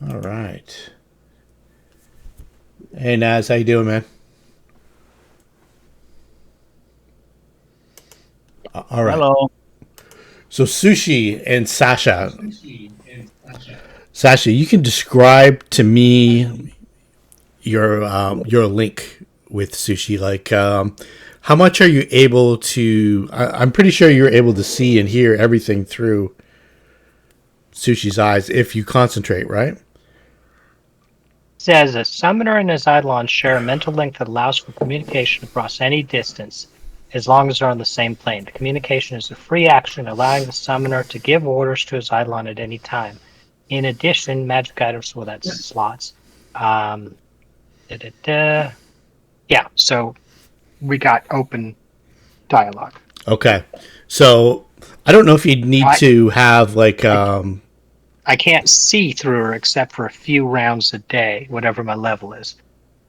All right. Hey Naz, how you doing, man? All right. Hello. So Sushi and Sasha. Sasha, you can describe to me your link with Sushi. Like, how much are you able to? I'm pretty sure you're able to see and hear everything through Sushi's eyes if you concentrate, right? Says a summoner and his Eidolon share a mental link that allows for communication across any distance, as long as they're on the same plane. The communication is a free action, allowing the summoner to give orders to his Eidolon at any time. In addition, magic items, well, that's slots. Um, da, da, da. Yeah, so we got open dialogue. Okay. So I don't know if you'd need I, to have like I I can't see through her except for a few rounds a day, whatever my level is.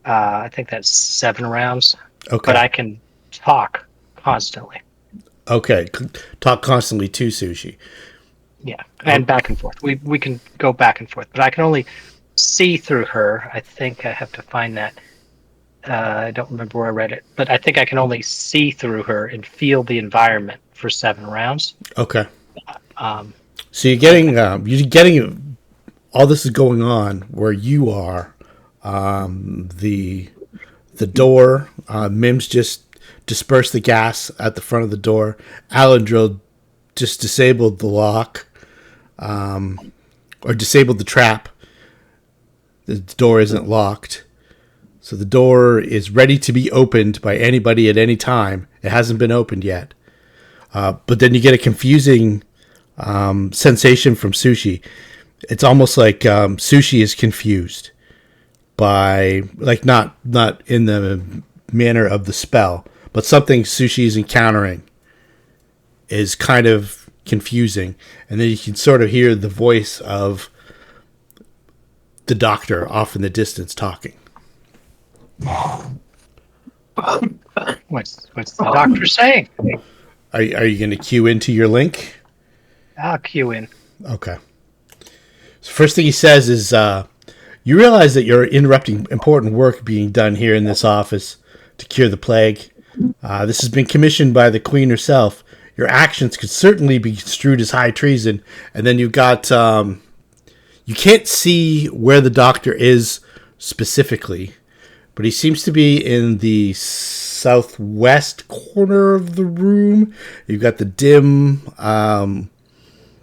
I think that's 7 rounds, but okay. I can talk constantly. Okay. Talk constantly to Sushi. Yeah, Oh, and back and forth. We can go back and forth, but I can only see through her. I think I have to find that. I don't remember where I read it, but I think I can only see through her and feel the environment for 7 rounds. okay. Um, So I, you're getting all this is going on where you are. The door. Mims just dispersed the gas at the front of the door. Alendril just disabled the lock or disabled the trap. The door isn't locked. So the door is ready to be opened by anybody at any time. It hasn't been opened yet. But then you get a confusing sensation from Sushi. It's almost like Sushi is confused by like not in the manner of the spell, but something Sushi is encountering is kind of confusing, and then you can sort of hear the voice of the doctor off in the distance talking. what's the doctor saying? Are you going to cue into your link? I'll cue in. Okay. So first thing he says is, you realize that you're interrupting important work being done here in this office to cure the plague. This has been commissioned by the Queen herself. Your actions could certainly be construed as high treason. And then you've got, you can't see where the doctor is specifically, but he seems to be in the southwest corner of the room. You've got the dim,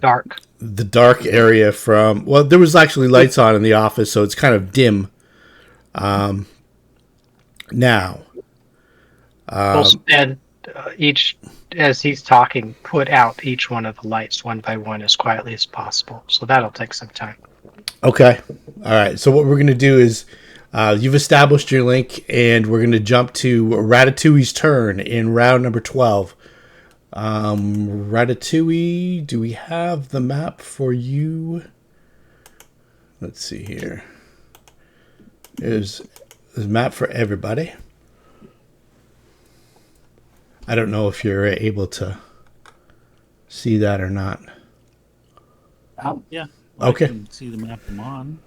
Dark. the dark area from, well, there was actually lights on in the office, so it's kind of dim now. We'll spend each as he's talking, put out each one of the lights one by one as quietly as possible. So that'll take some time. Okay. All right. So what we're going to do is you've established your link, and we're going to jump to Ratatouille's turn in round number 12. Ratatouille, do we have the map for you? Let's see here. There's a map for everybody. I don't know if you're able to see that or not. Yeah, I Okay. can see the map I'm on.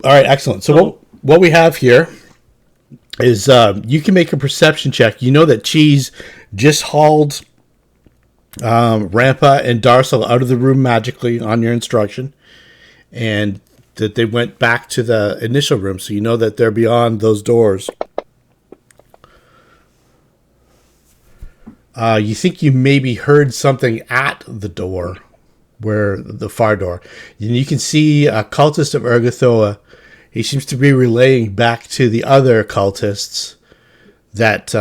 All right, excellent. So So, what we have here is you can make a perception check. You know that Cheese just hauled Rampa and Darcel out of the room magically on your instruction, and that they went back to the initial room. So you know that they're beyond those doors. You think you maybe heard something at the door, where the far door. And you can see a cultist of Urgathoa. He seems to be relaying back to the other cultists that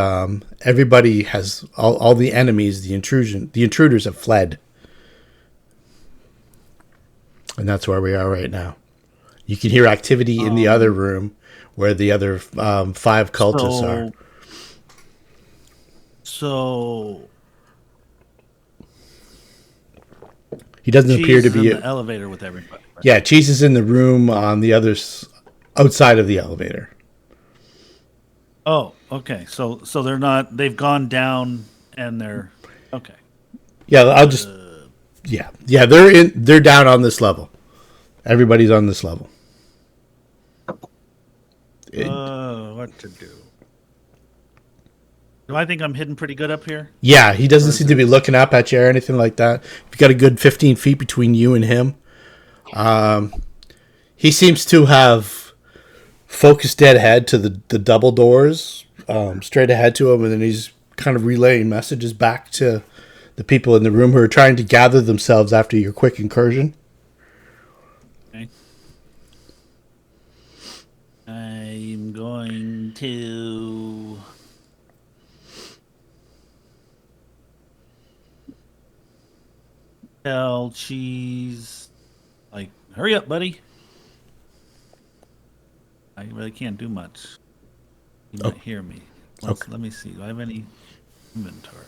everybody has all the enemies, the intruders have fled, and that's where we are right now. You can hear activity in the other um, room where the other five cultists are. so, so He doesn't appear cheese to is in be. the elevator with everybody. Right? Yeah, Cheese is in the room on the others outside of the elevator. Oh, okay. So they're not. They've gone down and they're okay. Yeah, I'll just. Uh, Yeah, yeah. They're in. They're down on this level. Everybody's on this level. What to do? Do I think I'm hidden pretty good up here? Yeah, he doesn't seem to be looking up at you or anything like that. You've got a good 15 feet between you and him. He seems to have focused dead ahead to the double doors, straight ahead to him, and then he's kind of relaying messages back to the people in the room who are trying to gather themselves after your quick incursion. Okay. I'm going to... tell Cheese, like, hurry up, buddy. I really can't do much. You might hear me. Let me see. Do I have any inventory?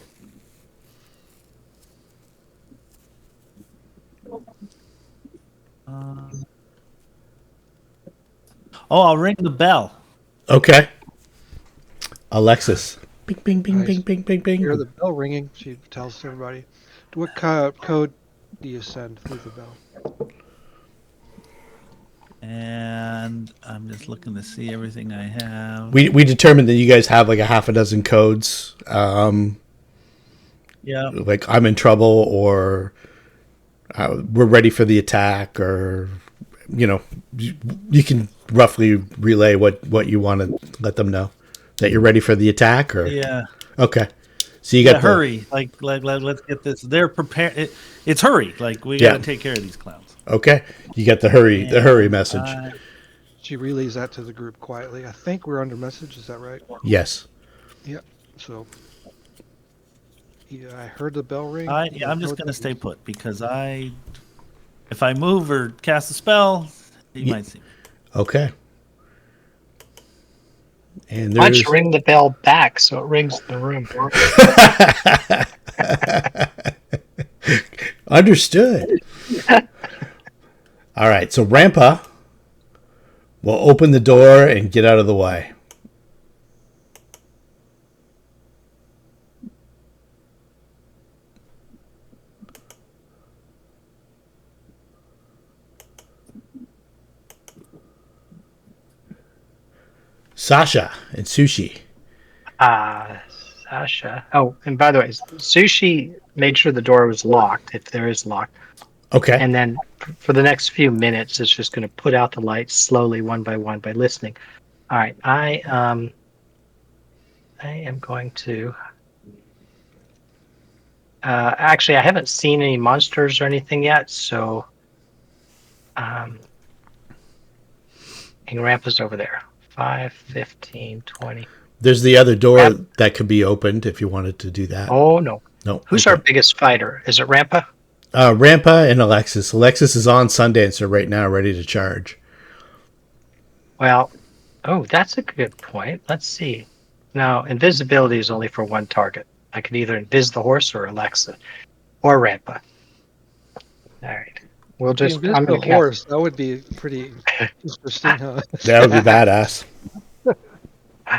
I'll ring the bell. Okay. Alexis. Bing, bing, bing, Nice. bing, bing, bing, bing. You hear the bell ringing. She tells everybody. What code do you send through the bell? And I'm just looking to see everything I have. We determined that you guys have like a half a dozen codes. Yeah. Like I'm in trouble, or we're ready for the attack, or you can roughly relay what you want to let them know, that you're ready for the attack, or Yeah. Okay. So you got hurry. Like let's get this. They're prepared. It's hurry. Like we got to take care of these clowns. Okay. You got the hurry message. She relays that to the group quietly. I think we're under message. Is that right? Yes. Yeah. So, yeah, I heard the bell ring. I'm just gonna stay put because if I move or cast a spell, you might see me. Okay. And why don't you ring the bell back so it rings in the room? Understood. All right, so Rampa will open the door and get out of the way. Sasha and Sushi. Sasha. Oh, and by the way, Sushi made sure the door was locked, if there is locked. Okay. And then for the next few minutes, it's just going to put out the lights slowly, one by one, by listening. All right, I am going to. Actually, I haven't seen any monsters or anything yet, so. And Rampa's over there. 5, 15, 20. There's the other door that could be opened if you wanted to do that. Oh, no. No. Who's our biggest fighter? Is it Rampa? Rampa and Alexis. Alexis is on Sundancer right now, ready to charge. Well, that's a good point. Let's see. Now, invisibility is only for one target. I can either invis the horse or Alexa or Rampa. All right. We'll just. I'm the horse. That would be pretty interesting, huh? That would be badass.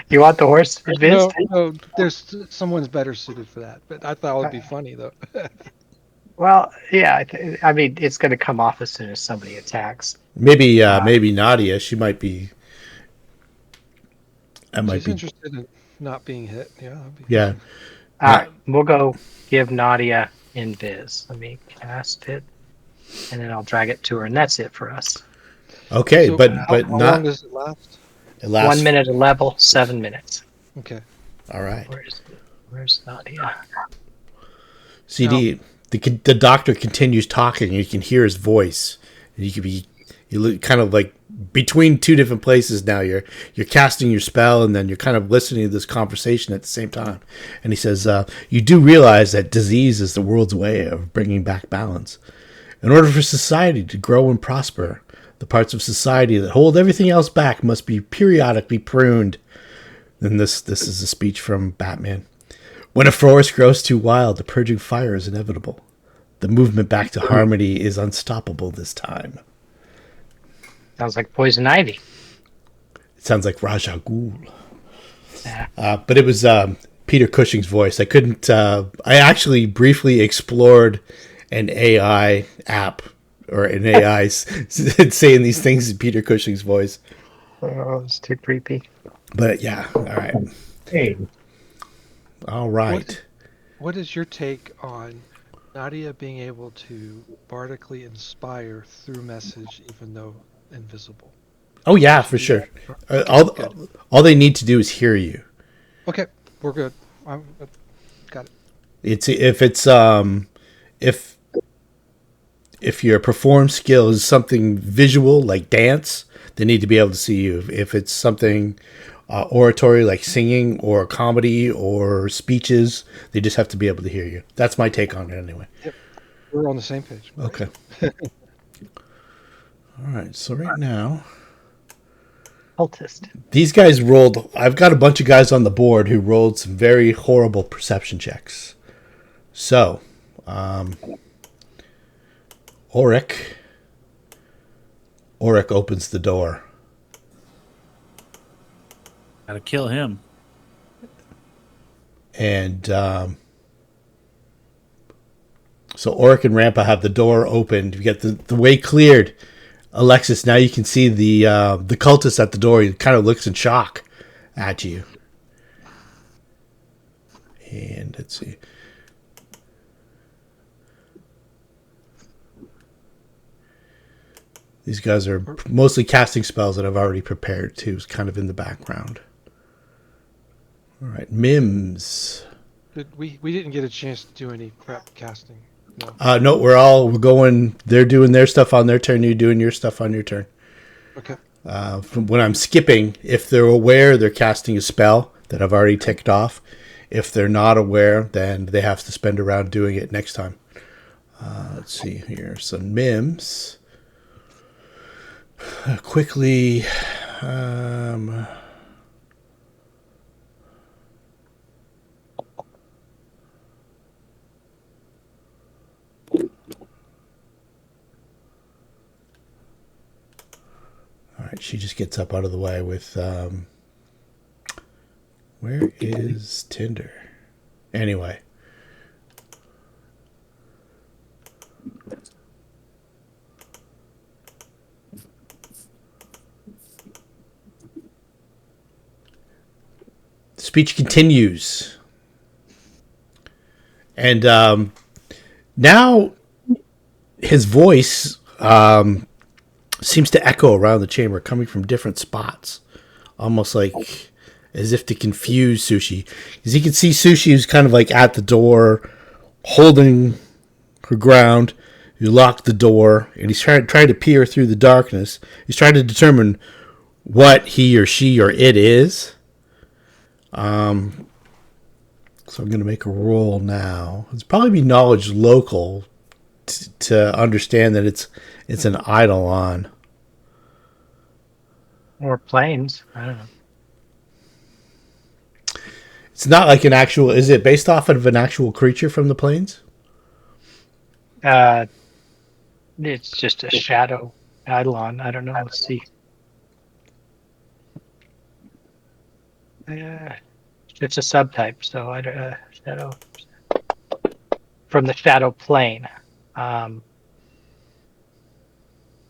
You want the horse invis? No, there's someone's better suited for that. But I thought it would be funny though. Well, yeah. I mean, it's going to come off as soon as somebody attacks. Maybe Nadia. She might be. She's interested in not being hit. Yeah. Yeah. All right. We'll go give Nadia invis. Let me cast it, and then I'll drag it to her, and that's it for us. Okay, so but how not. long does it last? It lasts 1 minute a level, 7 minutes. Okay. All right. Where's Nadia? CD. The doctor continues talking, and you can hear his voice. And you look kind of like between two different places now. You're casting your spell, and then you're kind of listening to this conversation at the same time. And he says, "You do realize that disease is the world's way of bringing back balance. In order for society to grow and prosper, the parts of society that hold everything else back must be periodically pruned." And this is a speech from Batman. When a forest grows too wild, the purging fire is inevitable. The movement back to harmony is unstoppable this time. Sounds like Poison Ivy. It sounds like Raja Ghul. Yeah. But it was Peter Cushing's voice. I couldn't. I actually briefly explored an AI app or an AI saying these things in Peter Cushing's voice. Oh, it's too creepy. But yeah, all right. Hey, All right. What is your take on Nadia being able to bardically inspire through message, even though invisible? Oh yeah, for sure. All they need to do is hear you. Okay, we're good. Got it. It's if your perform skill is something visual like dance, they need to be able to see you. If it's something oratory like singing or comedy or speeches, they just have to be able to hear you. That's my take on it anyway. Yep, we're on the same page. Okay. All right. So right now, Cultist. these guys rolled. I've got a bunch of guys on the board who rolled some very horrible perception checks. So, Auric opens the door. Gotta kill him. And so Auric and Rampa have the door opened. You get the way cleared. Alexis, now you can see the cultist at the door. He kind of looks in shock at you. And let's see. These guys are mostly casting spells that I've already prepared too. It's kind of in the background. All right, Mims. We didn't get a chance to do any prep casting. No. No, we're going. They're doing their stuff on their turn. You're doing your stuff on your turn. Okay. From when I'm skipping, if they're aware, they're casting a spell that I've already ticked off. If they're not aware, then they have to spend a round doing it next time. Let's see here. So Mims. Quickly. All right, she just gets up out of the way with. Where is Tinder? Anyway. The speech continues. And now his voice seems to echo around the chamber, coming from different spots, almost like as if to confuse Sushi. Because you can see Sushi who's kind of like at the door, holding her ground. You lock the door, and he's trying to peer through the darkness. He's trying to determine what he or she or it is. So I'm going to make a roll now. It's probably be knowledge local to understand that it's an eidolon. Or planes. I don't know. It's not like an actual... Is it based off of an actual creature from the plains? It's just a shadow eidolon. I don't know. Let's see. It's a subtype, so shadow from the shadow plane.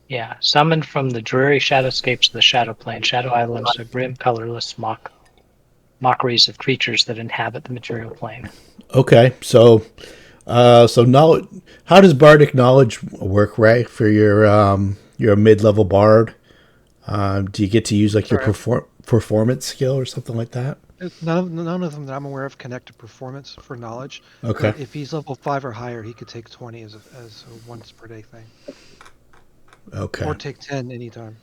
Yeah, summoned from the dreary shadowscapes of the shadow plane. Shadow islands are grim, colorless mockeries of creatures that inhabit the material plane. Okay, so knowledge. How does bardic knowledge work, Ray? For you're a mid-level bard. Do you get to use like your performance skill or something like that? None of them that I'm aware of connect to performance for knowledge. Okay. But if he's level 5 or higher, he could take 20 as a once per day thing. Okay. Or take 10 anytime.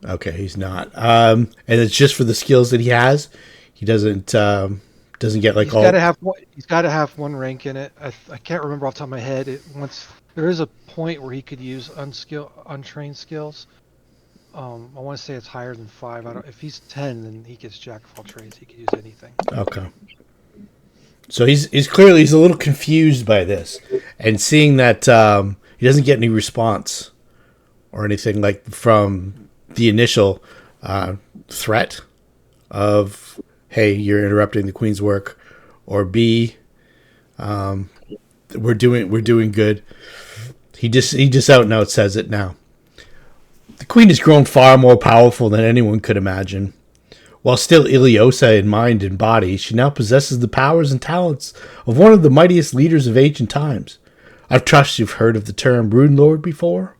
Okay, he's not. And it's just for the skills that he has. He doesn't get like all. He's got to have one rank in it. I can't remember off the top of my head. There is a point where he could use untrained skills. I want to say it's higher than 5. If he's 10, then he gets jack of all trades. He could use anything. Okay. So he's clearly a little confused by this, and seeing that he doesn't get any response or anything like from the initial threat of, hey, you're interrupting the Queen's work, or B, we're doing good. He just out and out says it now. The queen has grown far more powerful than anyone could imagine. While still Iliosa in mind and body, she now possesses the powers and talents of one of the mightiest leaders of ancient times. I trust you've heard of the term Runelord before?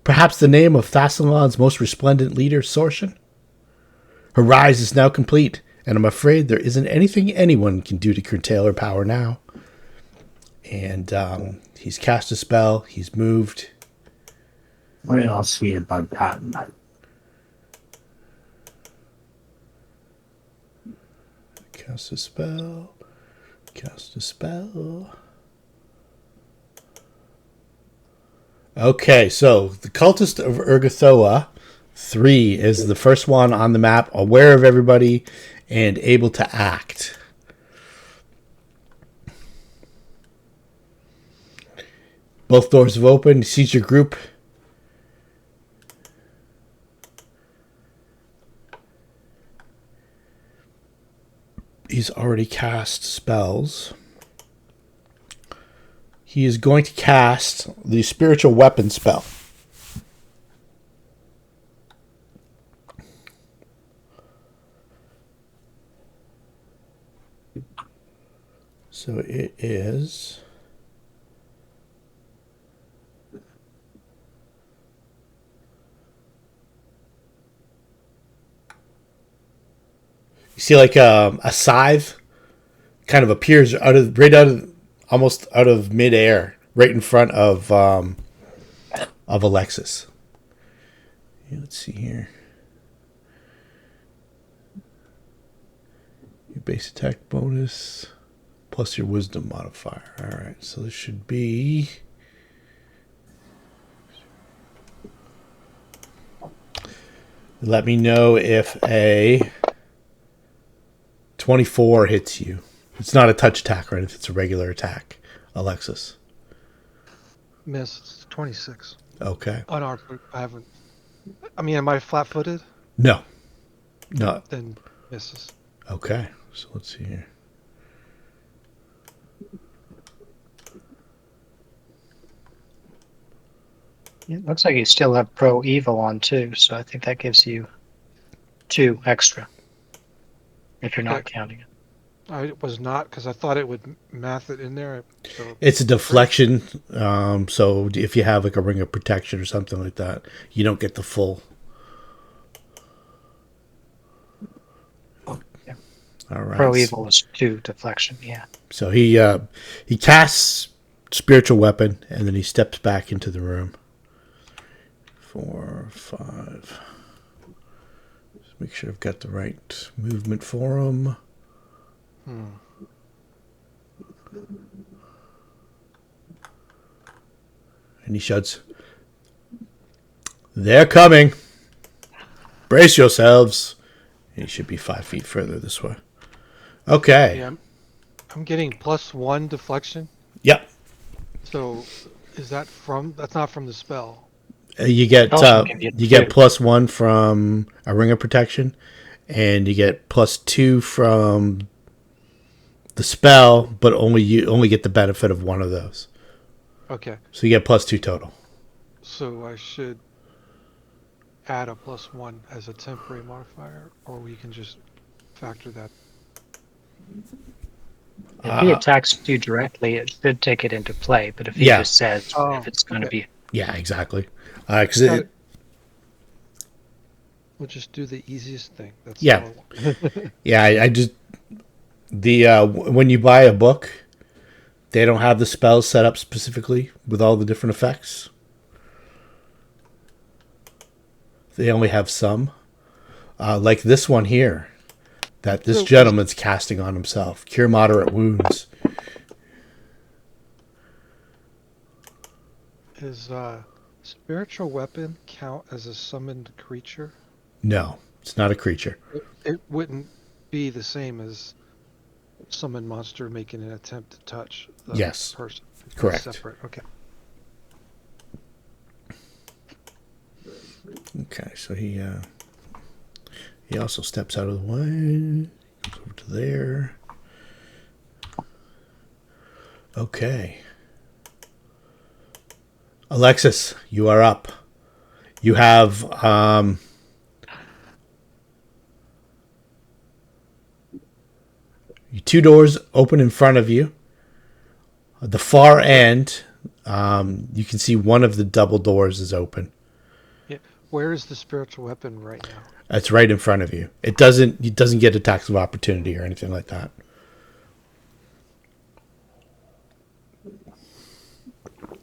Perhaps the name of Thassalon's most resplendent leader, Sorshan? Her rise is now complete, and I'm afraid there isn't anything anyone can do to curtail her power now. And he's cast a spell, he's moved. What else we about that? Cast a spell. Cast a spell. Okay, so the cultist of Urgathoa 3 is the first one on the map, aware of everybody and able to act. Both doors have opened. He sees your group. He's already cast spells. He is going to cast the spiritual weapon spell. So it is... You see, like a scythe kind of appears almost out of midair, right in front of Alexis. Yeah, let's see here. Your base attack bonus plus your wisdom modifier. All right, so this should be. Let me know if a 24 hits you. It's not a touch attack, right? If it's a regular attack, Alexis. Miss. It's 26. Okay. On our, I haven't. I mean, am I flat-footed? No. Then misses. Okay. So let's see here. It looks like you still have Pro Evil on too, so I think that gives you 2 extra. If you're not counting it. I was not, because I thought it would math it in there. So It's a deflection. So if you have like a ring of protection or something like that, you don't get the full. Yeah. All right. Pro Evil is 2 deflection, yeah. So he casts spiritual weapon and then he steps back into the room. 4, 5. Just make sure I've got the right movement for him. And he shouts, "They're coming. Brace yourselves." And he should be 5 feet further this way. Okay. yeah, I'm getting +1 deflection. Yep. So is that from? That's not from the spell. You get Also give you you get two. +1 from a ring of protection, and you get +2 from the spell, but you only get the benefit of one of those. Okay. So you get +2 total. So I should add a +1 as a temporary modifier, or we can just factor that. If he attacks you directly, it should take it into play. But if he Yeah. just says Oh, if it's going to okay. be, Yeah, exactly. Because Got it. We'll just do the easiest thing. That's Yeah. all I want. yeah, I just when you buy a book, they don't have the spells set up specifically with all the different effects. They only have some, like this one here, that this So- gentleman's casting on himself. Cure moderate wounds. Is spiritual weapon count as a summoned creature? No, it's not a creature. It wouldn't be the same as summoned monster making an attempt to touch the Yes, person. It's correct. Separate. Okay. Okay, so he also steps out of the way. Goes over to there. Okay. Alexis, you are up. You have two doors open in front of you. At the far end, you can see one of the double doors is open. Yeah. Where is the spiritual weapon right now? It's right in front of you. It doesn't get attacks of opportunity or anything like that.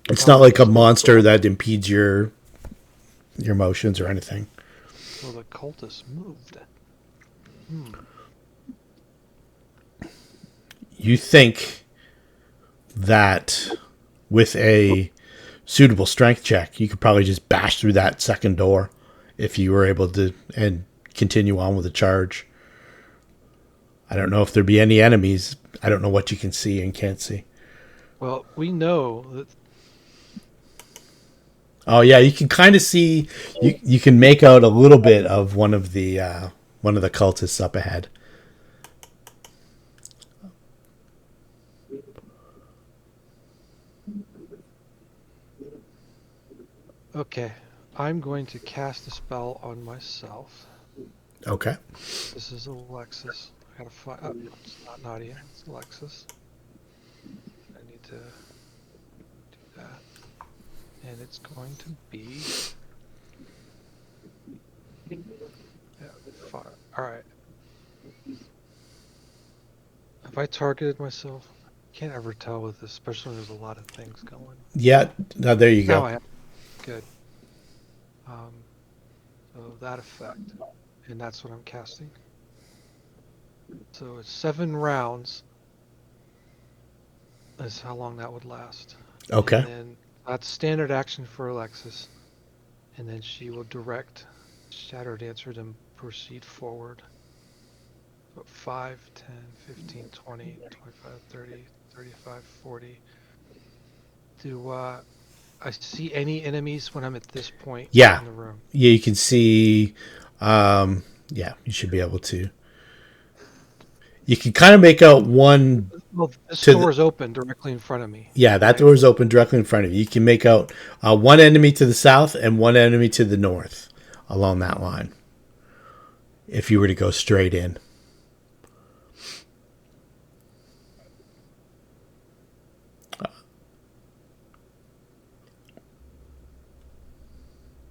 It's not like a monster that impedes your motions or anything. Well, the cultists moved. You think that with a suitable strength check, you could probably just bash through that second door if you were able to and continue on with the charge. I don't know if there'd be any enemies. I don't know what you can see and can't see. Well, we know that. Oh yeah, you can kind of see. You can make out a little bit of one of the cultists up ahead. Okay, I'm going to cast a spell on myself. Okay. This is Alexis. I gotta find. Oh, it's not Nadia. It's Alexis. I need to do that, and it's going to be. Yeah, fire. All right. Have I targeted myself? Can't ever tell with this, especially when there's a lot of things going. Yeah. No, there you Now go. I have. Good. So that effect, and that's what I'm casting. So it's 7 rounds. Is how long that would last. Okay. And then that's standard action for Alexis, and then she will direct Shadow Dancer to proceed forward. So 5, 10, 15, 20, 25, 30, 35, 40. Do I see any enemies when I'm at this point Yeah. in the room? Yeah, you can see. Yeah, you should be able to. You can kind of make out one. Well, this To door is open directly in front of me. Yeah, that right? door is open directly in front of you. You can make out one enemy to the south and one enemy to the north along that line. If you were to go straight in.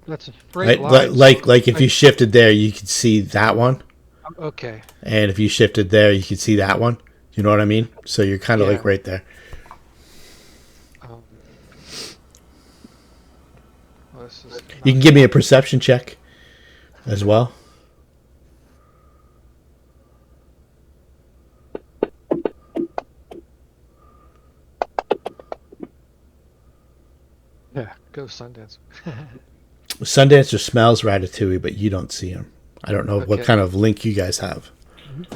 That's a straight Like, line. like if you shifted there, you could see that one. Okay. And if you shifted there, you could see that one. You know what I mean? So you're kind of Yeah. like right there. Well, this is You can give me a perception check as well. yeah. Go Sundance. Sundancer smells Ratatouille, but you don't see him. I don't know what Okay. kind of link you guys have.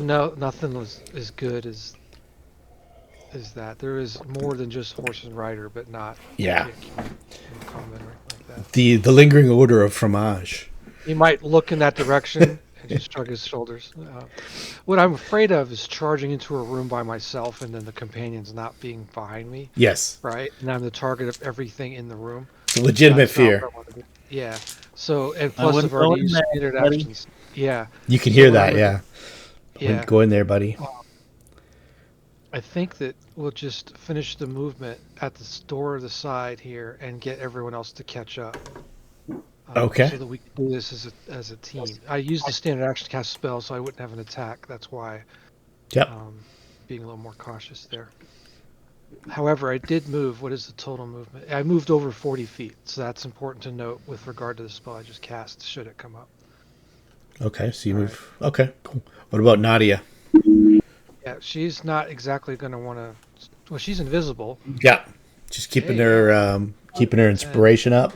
No, nothing was as good as that. There is more than just horse and rider, but not Yeah. in common or anything like that. The lingering odor of fromage. He might look in that direction and just shrug his shoulders. What I'm afraid of is charging into a room by myself and then the companions not being behind me, Yes. right? And I'm the target of everything in the room. It's a legitimate That's not fear. what I want to do. Yeah. So, and I plus wouldn't I've go already in used there, standard buddy. actions. Yeah. You can hear So what I that, would- yeah. Yeah. Go in there, buddy. I think that we'll just finish the movement at the door of the side here and get everyone else to catch up. Okay. So that we can do this as a team. I used the standard action to cast spell, so I wouldn't have an attack. That's why. Yep. Being a little more cautious there. However, I did move. What is the total movement? I moved over 40 feet, so that's important to note with regard to the spell I just cast. Should it come up? Okay, so you All move. Okay, cool. What about Nadia? Yeah, she's not exactly going to want to. Well, she's invisible. Yeah. Just keeping Hey. her inspiration up.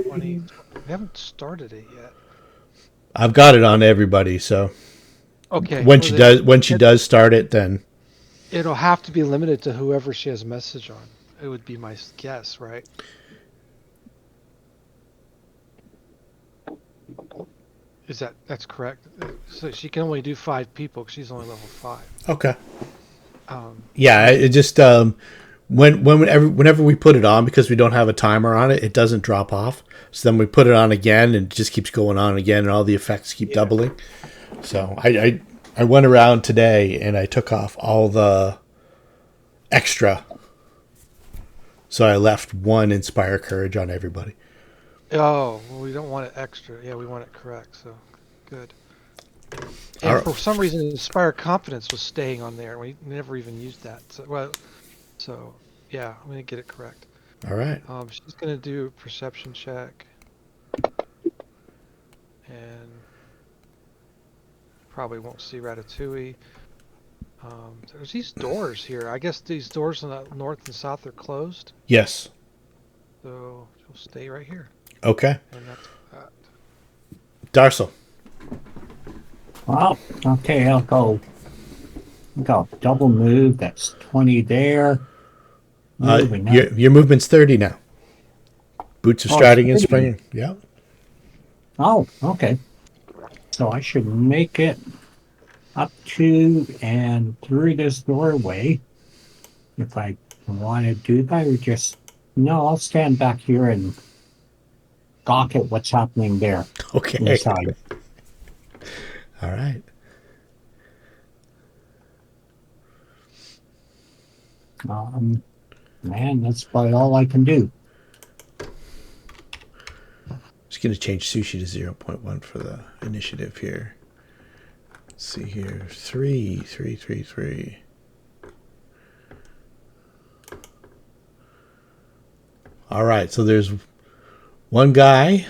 20. We haven't started it yet. I've got it on everybody, so Okay. when well she then does start it, then it'll have to be limited to whoever she has a message on. It would be my guess, right? That's correct? So she can only do 5 people because she's only level 5. okay. Um, Yeah, it just Whenever we put it on, because we don't have a timer on it, it doesn't drop off. So then we put it on again, and it just keeps going on again, and all the effects keep doubling. So I went around today and I took off all the extra. So I left one Inspire Courage on everybody. Oh, well, we don't want it extra. Yeah, we want it correct. So good. And for some reason, Inspire Confidence was staying on there. We never even used that. So yeah, I'm gonna get it correct. All right. She's gonna do a perception check, and probably won't see Ratatouille. There's these doors here. I guess these doors on the north and south are closed. Yes. So she'll stay right here. Okay. And that's that. Darsel. Well, okay, I'll go double move. That's 20 there. Your movement's 30 now. Boots of striding and springing. Yeah. Oh, okay. So I should make it up to and through this doorway. If I want to do that, or just no, I'll stand back here and gawk at what's happening there. Okay. Inside. All right. Man, that's about all I can do. Just going to change Sushi to 0.1 for the initiative here. Let's see here. 3, 3, 3, 3. All right. So there's one guy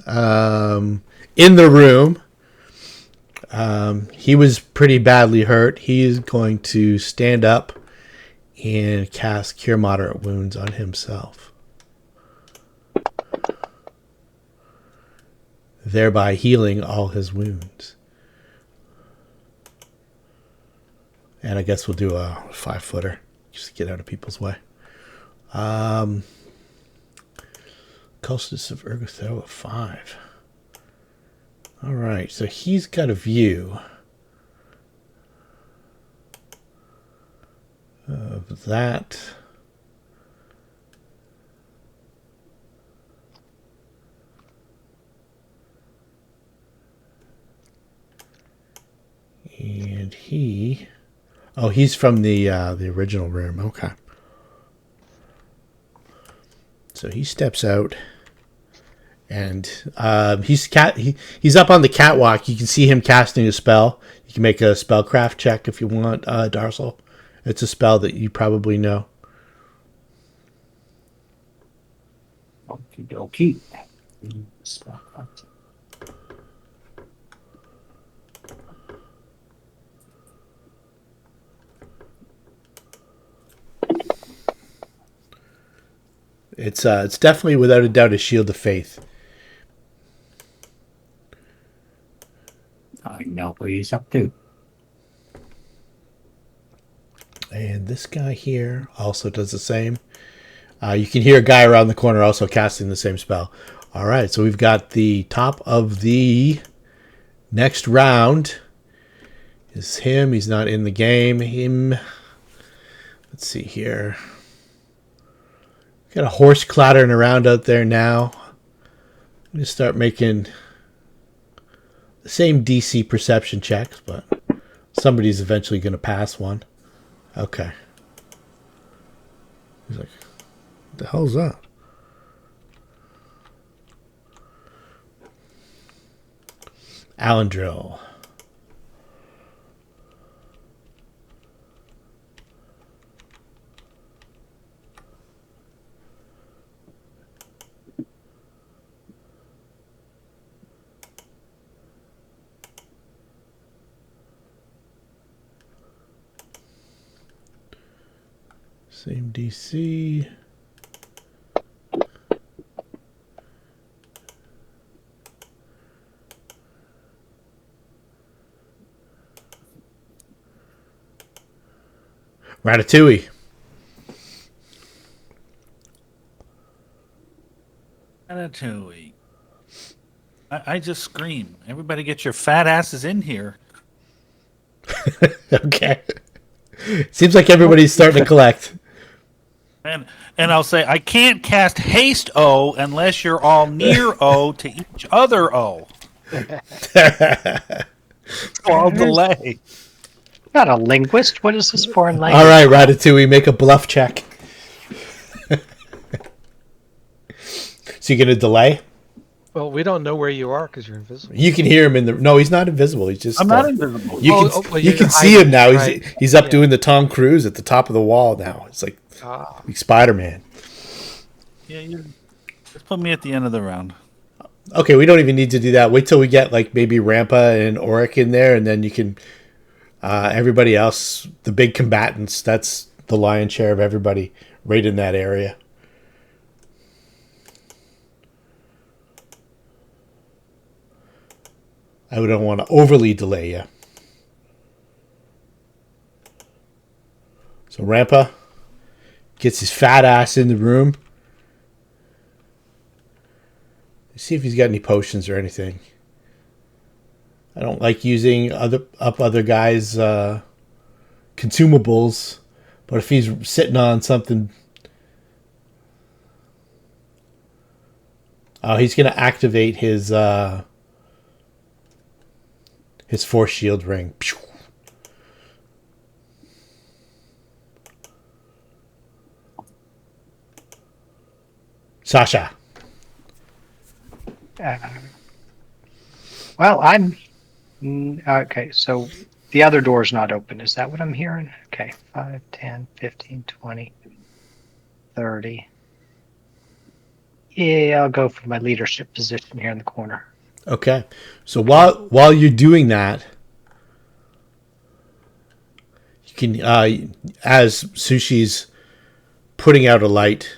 in the room. He was pretty badly hurt. He is going to stand up and cast Cure Moderate Wounds on himself, thereby healing all his wounds. And I guess we'll do a 5-footer just to get out of people's way. Cultists of Urgathoa 5. All right, so he's got a view of that. And he's from the original room. Okay. So he steps out. And he's up on the catwalk. You can see him casting a spell. You can make a spellcraft check if you want, Darsel. It's a spell that you probably know. Okie dokie. It's definitely without a doubt a shield of faith. I know what he's up to. And this guy here also does the same. You can hear a guy around the corner also casting the same spell. All right, so we've got the top of the next round is him. He's not in the game. Let's see here. Got a horse clattering around out there now. I'm going to start making the same DC perception checks, but somebody's eventually going to pass one. Okay. He's like, what the hell's that? Alendril. Same DC. Ratatouille. Ratatouille. I just scream. Everybody get your fat asses in here. Okay. Seems like everybody's starting to collect. And I'll say, I can't cast haste O unless you're all near O to each other O. So I'll delay. Not a linguist. What is this foreign language? All right, Ratatouille, make a bluff check. So you're gonna delay? Well, we don't know where you are because you're invisible. You can hear him in the. No, he's not invisible. He's just. I'm not invisible. You Oh, can well, you you're can see him hiding, now. right. He's up Yeah. doing the Tom Cruise at the top of the wall now. It's like Spider-Man. Yeah, you just put me at the end of the round. Okay, we don't even need to do that. Wait till we get like maybe Rampa and Auric in there, and then you can. Everybody else, the big combatants. That's the lion's share of everybody right in that area. I don't want to overly delay you. So Rampa gets his fat ass in the room. Let's see if he's got any potions or anything. I don't like using other guys' consumables, but if he's sitting on something, he's going to activate his force shield ring. Sasha. Well, I'm okay. So the other door's not open. Is that what I'm hearing? Okay, 5, 10, 15, 20, 30. Yeah, I'll go for my leadership position here in the corner. Okay. So while you're doing that, you can as Sushi's putting out a light,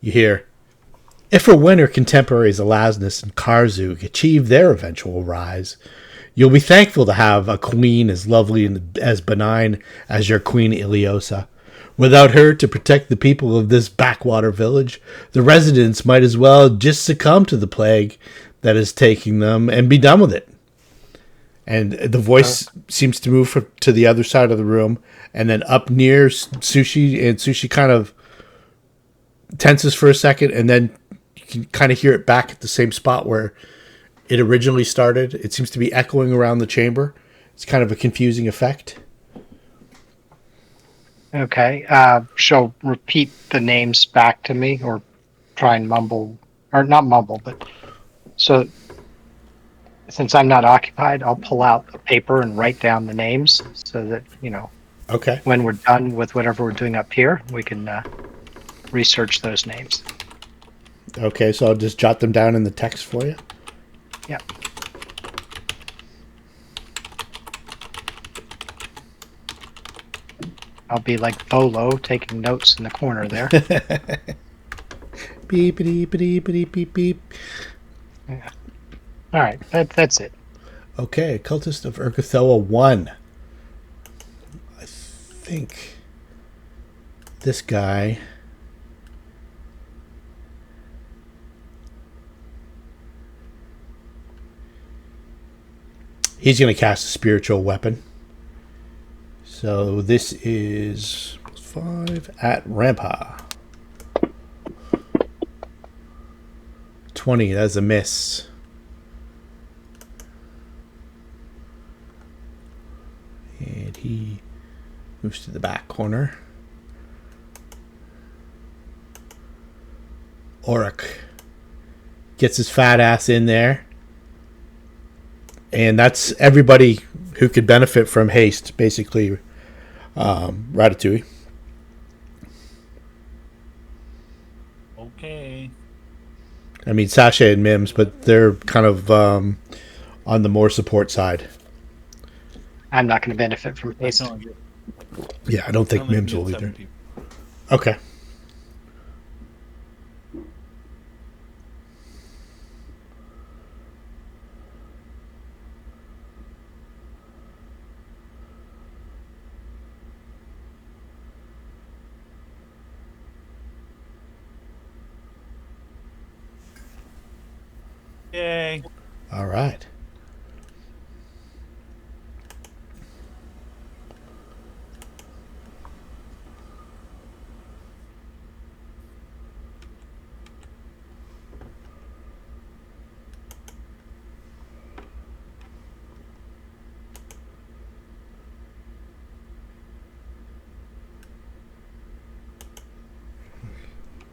you hear, if or when her contemporaries Elasnus and Karzuk achieve their eventual rise, you'll be thankful to have a queen as lovely and as benign as your Queen Iliosa. Without her to protect the people of this backwater village, the residents might as well just succumb to the plague that is taking them and be done with it. And the voice seems to move to the other side of the room, and then up near Sushi, and Sushi kind of tenses for a second, and then you can kind of hear it back at the same spot where it originally started. It seems to be echoing around the chamber. It's kind of a confusing effect. Okay. She'll repeat the names back to me, or try and mumble, or not mumble, but so since I'm not occupied, I'll pull out a paper and write down the names so that, Okay. when we're done with whatever we're doing up here, we can research those names. Okay, so I'll just jot them down in the text for you. Yeah. I'll be like Volo taking notes in the corner there. Beep, beep, beep, beep, beep, beep. Yeah. All right, that's it. Okay, Cultist of Urgathoa 1. I think this guy... He's going to cast a spiritual weapon. So this is 5 at Rampa. 20, that's a miss. And he moves to the back corner. Auric gets his fat ass in there. And that's everybody who could benefit from haste, basically. Ratatouille. Okay. I mean, Sasha and Mims, but they're kind of on the more support side. I'm not going to benefit from haste. Yeah, I don't think Mims will either. Okay. Yay. All right.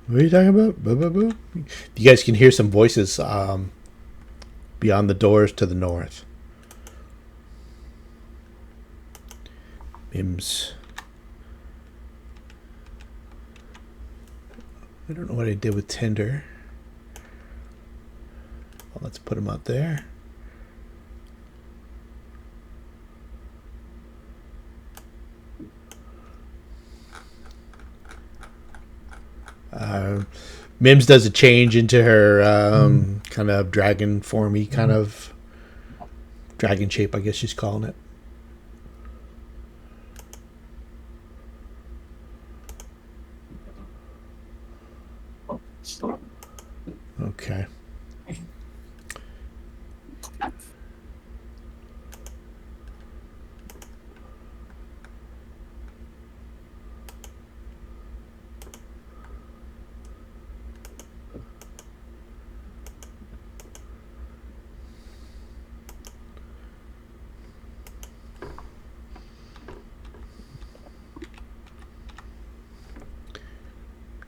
What are you talking about? Boo, boo, boo. You guys can hear some voices beyond the doors to the north. Mims. I don't know what I did with Tinder. Well, let's put him out there. Mims does a change into her kind of dragon formy kind of dragon shape, I guess she's calling it. Okay.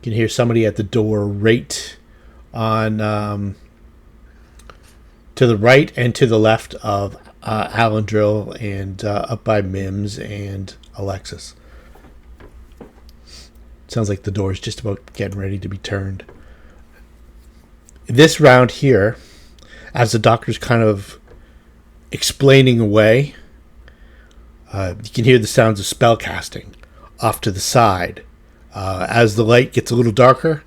You can hear somebody at the door right on to the right and to the left of Alandril and up by Mims and Alexis. Sounds like the door is just about getting ready to be turned. This round here, as the doctor's kind of explaining away, you can hear the sounds of spell casting off to the side. As the light gets a little darker,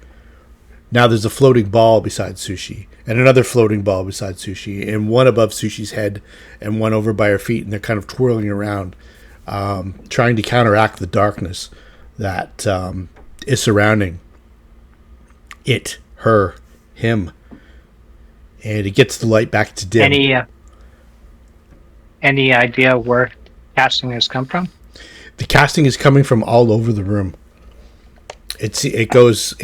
now there's a floating ball beside Sushi, and another floating ball beside Sushi, and one above Sushi's head, and one over by her feet, and they're kind of twirling around, trying to counteract the darkness that is surrounding it, her, him, and it gets the light back to dim. Any idea where casting has come from? The casting is coming from all over the room. It echoes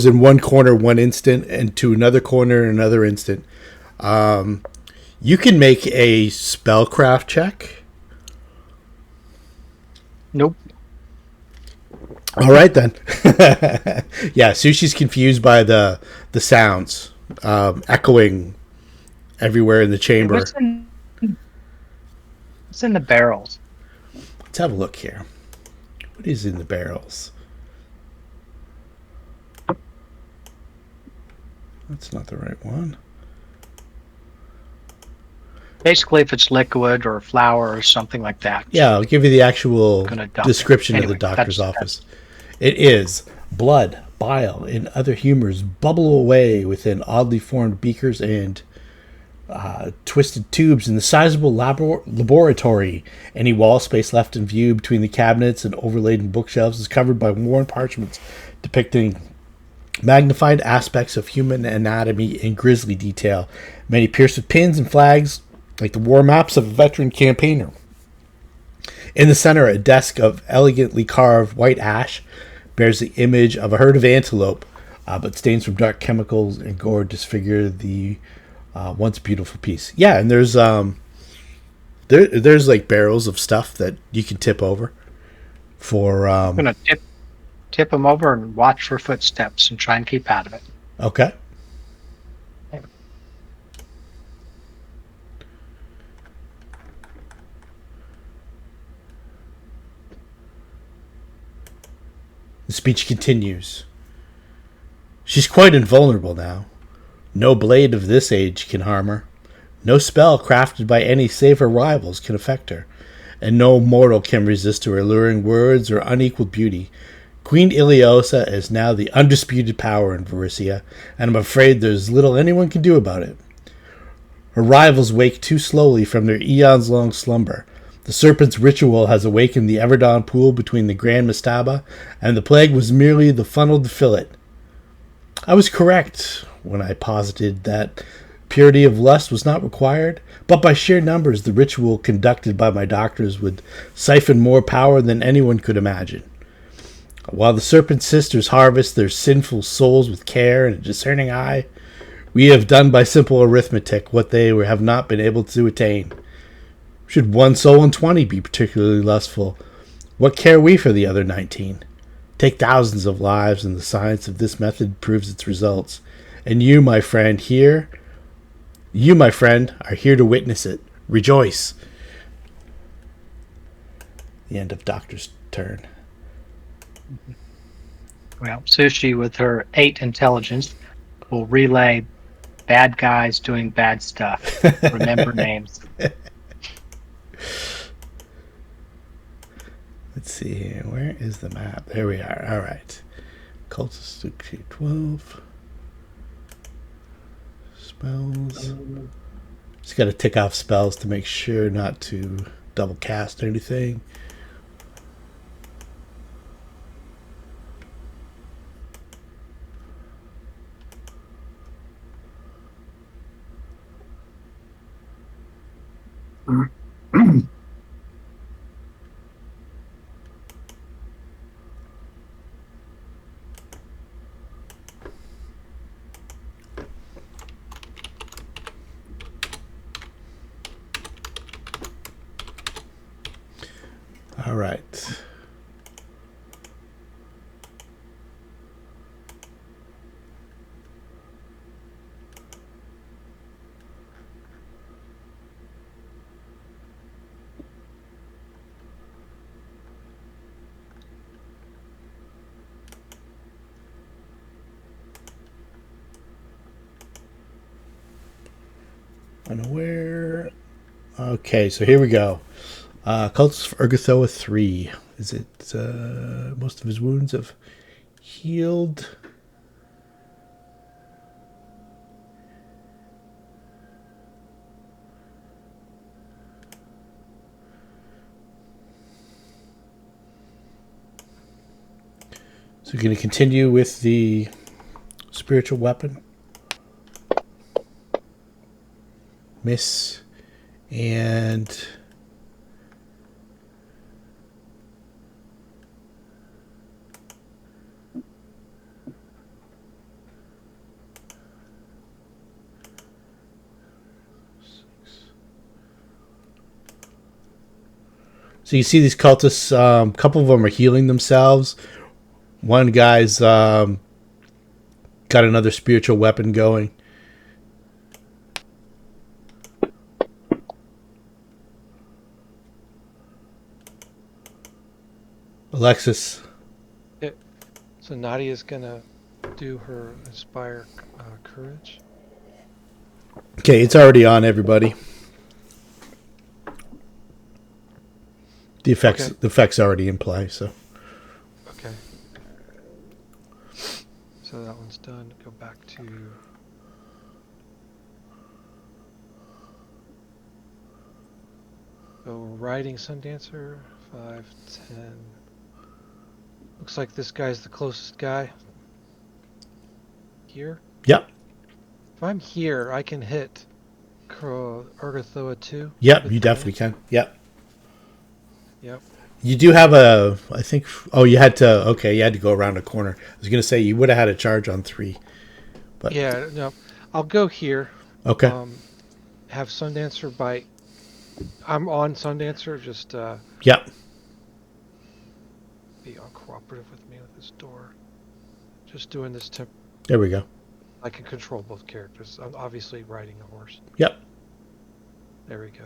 in one corner one instant and to another corner another instant. You can make a spellcraft check. Nope. All right then. Yeah, Sushi's confused by the sounds echoing everywhere in the chamber. What's in the barrels? Let's have a look here. What is in the barrels? That's not the right one. Basically, if it's liquid or flour or something like that. Yeah, I'll give you the actual description anyway, of the doctor's office. It is blood, bile, and other humors bubble away within oddly formed beakers and twisted tubes in the sizable laboratory. Any wall space left in view between the cabinets and overladen bookshelves is covered by worn parchments depicting magnified aspects of human anatomy in grisly detail, many pierced with pins and flags like the war maps of a veteran campaigner. In the center, a desk of elegantly carved white ash bears the image of a herd of antelope, but stains from dark chemicals and gore disfigure the once beautiful piece. Yeah, and there's like barrels of stuff that you can tip over for. I'm gonna tip them over and watch for footsteps and try and keep out of it. Okay. The speech continues. She's quite invulnerable now. No blade of this age can harm her. No spell crafted by any save her rivals can affect her. And no mortal can resist her alluring words or unequaled beauty. Queen Iliosa is now the undisputed power in Varissia, and I'm afraid there's little anyone can do about it. Her rivals wake too slowly from their eons-long slumber. The serpent's ritual has awakened the Everdon pool between the Grand Mastaba, and the plague was merely the funnel to fill it. I was correct when I posited that purity of lust was not required, but by sheer numbers the ritual conducted by my doctors would siphon more power than anyone could imagine. While the serpent sisters harvest their sinful souls with care and a discerning eye, we have done by simple arithmetic what they have not been able to attain. Should one soul in 20 be particularly lustful, what care we for the other 19? take thousands of lives, and the science of this method proves its results. And you, my friend, are here to witness it. Rejoice. The end of Doctor's turn. Well, Sushi, with her 8 intelligence, will relay bad guys doing bad stuff. Remember names. Let's see here. Where is the map? There we are. All right. Cultists 12. Spells. Just got to tick off spells to make sure not to double cast anything. All right. Unaware. Okay, so here we go. Cultists of Urgathoa 3. Is it most of his wounds have healed? So we're going to continue with the spiritual weapon. Miss. And so you see these cultists, a couple of them are healing themselves. One guy's got another spiritual weapon going. Alexis. So Nadia's gonna do her inspire courage. Okay, it's already on everybody. The effect's already in play, so. Okay. So that one's done. Go back to riding Sundancer. 5, 10. Looks like this guy's the closest guy. Here? Yep. If I'm here, I can hit Urgathoa 2. Yep, you definitely can. Yep. Yep. You do have I think, you had to go around a corner. I was going to say you would have had a charge on 3. But yeah, no. I'll go here. Okay. Have Sundancer bite. I'm on Sundancer, just yep. Be uncooperative with me with this door. Just doing this temp. There we go. I can control both characters. I'm obviously riding a horse. Yep. There we go.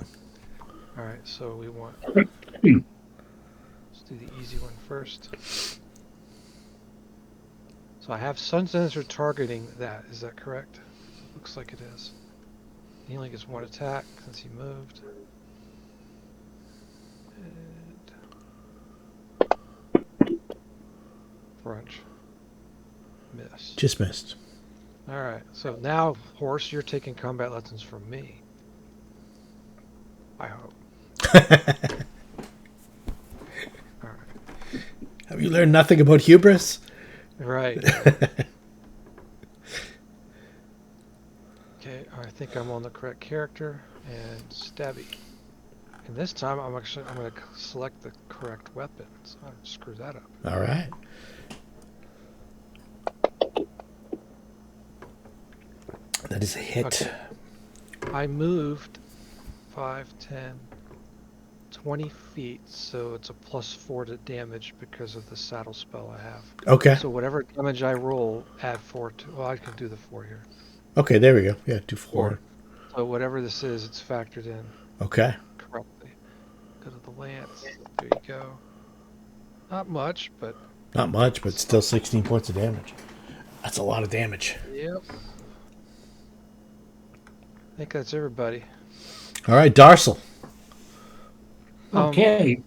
Alright, so we want... Let's do the easy one first. So I have Sundancer targeting that. Is that correct? Looks like it is. He only gets 1 attack since he moved. And... Brunch. Miss. Just missed. Alright, so now, horse, you're taking combat lessons from me. I hope. Alright. Have you learned nothing about hubris? Right. Okay, I think I'm on the correct character, and stabby. And this time, I'm going to select the correct weapon, so I don't screw that up. All right. That is a hit. Okay. I moved 5, 10, 20 feet, so it's a +4 to damage because of the saddle spell I have. Okay. So whatever damage I roll, add 4 to. Well, I can do the 4 here. Okay, there we go. Yeah, 2 4. So whatever this is, it's factored in Okay. correctly. Go to the lance. There you go. Not much, but. Not much, but still 16 points of damage. That's a lot of damage. Yep. I think that's everybody. All right, Darsel. Okay.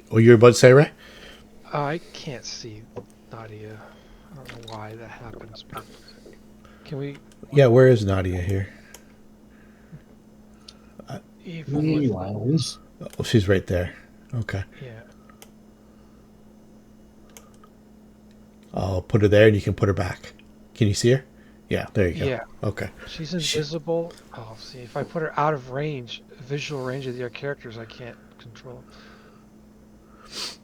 What you were about to say, Ray? I can't see Nadia. I don't know why that happens, but can we? Yeah, where is Nadia here? Even with, Anyways, Oh, she's right there. Okay. yeah. I'll put her there and you can put her back. Can you see her? Yeah, there you go. Yeah. Okay. She's invisible. Oh, see, if I put her out of range, visual range of the other characters, I can't control.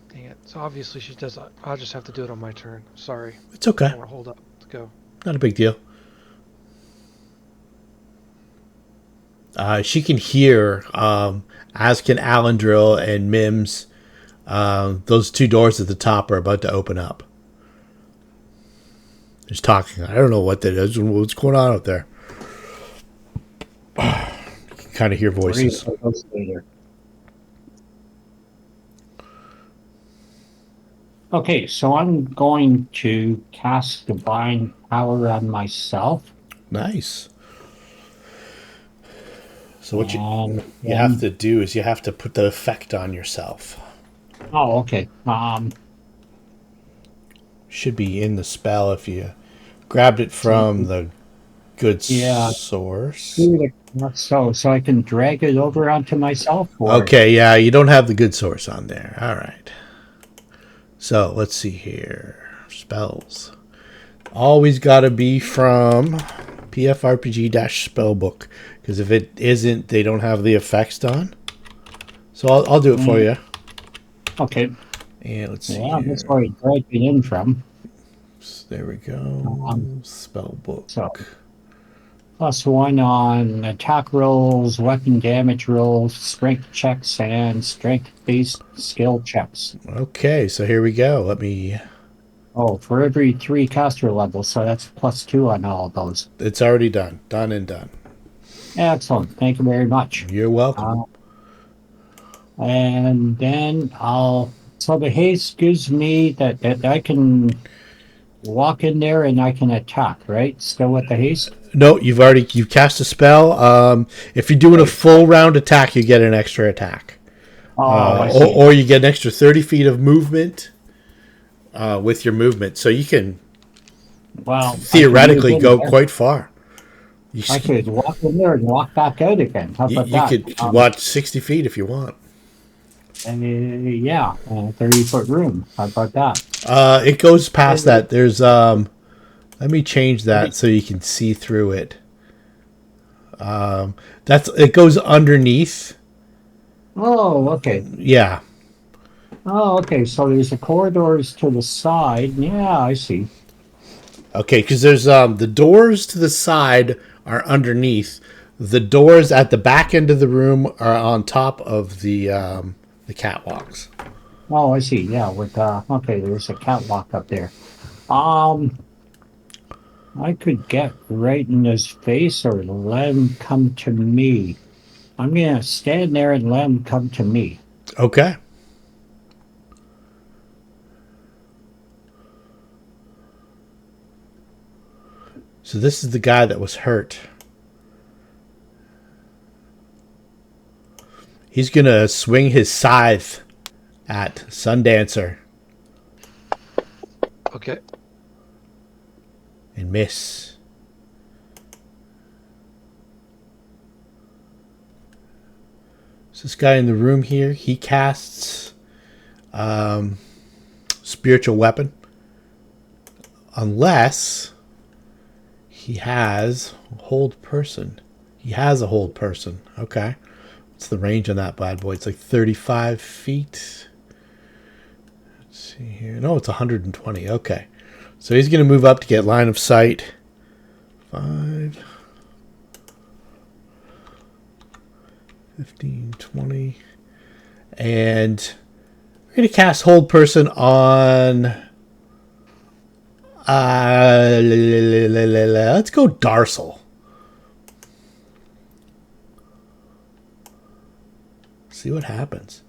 Dang it. So obviously she does. I'll just have to do it on my turn. Sorry. It's okay. I don't want to hold up. Let's go. Not a big deal. She can hear, as can Alendril and Mims. Those 2 doors at the top are about to open up. There's talking. I don't know what that is. What's going on out there? You can kind of hear voices. later. Okay, so I'm going to cast Divine Power on myself. Nice. So what you And have to do is you have to put the effect on yourself. Oh, okay. Should be in the spell if you grabbed it from the good source. So I can drag it over onto myself? Or? Okay, yeah, you don't have the good source on there. All right. So let's see here. Spells. Always got to be from PFRPG-spellbook. Because if it isn't, they don't have the effects done. So I'll do it for you. Okay. And let's see. Yeah, that's where I dragged it in from. There we go. Spellbook. So, +1 on attack rolls, weapon damage rolls, strength checks, and strength-based skill checks. Okay, so here we go. Let me... Oh, for every 3 caster levels, so that's +2 on all of those. It's already done. Done and done. Excellent. Thank you very much. You're welcome. And then so the haste gives me that I can walk in there and I can attack, right? Still with the haste? No, you've cast a spell. If you're doing a full round attack, you get an extra attack. Or you get an extra 30 feet of movement with your movement. So you can theoretically go quite far. I could walk in there and walk back out again. How about that? You could watch 60 feet if you want. 30-foot room. How about that? It goes past that. There's let me change that so you can see through it. It goes underneath. Oh, okay. Yeah. Oh, okay. So there's the corridors to the side. Yeah, I see. Okay, because there's the doors to the side are underneath. The doors at the back end of the room are on top of the catwalks. Oh, I see. Yeah, with there's a catwalk up there. I could get right in his face or let him come to me. I'm gonna stand there and let him come to me. Okay. So this is the guy that was hurt. He's going to swing his scythe at Sundancer. Okay. And miss. So this guy in the room here, he casts spiritual weapon. Unless he has a hold person. He has a hold person. Okay. What's the range on that bad boy? It's like 35 feet. Let's see here. No, it's 120. Okay. So he's going to move up to get line of sight. 5, 15, 20. And we're going to cast Hold Person on... let's go Darsal. See what happens.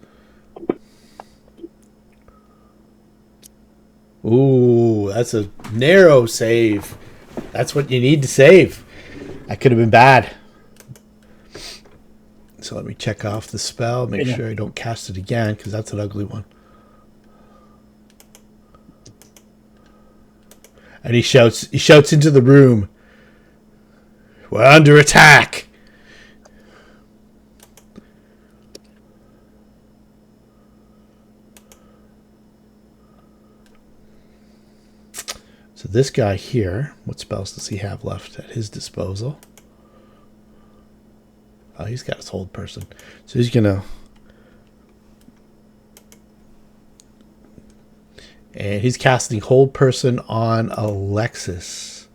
Ooh, that's a narrow save. That's what you need to save. That could have been bad. So let me check off the spell. Make sure I don't cast it again, because that's an ugly one. And he shouts into the room. We're under attack. So this guy here, what spells does he have left at his disposal? Oh, he's got his Hold Person. So he's going to... And he's casting Hold Person on Alexis.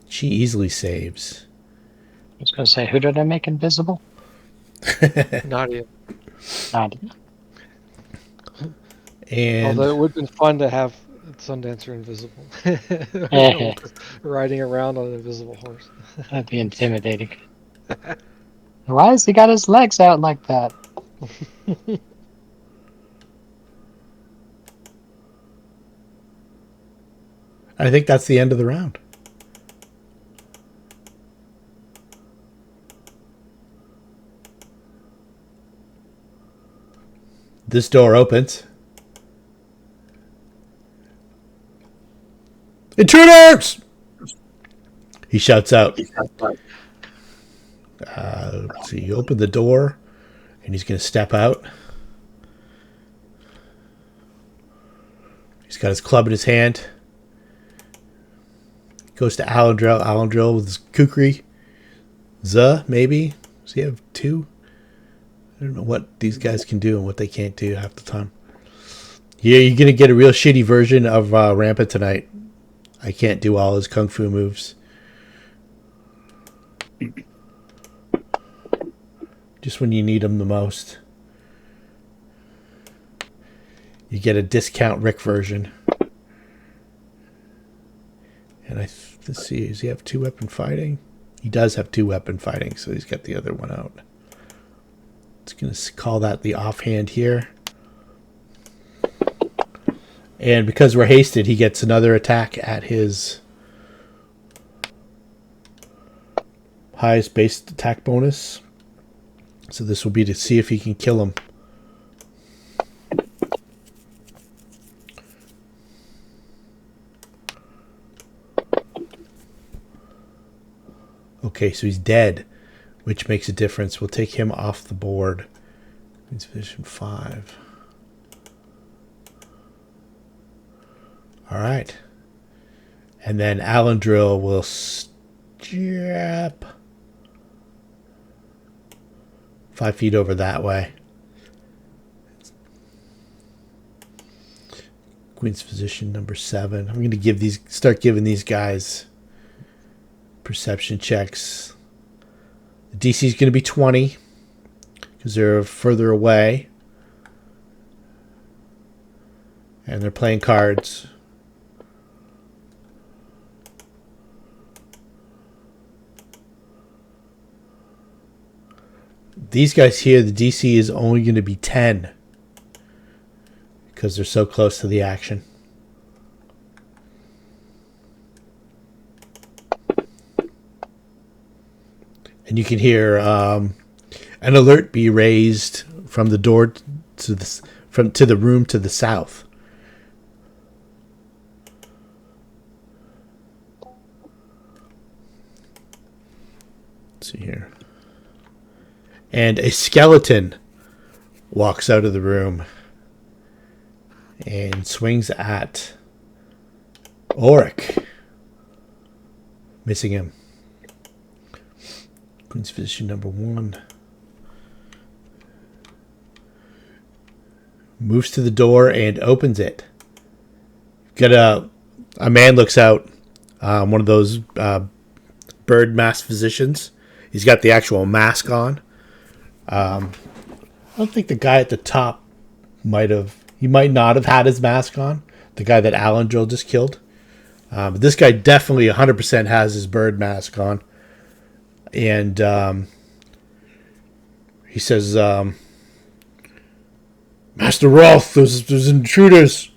She easily saves. I was going to say, who did I make invisible? Nadia. Nadia. And Although it would have been fun to have Sundancer invisible. Riding around on an invisible horse. That'd be intimidating. Why has he got his legs out like that? I think that's the end of the round. This door opens. Intruders! He shouts out. So you open the door, and he's going to step out. He's got his club in his hand. Goes to Alandrel. Alandrel with his kukri. Maybe. Does he have two? I don't know what these guys can do and what they can't do half the time. Yeah, you're going to get a real shitty version of Rampant tonight. I can't do all his kung fu moves. Just when you need them the most. You get a discount Rick version. And let's see, does he have 2-weapon fighting? He does have 2-weapon fighting, so he's got the other one out. It's going to call that the offhand here. And because we're hasted, he gets another attack at his highest base attack bonus. So this will be to see if he can kill him. Okay, so he's dead, which makes a difference. We'll take him off the board. He's position 5. All right. And then Alandril will step 5 feet over that way. Queen's position number 7. I'm going to start giving these guys perception checks. The DC is going to be 20 because they're further away. And they're playing cards. These guys here, the DC is only going to be 10 because they're so close to the action. And you can hear an alert be raised from the door to the room to the south. Let's see here. And a skeleton walks out of the room and swings at Auric, missing him. Queen's position number 1. Moves to the door and opens it. Got a man looks out one of those bird mask physicians. He's got the actual mask on. I don't think the guy at the top might not have had his mask on. The guy that Alendril just killed. But this guy definitely 100% has his bird mask on. And he says, Master Rolth, there's intruders.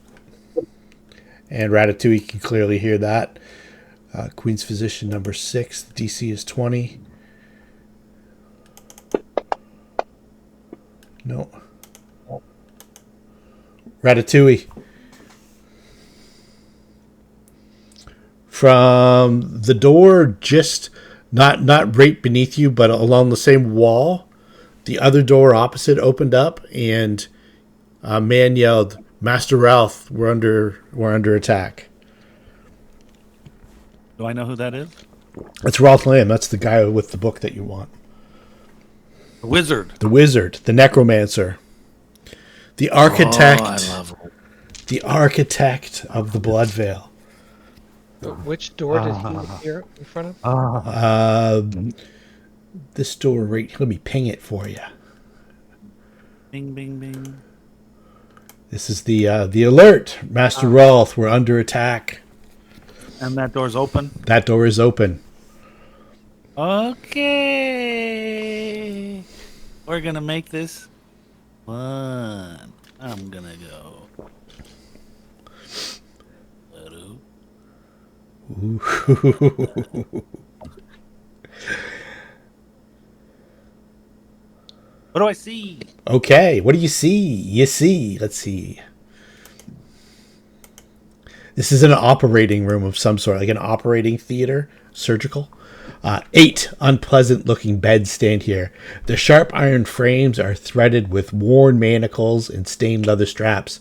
And Ratatouille can clearly hear that. Queen's Physician number 6. The DC is 20. No. Ratatouille. From the door just not right beneath you, but along the same wall, the other door opposite opened up, and a man yelled, Master Ralph, we're under attack. Do I know who that is? It's Rolth Lamm. That's the guy with the book that you want. The wizard. The wizard, the necromancer, the architect. Oh, I love him. The architect of the Blood Veil. Which door did he appear in front of? This door right. Let me ping it for you. Bing, bing, bing. This is the alert, Master Rolth. We're under attack. And that door's open? That door is open. Okay. We're going to make this fun. I'm going to go. What do I see? Okay, what do you see? Let's see. This is an operating room of some sort, like an operating theater, surgical. 8 unpleasant-looking beds stand here. The sharp iron frames are threaded with worn manacles and stained leather straps.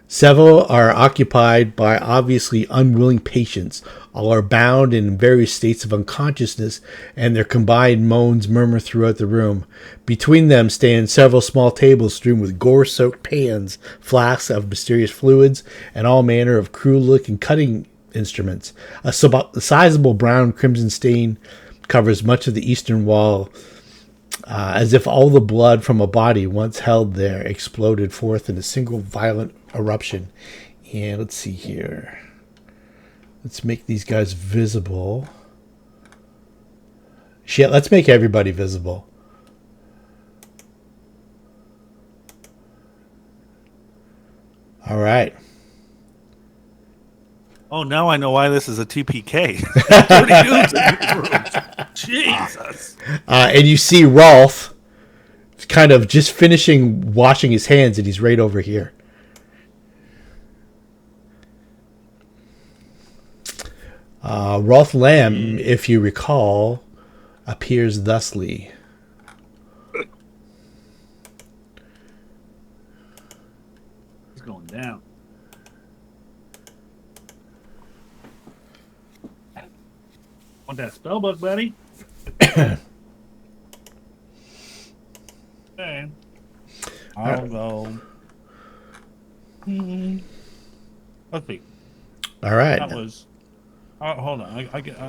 Several are occupied by obviously unwilling patients. All are bound in various states of unconsciousness, and their combined moans murmur throughout the room. Between them stand several small tables strewn with gore-soaked pans, flasks of mysterious fluids, and all manner of cruel-looking cutting instruments. A sizable brown crimson stain covers much of the eastern wall, as if all the blood from a body once held there exploded forth in a single violent eruption. And let's see here. Let's make these guys visible. Shit, let's make everybody visible. All right. Oh, now I know why this is a TPK. 30 dudes in this room. Jesus. And you see Rolf kind of just finishing washing his hands, and he's right over here. Rolth Lamm, if you recall, appears thusly. He's going down. Want that spellbook, buddy? Okay. I'll go. Let's see. All right. That was. Hold on.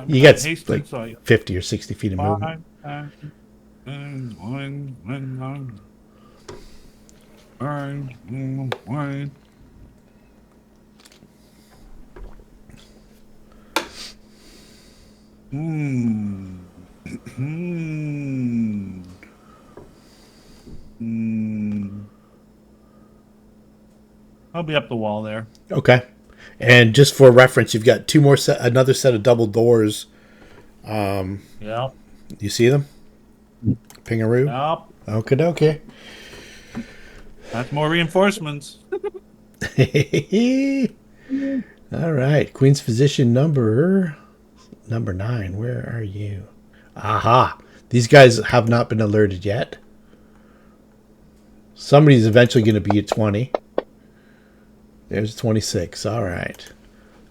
You got hasted, like so 50 or 60 feet of movement. 5, 1, 1, 1. I'll be up the wall there. Okay. And just for reference, you've got another set of double doors. Yeah. You see them? Pingaroo? Yep. Okie dokie. That's more reinforcements. All right. Queen's Physician number 9. Where are you? Aha. These guys have not been alerted yet. Somebody's eventually going to be at 20. There's 26. All right.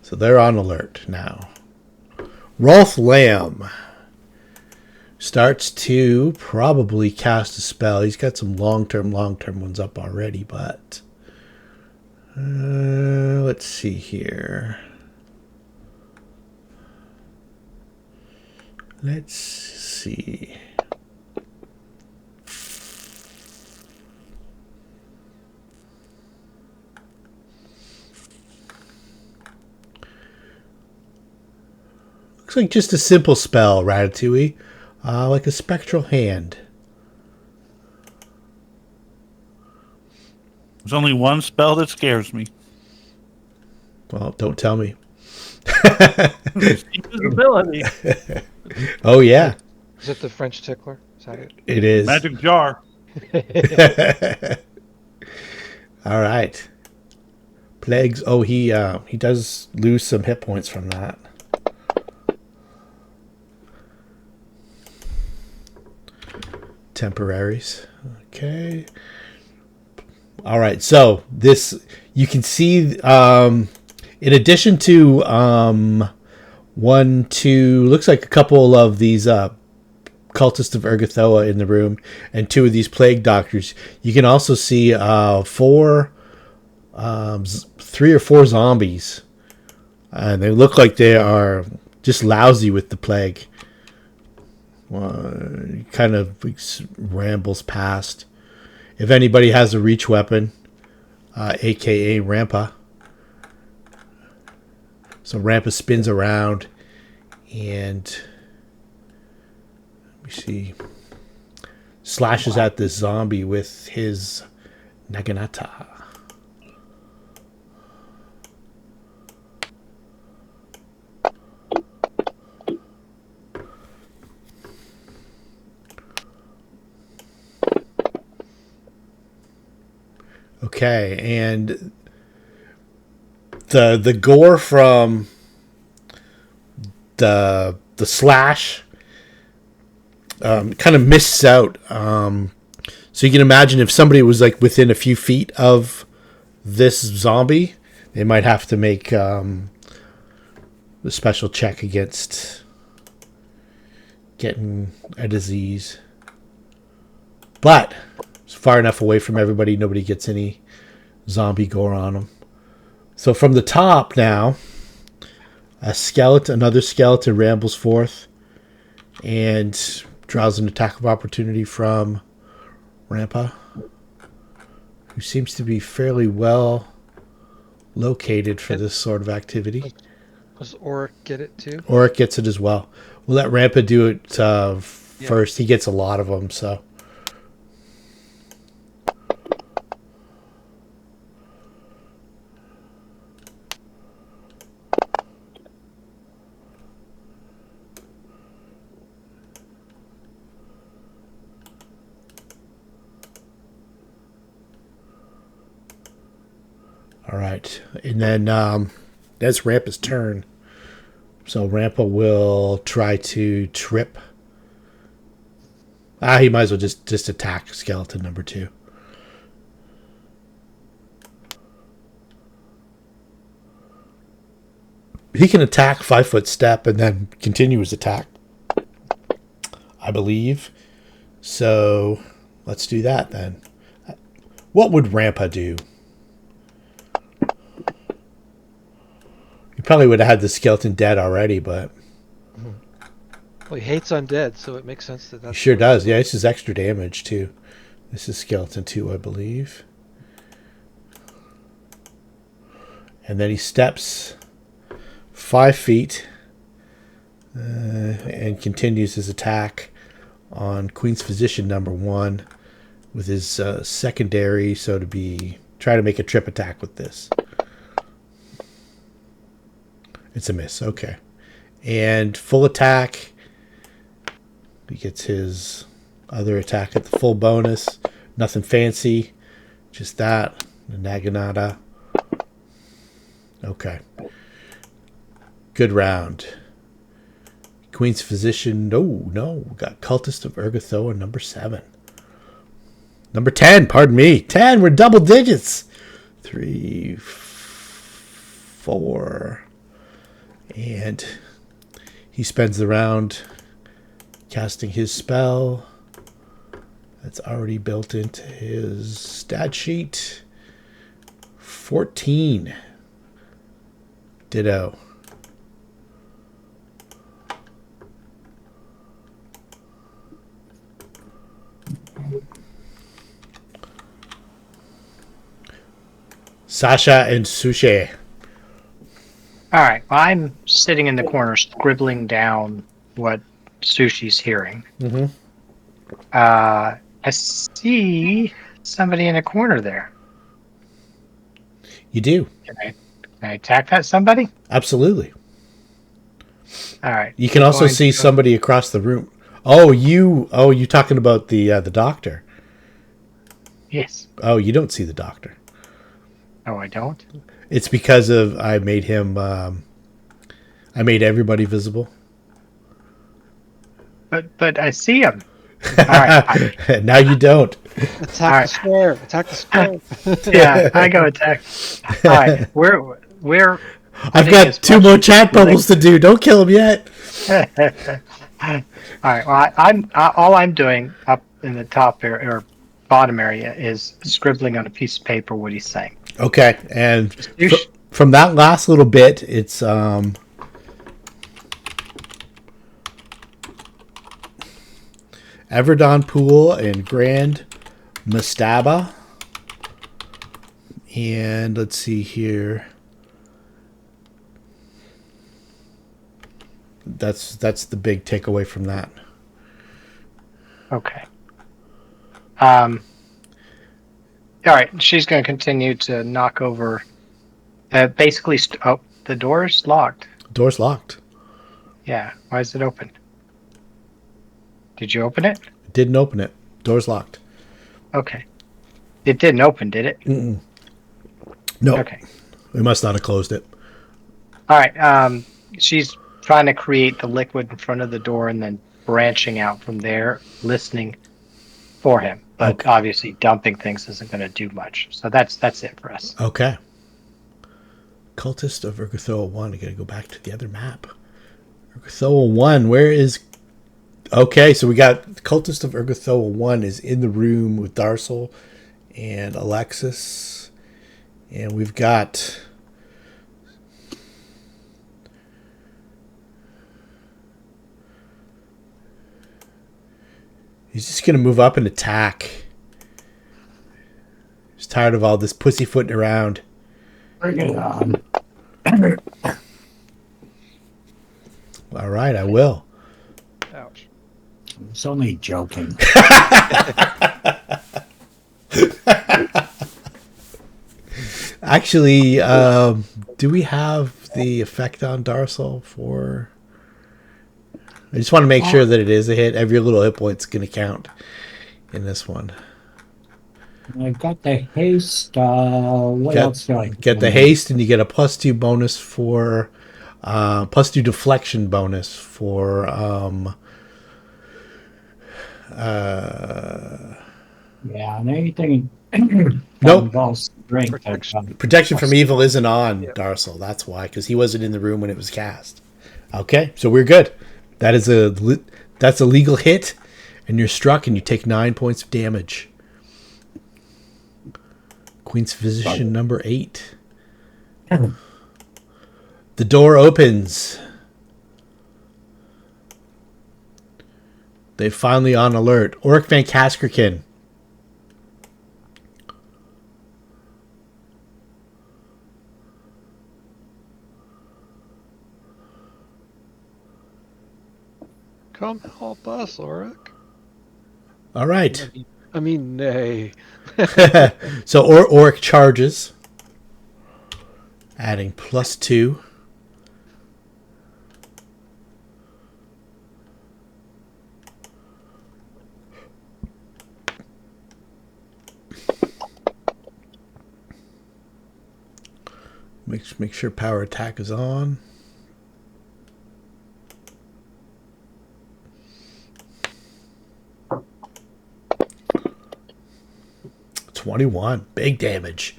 So they're on alert now. Rolth Lamm starts to probably cast a spell. He's got some long-term ones up already, but let's see here. Let's see. Looks like just a simple spell, Ratatouille. Like a spectral hand. There's only one spell that scares me. Well, don't tell me. Invisibility. Oh, yeah. Is it the French tickler? Is that it? It is. Magic jar. All right. Plagues. Oh, he does lose some hit points from that. Temporaries. Okay. All right. So this, you can see, in addition to one, two, looks like a couple of these cultists of Urgathoa in the room, and two of these plague doctors. You can also see three or four zombies, and they look like they are just lousy with the plague. Kind of rambles past. If anybody has a reach weapon, aka Rampa. So Rampa spins around and let me see, slashes at this zombie with his Naginata. Okay, and the gore from the slash kind of mists out. So you can imagine if somebody was like within a few feet of this zombie, they might have to make the special check against getting a disease. But it's far enough away from everybody, nobody gets any zombie gore on them. So from the top now, another skeleton rambles forth and draws an attack of opportunity from Rampa, who seems to be fairly well located for this sort of activity. Does Oric get it too? Oric gets it as well. We'll let Rampa do it first. He gets a lot of them, so. All right, and then that's Rampa's turn. So Rampa will try to trip. He might as well just attack skeleton number 2. He can attack 5-foot step and then continue his attack, I believe. So let's do that then. What would Rampa do? He probably would have had the skeleton dead already, but... Well, he hates undead, so it makes sense that that's... He sure does. Yeah, this is extra damage, too. This is skeleton 2, I believe. And then he steps 5 feet and continues his attack on Queen's Physician number 1 with his secondary, so to be... Try to make a trip attack with this. It's a miss. Okay. And full attack. He gets his other attack at the full bonus. Nothing fancy. Just that. The Naginata. Okay. Good round. Queen's Physician. No. We got Cultist of Urgathoa number 7. Number 10. Pardon me. 10. We're double digits. 3, 4... And he spends the round casting his spell. That's already built into his stat sheet. 14. Ditto. Sasha and Sushi. All right. Well, I'm sitting in the corner scribbling down what Sushi's hearing. Mm-hmm. I see somebody in a corner there. You do. Can I attack that somebody? Absolutely. All right. You can also see somebody across the room. You talking about the doctor? Yes. Oh, you don't see the doctor. Oh, I don't. It's because of I made him. I made everybody visible. But I see him. All right. Now you don't. Attack the square. Attack the square. Yeah, I go attack. All right. We're I've got 2 more chat bubbles to do. Don't kill him yet. All right. Well, all I'm doing up in the top area or bottom area is scribbling on a piece of paper what he's saying. Okay, and from that last little bit, it's Everdon Pool and Grand Mastaba. And let's see here. That's the big takeaway from that. Okay. All right. She's going to continue to knock over. Basically, the door's locked. Door's locked. Yeah. Why is it open? Did you open it? Didn't open it. Door's locked. Okay. It didn't open, did it? Mm-mm. No. Okay. We must not have closed it. All right. She's trying to create the liquid in front of the door and then branching out from there, listening for him. But obviously, dumping things isn't going to do much. So that's it for us. Okay. Cultist of Urgathoa 1. I got to go back to the other map. Urgathoa 1. Where is... Okay, so we got Cultist of Urgathoa 1 is in the room with Darsel and Alexis. And we've got... He's just going to move up and attack. He's tired of all this pussyfooting around. Bring it on. All right, I will. Ouch. It's only joking. Actually, do we have the effect on Darsel for... I just want to make sure that it is a hit. Every little hit point's going to count in this one. I've got the haste. What else do I get? The haste, and you get a +2 bonus for... +2 deflection bonus for... Yeah, and anything... Nope. Involves strength. Protection from evil isn't on Darsel. That's why, because he wasn't in the room when it was cast. Okay, so we're good. That's a legal hit, and you're struck, and you take 9 points of damage. Queen's Physician number 8. The door opens. They're finally on alert. Oric Van Kaskerkin. Come help us, Oric. All right. I mean, nay. So Oric charges, adding +2. Make sure power attack is on. $21. Big damage.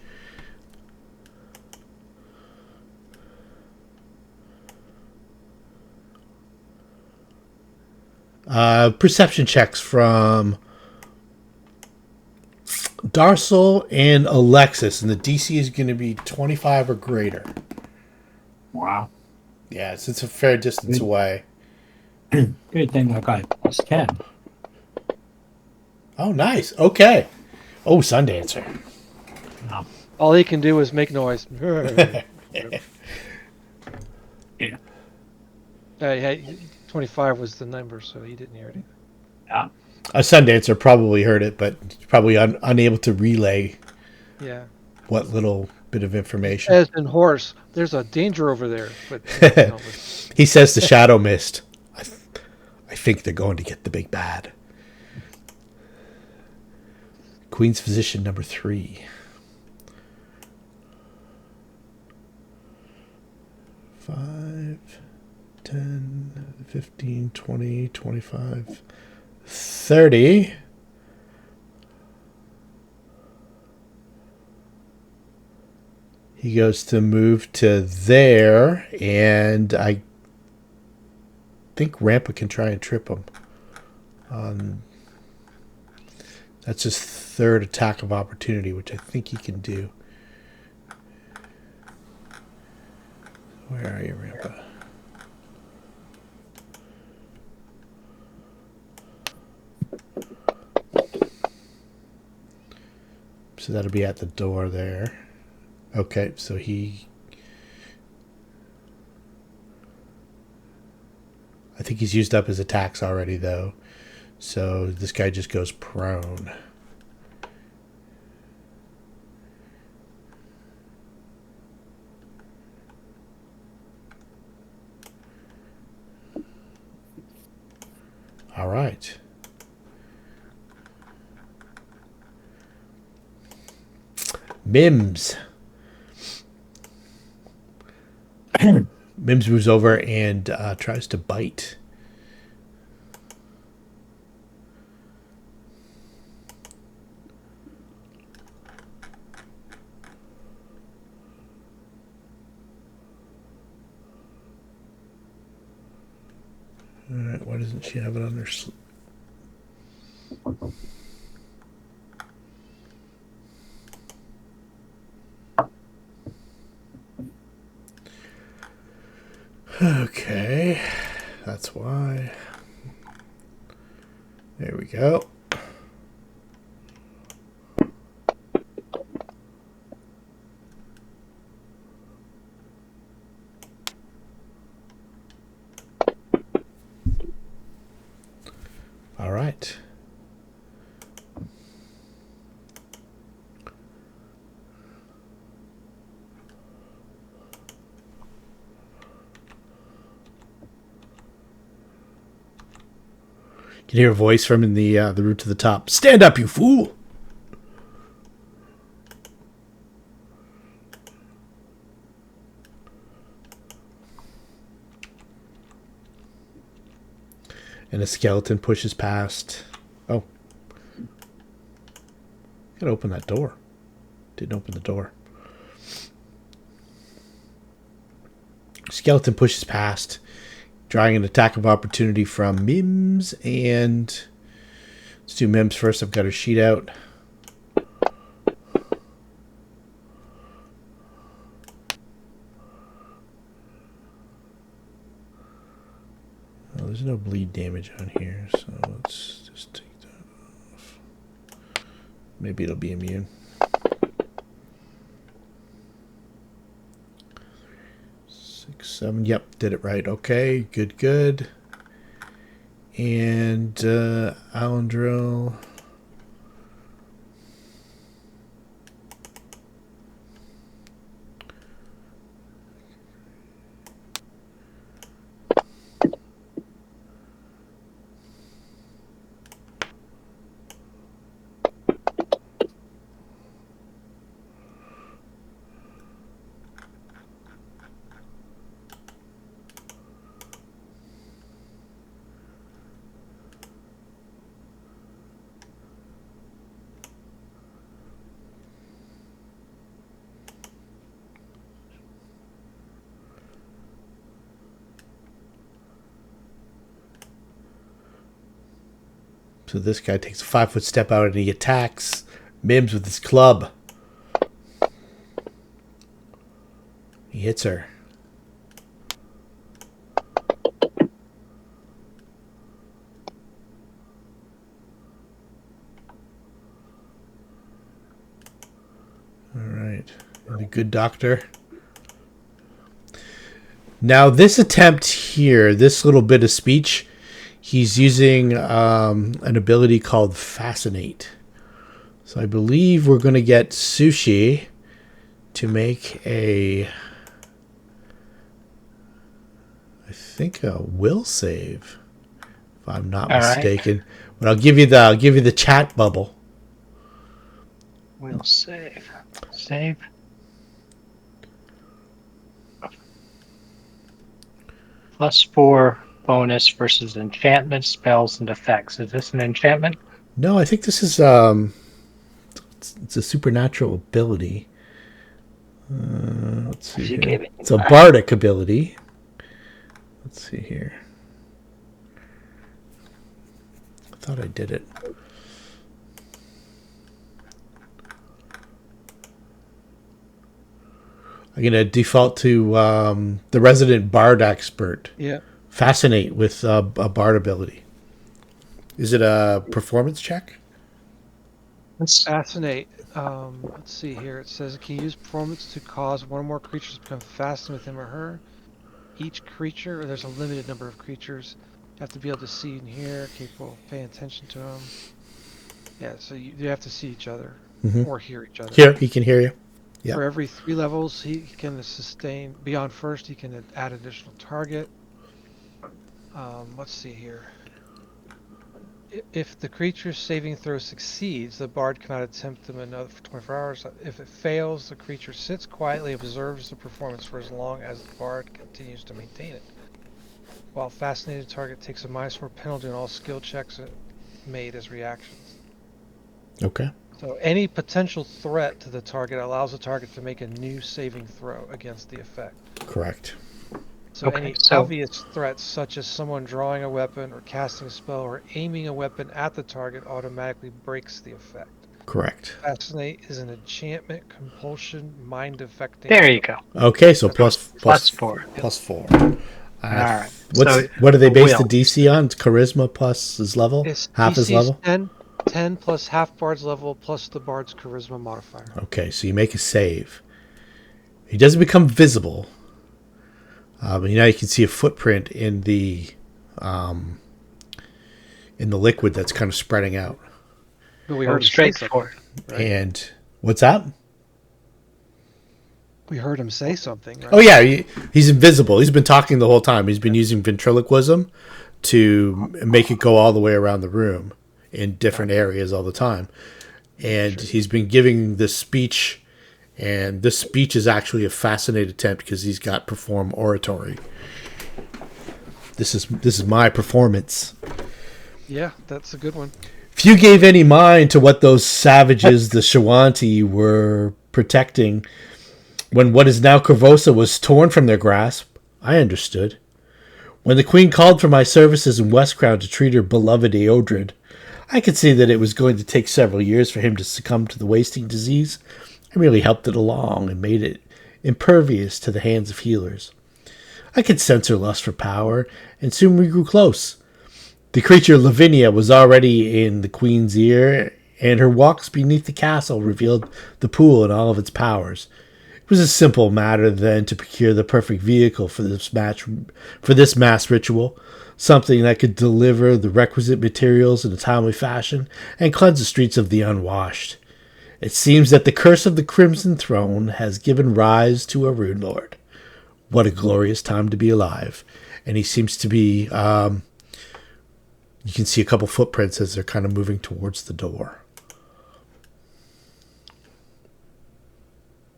Perception checks from Darsel and Alexis, and the DC is going to be 25 or greater. Wow. Yes, it's a fair distance away. Good thing I got +10. Oh, nice. Okay. Oh, Sundancer. All he can do is make noise. Yeah. Hey, 25 was the number, so he didn't hear anything. Yeah. A Sundancer probably heard it, but probably unable to relay Yeah. what little bit of information. As in horse, there's a danger over there, but they don't listen. He says the shadow mist. I think they're going to get the big bad. Queen's Physician number 3. 5, 10, 15, 20, 25, 30. He goes to move to there, and I think Rampa can try and trip him. That's his third attack of opportunity, which I think he can do. Where are you, Rampa? So that'll be at the door there. Okay, so I think he's used up his attacks already, though. So this guy just goes prone. All right. Mims. Mims moves over and tries to bite. All right, why doesn't she have it on her sleeve? Okay, that's why. There we go. All right. You can hear a voice from in the room to the top. Stand up, you fool! And a skeleton pushes past. Oh. Gotta open that door. Didn't open the door. Skeleton pushes past, drawing an attack of opportunity from Mims. And let's do Mims first. I've got her sheet out. Oh, there's no bleed damage on here, so let's just take that off. Maybe it'll be immune. 6, 7. Yep, did it right. Okay, good. And Alendril. So this guy takes a 5-foot step out and he attacks Mims with his club. He hits her. All right. Good doctor. Now, this attempt here, this little bit of speech, he's using an ability called Fascinate. So I believe we're going to get Sushi to make I think a will save, if I'm not mistaken. Right. But I'll give you the chat bubble. Will save. Save. +4 bonus versus enchantment, spells, and effects. Is this an enchantment? No, I think this is it's a supernatural ability. Let's see here. It's a bardic ability. Let's see here. I thought I did it. I'm going to default to the resident bard expert. Yeah. Fascinate with a bard ability. Is it a performance check? Fascinate. Let's see here. It says, can you use performance to cause one or more creatures to become fascinated with him or her? Each creature, or there's a limited number of creatures. You have to be able to see and hear, capable of paying attention to them. Yeah, so you have to see each other or hear each other. Here, he can hear you. Yep. For every 3 levels, he can sustain. Beyond first, he can add additional target. Let's see here. If the creature's saving throw succeeds, the bard cannot attempt them another for 24 hours. If it fails, the creature sits quietly and observes the performance for as long as the bard continues to maintain it. While fascinated target takes a -4 penalty on all skill checks made as reactions. Okay. So any potential threat to the target allows the target to make a new saving throw against the effect. Correct. So any obvious threats, such as someone drawing a weapon or casting a spell or aiming a weapon at the target, automatically breaks the effect. Correct. Fascinate is an enchantment, compulsion, mind affecting. There you go. Okay, so plus 4. Plus 4. All right. What do they base the DC on? It's charisma plus his level? It's half his level? 10 plus half bard's level plus the bard's charisma modifier. Okay, so you make a save. He doesn't become visible. But now you can see a footprint in the liquid that's kind of spreading out. But we heard straightforward. Right? And what's that? We heard him say something. Right? Oh yeah, he's invisible. He's been talking the whole time. He's been using ventriloquism to make it go all the way around the room in different areas all the time. And he's been giving this speech. And this speech is actually a fascinating attempt because he's got perform oratory. This is my performance. Yeah, that's a good one. If you gave any mind to what those savages, the Shawanti, were protecting when what is now Corvosa was torn from their grasp, I understood. When the Queen called for my services in Westcrown to treat her beloved Eodred, I could see that it was going to take several years for him to succumb to the wasting disease. I really helped it along and made it impervious to the hands of healers. I could sense her lust for power, and soon we grew close. The creature Lavinia was already in the Queen's ear, and her walks beneath the castle revealed the pool and all of its powers. It was a simple matter then to procure the perfect vehicle for this mass ritual, something that could deliver the requisite materials in a timely fashion and cleanse the streets of the unwashed. It seems that the curse of the Crimson Throne has given rise to a Runelord. What a glorious time to be alive. And he seems to be... you can see a couple footprints as they're kind of moving towards the door.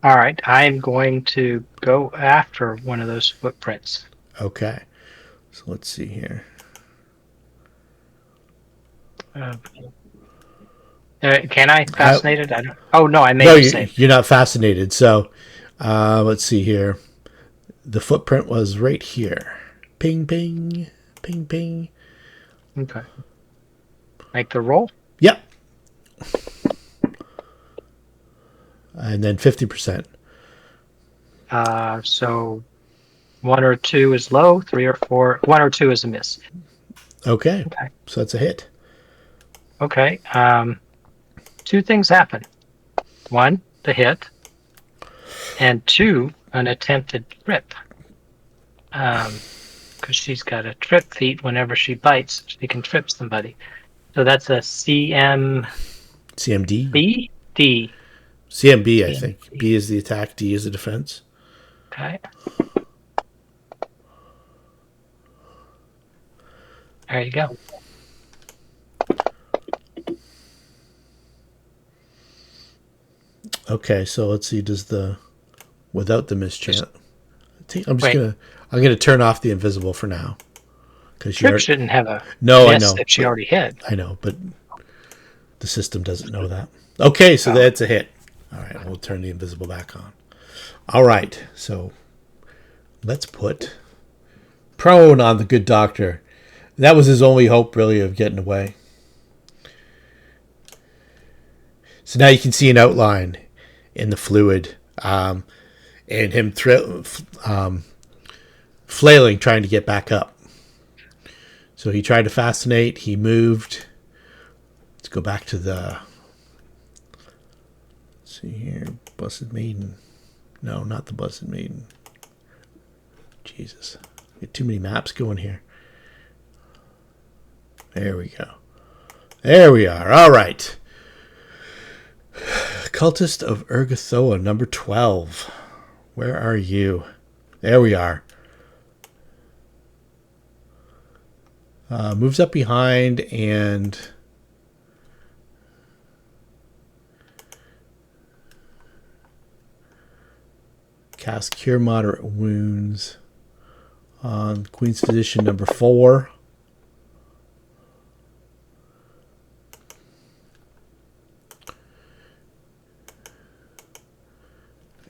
All right. I'm going to go after one of those footprints. Okay. So let's see here. Can I fascinate it? I don't. Oh no, I made no, a save. You're not fascinated. So, let's see here. The footprint was right here. Ping, ping, ping, ping. Okay. Make the roll. Yep. And then 50%. So 1 or 2 is low, 3 or 4. 1 or 2 is a miss. Okay. So that's a hit. Okay. 2 things happen. 1, the hit. and 2, an attempted trip. Because she's got a trip feat whenever she bites, she can trip somebody. So that's a CMB? CMD? D. CMB, I think. CMB. B is the attack, D is the defense. Okay. There you go. Okay, so let's see. Does the without the mischance? I'm Wait. gonna turn off the invisible for now. Because Trip shouldn't have a no, I miss know if she but- already hit. I know, but the system doesn't know that. Okay, so that's a hit. All right, we'll turn the invisible back on. All right, so let's put prone on the good doctor. That was his only hope, really, of getting away. So now you can see an outline in the fluid, and him flailing, trying to get back up. So he tried to fascinate. He moved. Let's go back to the... Let's see here. Blessed Maiden. No, not the Blessed Maiden. Jesus. We have too many maps going here. There we go. There we are. All right. Cultist of Urgathoa, number 12. Where are you? There we are. Moves up behind and cast Cure Moderate Wounds on Queen's Physician number 4.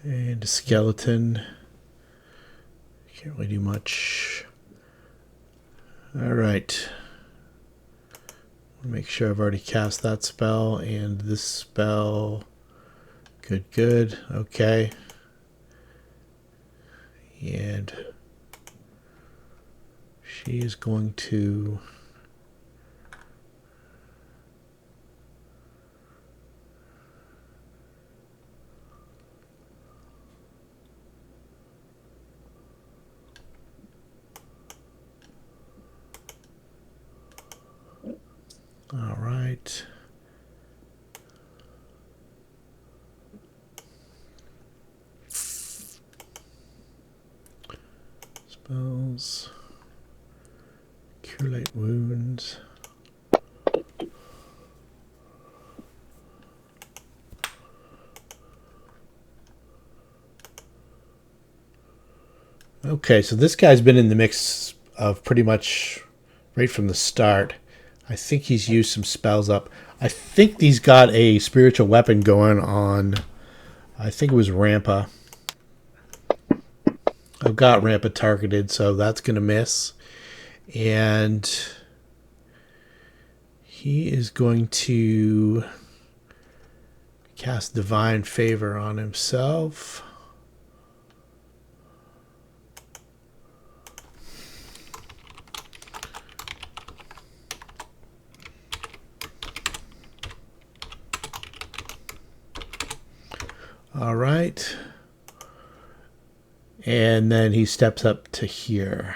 And a skeleton. Can't really do much. Alright. Make sure I've already cast that spell and this spell. Good, good. Okay. And she is going to... All right. Spells. Cure Light Wounds. Okay, so this guy's been in the mix of pretty much right from the start. I think he's used some spells up. I think he's got a spiritual weapon going on. I think it was Rampa. I've got Rampa targeted, so that's going to miss. And he is going to cast Divine Favor on himself. All right. And then he steps up to here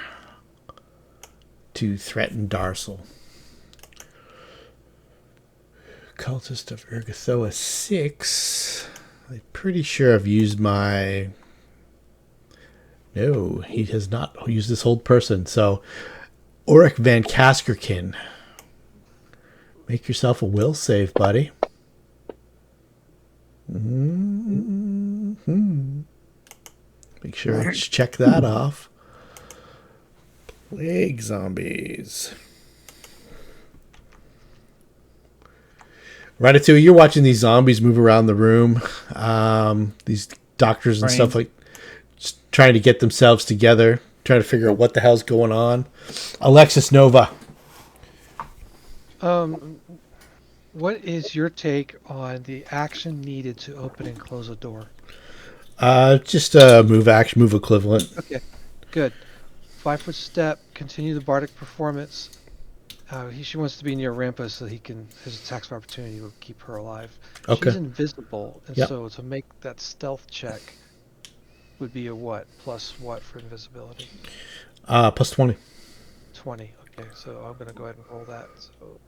to threaten Darsel. Cultist of Urgathoa 6. I'm pretty sure I've used my... No, he has not used this hold person. So, Auric Van Kaskerkin. Make yourself a will save, buddy. Mm-hmm. Make sure I check that off. Plague zombies. Ratatouille, you're watching these zombies move around the room. These doctors and stuff like just trying to get themselves together, trying to figure out what the hell's going on. Alexis Nova. What is your take on the action needed to open and close a door? Just a move action, move equivalent. Okay, good. 5-foot step, continue the bardic performance. She wants to be near Rampa so his attacks of opportunity will keep her alive. Okay. She's invisible, and Yep. so to make that stealth check, would be a what? Plus what for invisibility? Plus 20. 20. Okay, so I'm going to go ahead and roll that. So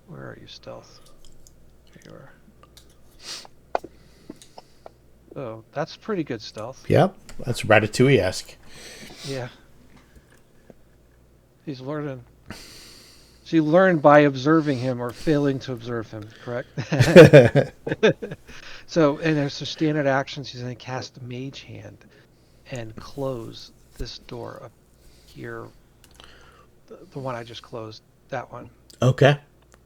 where are you, stealth? There you are. Oh, that's pretty good stealth. Yep, that's Ratatouille-esque. Yeah. He's learning. She learned by observing him or failing to observe him, correct? So, and there's some standard actions. He's going to cast Mage Hand and close this door up here. The one I just closed. That one. Okay,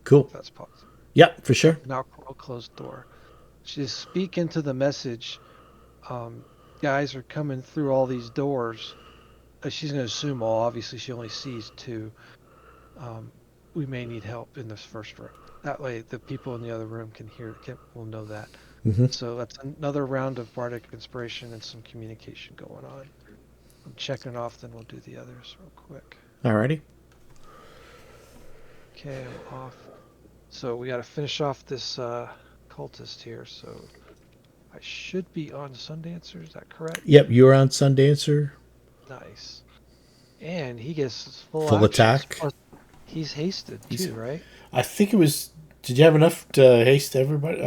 cool. If that's possible. Yep, for sure. Now close door. She speak into the message. Guys are coming through all these doors. She's going to assume all. Obviously, she only sees 2. We may need help in this first room. That way, the people in the other room will know that. Mm-hmm. So that's another round of bardic inspiration and some communication going on. I'm checking it off, then we'll do the others real quick. Alrighty. Okay, I'm off. So we got to finish off this cultist here. So I should be on Sundancer. Is that correct? Yep, you're on Sundancer. Nice. And he gets his full Full actions, attack. plus he's hasted too, right? I think it was. Did you have enough to haste everybody?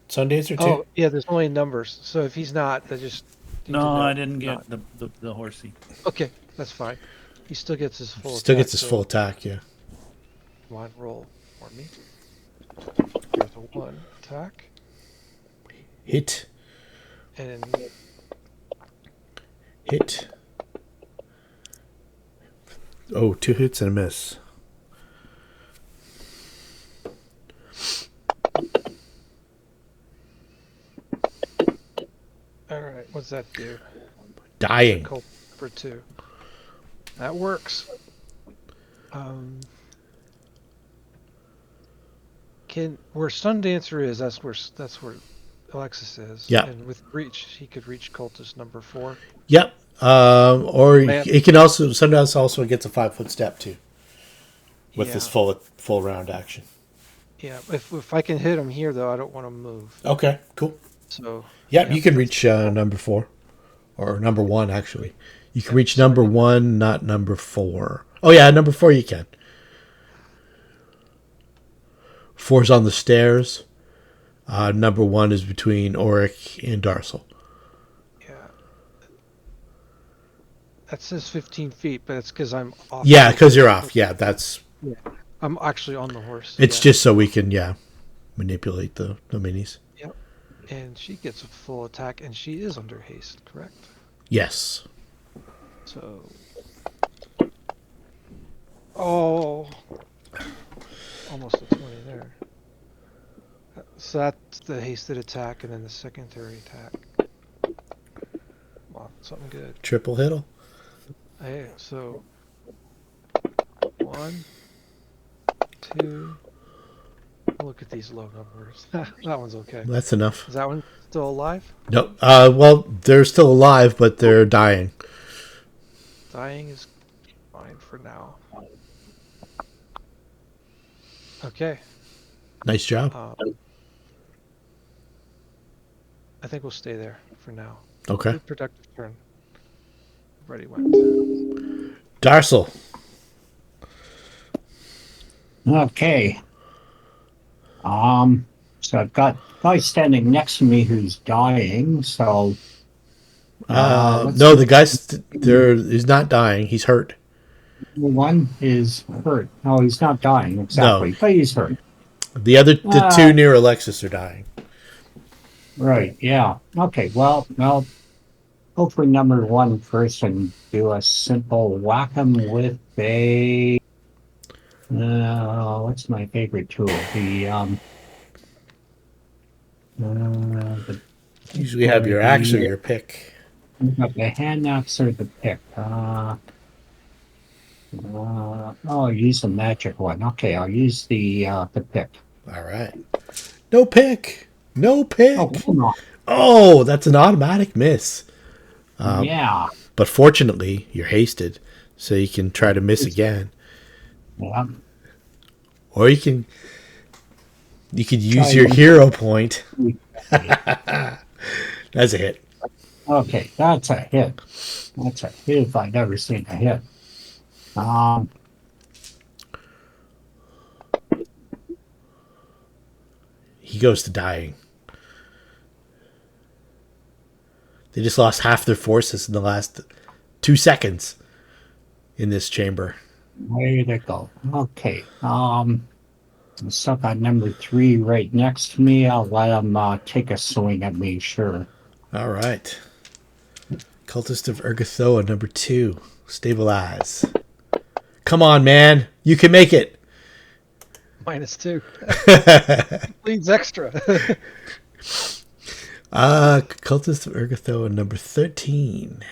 Sundancer too? Oh, yeah, there's only numbers. So if he's not, I just need to No, know I didn't not. get the horsey. Okay, that's fine. He still gets his full Still attack, gets his so full attack. Yeah. Come on, roll for me. There's a 1 attack. Hit. And Hit. Oh, 2 hits and a miss. alright, what's that do? Dying. Cold for 2. That works. Where Sundancer is, that's where Alexis is. Yeah. And with reach, he could reach cultist number 4. Yep. Or Man. it can also sometimes also gets a 5-foot step too. With Yeah. this full round action. Yeah, if I can hit him here though, I don't want to move. Okay, cool. So Yep, you can reach number 4, or number 1 actually. You can reach number 1, not number 4. Oh yeah, number 4 you can. 4's on the stairs. Number 1 is between Auric and Darsal. yeah, that says 15 feet, but it's because I'm off. Yeah, because you're off. Yeah, I'm actually on the horse. it's yeah. just so we can manipulate the minis. Yep. And she gets a full attack, and she is under haste, correct? Yes. So. Oh. Almost a 20 there. So that's the hasted attack, and then the secondary attack. Come on, something good. Triple hit'll. Hey, so 1, 2. Look at these low numbers. That one's okay. That's enough. Is that one still alive? No. Well, they're still alive, but they're dying. Dying is fine for now. Okay. Nice job. I think we'll stay there for now. Okay. Good productive turn. Ready went. Darsal. Okay. So I've got a guy standing next to me who's dying. So. No, the guy's he's not dying. He's hurt. One is hurt. No, he's not dying exactly, but he's hurt. The 2 near Alexis are dying. Right. Yeah. Okay. Well, go for number 1 first and do a simple whack 'em with a. What's my favorite tool? The Usually have your axe or your pick. the hand axe or the pick. I'll use the magic one. Okay, I'll use the pick. All right. No pick. No pick. Oh, come on. Oh, that's an automatic miss. Yeah. But fortunately, you're hasted, so you can try to miss again. Yeah. Or you could use Try your one. hero point. That's a hit. Okay, that's a hit. That's a hit if I've ever seen a hit. He goes to dying. They just lost half their forces in the last 2 seconds in this chamber. Way to go. Okay. Stuck on number 3 right next to me. I'll let him take a swing at me, sure. All right. Cultist of Urgathoa, number 2. Stabilize. Come on, man. You can make it. -2. Leads extra. Cultist of Urgathoa, number 13.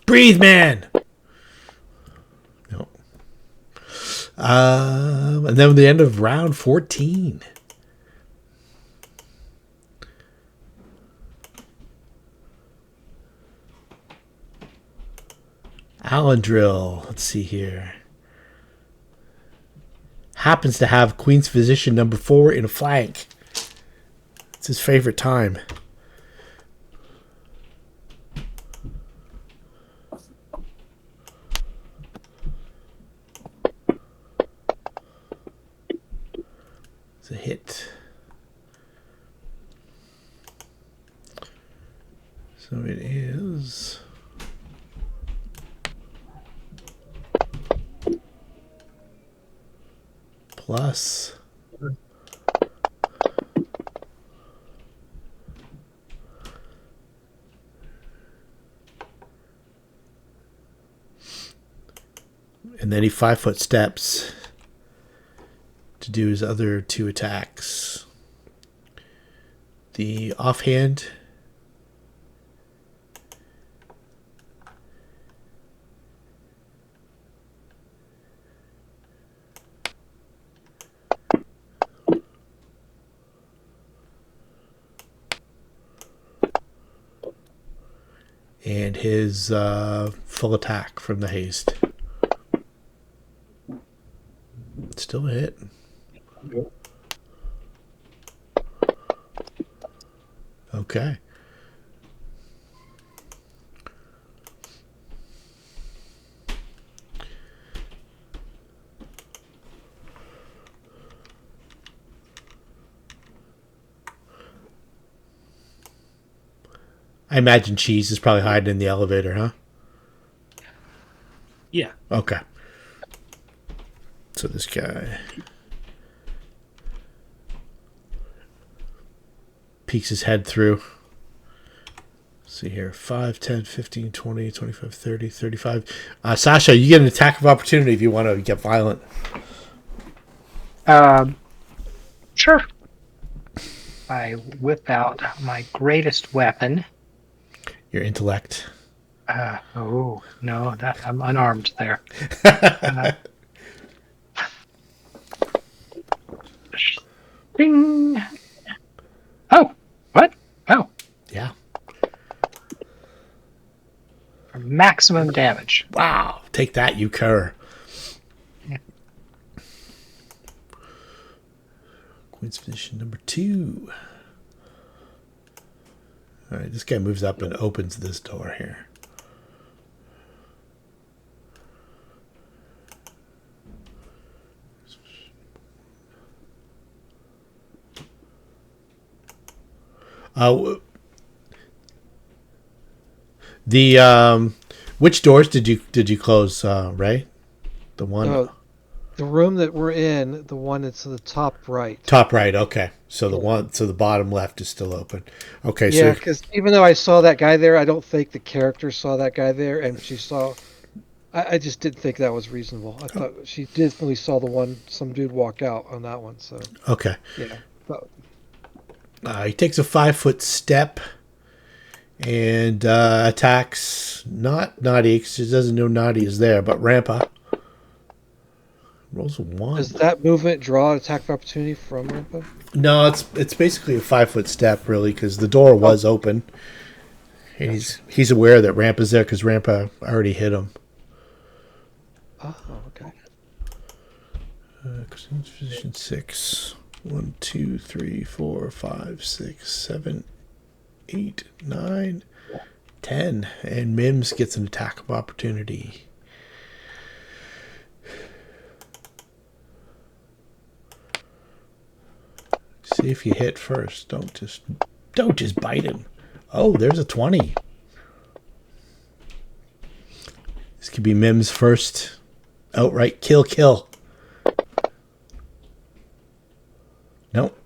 Breathe, man. No. And then the end of round 14. Alandrill. Let's see here. Happens to have Queen's Physician number 4 in a flank. It's his favorite time. It's a hit. So it is plus and then he 5-foot steps to do his other 2 attacks. The offhand and his full attack from the haste. Still a hit. Okay. I imagine Cheese is probably hiding in the elevator, huh? Yeah. Okay. So this guy peeks his head through. Let's see here. 5, 10, 15, 20, 25, 30, 35. Sasha, you get an attack of opportunity if you want to get violent. Sure. I whip out my greatest weapon. Your intellect. Oh, no, that I'm unarmed there. Ding! Oh, what? Oh. Yeah. For maximum damage. Wow. Take that, you cur. Yeah. Queen's Physician number 2. All right, this guy moves up and opens this door here. Which doors did you close, Ray? The one The room that we're in, the one that's to the top right. top right. Okay, so the bottom left is still open. Okay, Yeah, so because even though I saw that guy there, I don't think the character saw that guy there, and she saw. I just didn't think that was reasonable. I thought she definitely saw some dude walk out on that one. So okay. yeah, but He takes a 5-foot step and attacks not Naughty, because he doesn't know Naughty is there, but Rampa. Rolls a 1. Does that movement draw an attack of opportunity from Rampa? No, it's basically a 5-foot step, really, because the door was open. And he's aware that Rampa's there because Rampa already hit him. Oh, okay. Position 6. 1, 2, 3, 4, 5, 6, 7, 8, 9, 10. And Mims gets an attack of opportunity. See if you hit first. Don't just bite him. Oh, there's a 20. This could be Mim's first outright kill. Nope.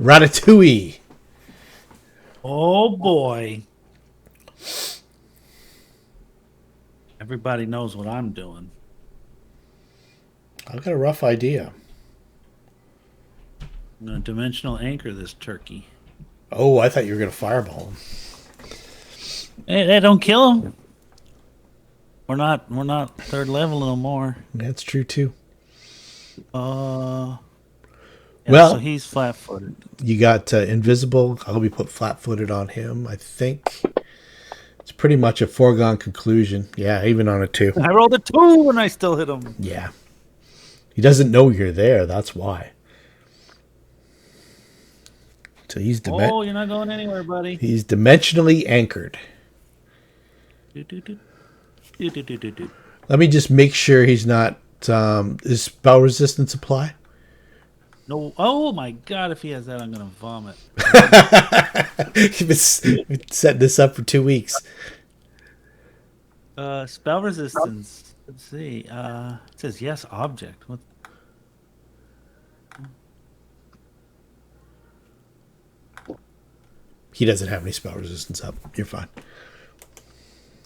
Ratatouille. Oh boy. Everybody knows what I'm doing. I've got a rough idea. I'm going to dimensional anchor this turkey. Oh, I thought you were going to fireball him. Hey, don't kill him. We're not 3rd level no more. That's true too. Yeah, Well, so he's flat-footed. You got invisible. I'll be put flat-footed on him. I think it's pretty much a foregone conclusion. Yeah, even on a 2. I rolled a 2 and I still hit him. Yeah. He doesn't know you're there. That's why. So he's Oh, you're not going anywhere, buddy. He's dimensionally anchored. Let me just make sure he's not. Is spell resistance apply? No. Oh my God! If he has that, I'm gonna vomit. We've been setting this up for 2 weeks. Spell resistance. Let's see. It says yes, object. What? He doesn't have any spell resistance up. You're fine.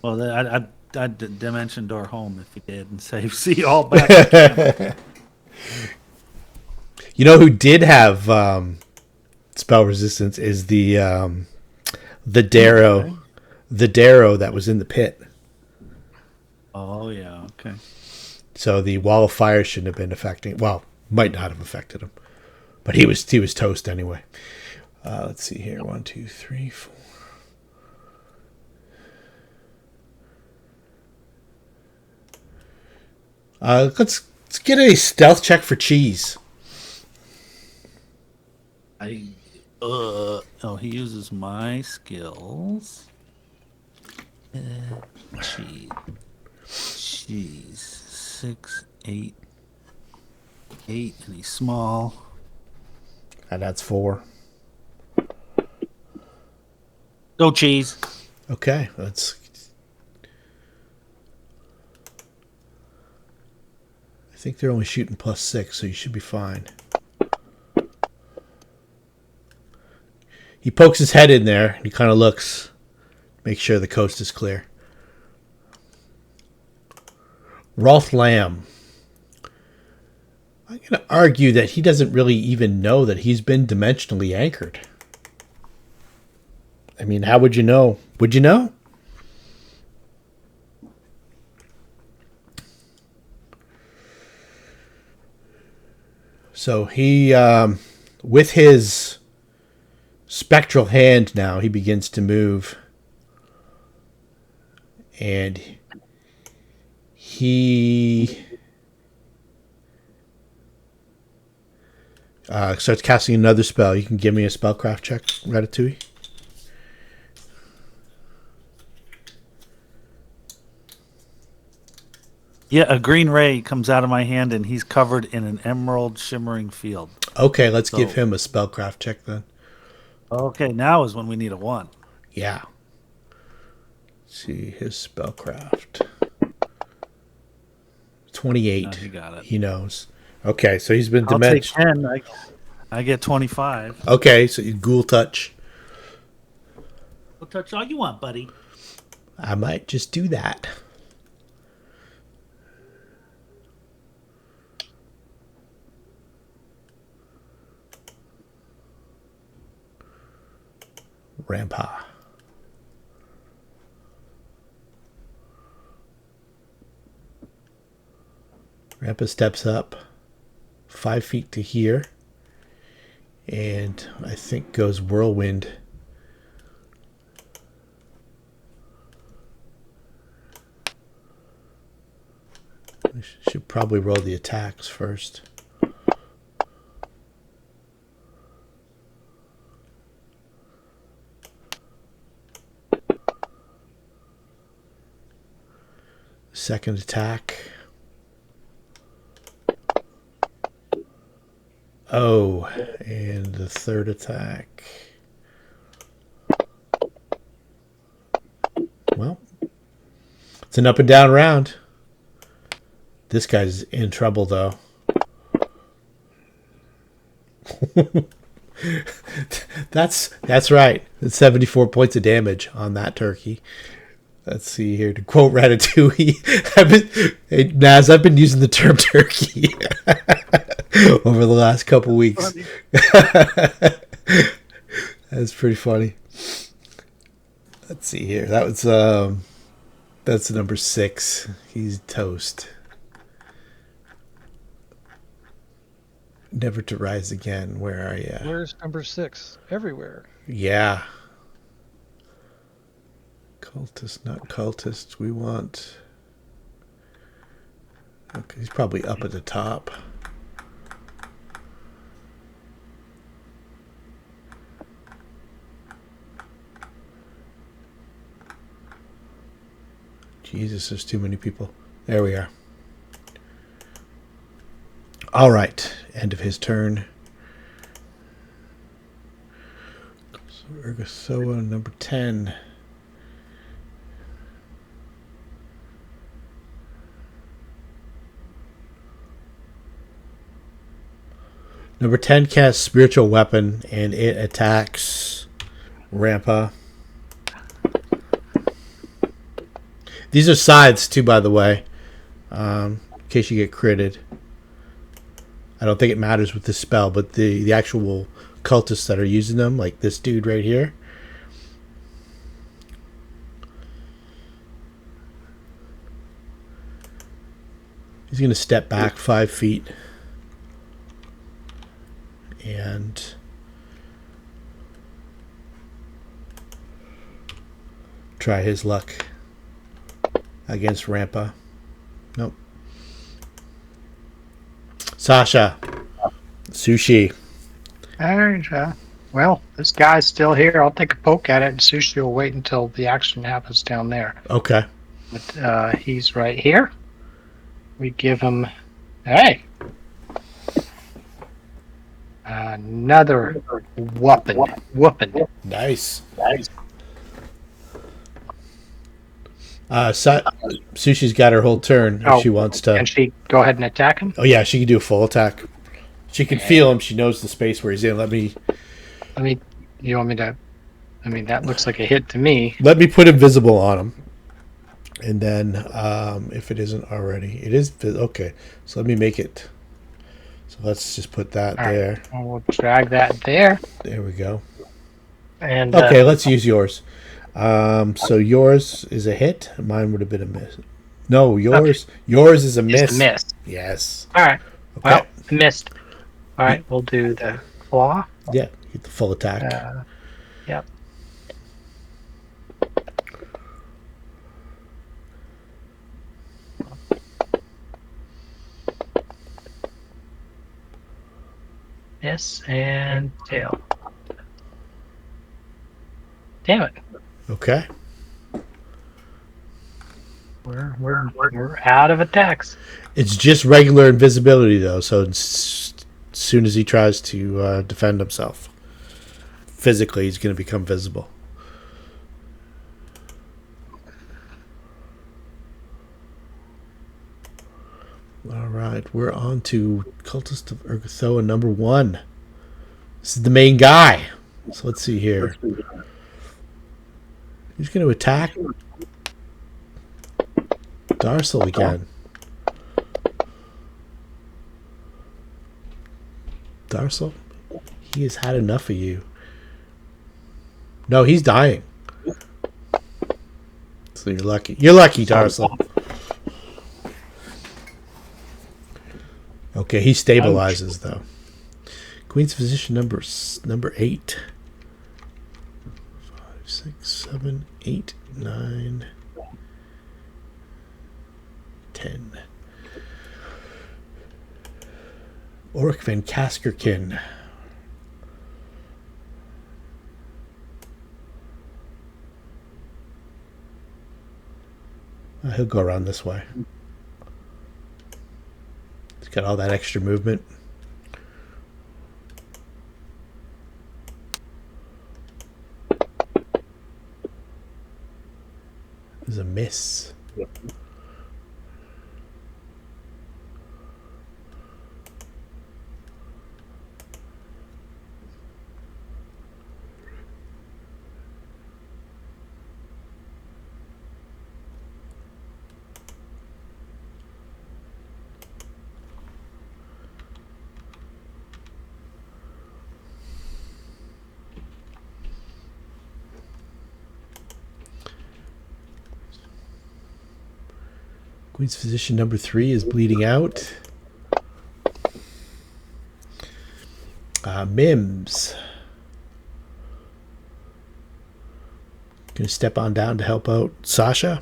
Well, I'd dimension door home if he did and say, see all back. You know who did have spell resistance is the Darrow. The Darrow that was in the pit. Oh, yeah, okay. So the wall of fire shouldn't have been affecting. Well, might not have affected him, but he was toast anyway. Let's see here. 1, 2, 3, 4. Let's get a stealth check for Cheese. Oh, he uses my skills. Cheese. 6, 8, 8, and he's small. And that's 4. Go Cheese. Okay, let's. I think they're only shooting +6, so you should be fine. He pokes his head in there and he kind of looks, make sure the coast is clear. Rolth Lamm. I'm going to argue that he doesn't really even know that he's been dimensionally anchored. I mean, how would you know? Would you know? So he, with his spectral hand now, he begins to move. And he starts casting another spell. You can give me a spellcraft check, Ratatouille. Yeah, a green ray comes out of my hand, and he's covered in an emerald shimmering field. Okay, let's give him a spellcraft check then. Okay, now is when we need a 1. Yeah. Let's see his spellcraft. 28. He got it. He knows. Okay, so he's been I'll take dimensioned. 10. I get 25. Okay, so you ghoul touch. I'll touch all you want, buddy. I might just do that. Rampa. Rampa steps up 5 feet to here, and I think goes whirlwind. We should probably roll the attacks first. Second attack. Oh, and the third attack. Well, it's an up and down round. This guy's in trouble, though. That's right. That's 74 points of damage on that turkey. Let's see here. To quote Ratatouille, hey, Naz, I've been using the term turkey over the last couple weeks. That's pretty funny. Let's see here. That was that's number 6. He's toast. Never to rise again. Where are you? Where's number 6? Everywhere. Yeah. Cultist, not cultist. We want... Okay, he's probably up at the top. Jesus, there's too many people. There we are. All right. End of his turn. So Urgathoa, number 10. Number 10 casts Spiritual Weapon, and it attacks Rampa. These are sides, too, by the way, in case you get critted. I don't think it matters with this spell, but the actual cultists that are using them, like this dude right here. He's going to step back 5 feet. And try his luck against Rampa. Nope. Sasha. Sushi. Alright, well, this guy's still here. I'll take a poke at it, and Sushi will wait until the action happens down there. Okay. But he's right here. We give him... Hey! Another whooping. Nice. Sushi's got her whole turn if she wants to. Can she go ahead and attack him? Oh yeah, she can do a full attack. She can feel him. She knows the space where he's in. Let me. You want me to? I mean, that looks like a hit to me. Let me put invisible on him, and then if it isn't already, it is okay. So let me make it. So let's just put that there. Right. Well, we'll drag that there. There we go. And okay, let's use yours. So yours is a hit. Mine would have been a miss. No, yours. Okay. Yours is a miss. It's a miss. Yes. All right. Okay. Well, missed. All right, we'll do the claw. Yeah, get the full attack. Yep. Miss and tail. Damn it. Okay. We're out of attacks. It's just regular invisibility though, so as soon as he tries to defend himself, physically he's going to become visible. All right, we're on to Cultist of Urgathoa number 1. This is the main guy. So let's see here. Who's going to attack? Darsal again. Darsal, he has had enough of you. No, he's dying. So you're lucky. You're lucky, Darcel. Okay, he stabilizes though. Queen's Physician number 8. 5, 6, 7, 8, 9, 10. Orc Van Kaskerkin. He'll go around this way. He's got all that extra movement. There's a miss. Queen's Physician number 3 is bleeding out. Mims. Gonna step on down to help out Sasha.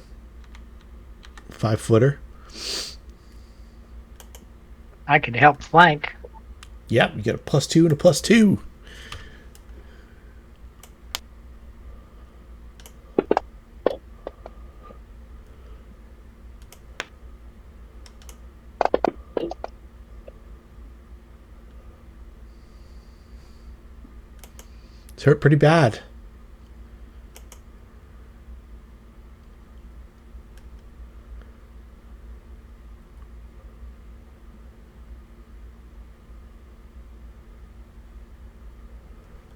5-footer. I could help flank. Yep, you got a +2 and a +2. It's hurt pretty bad.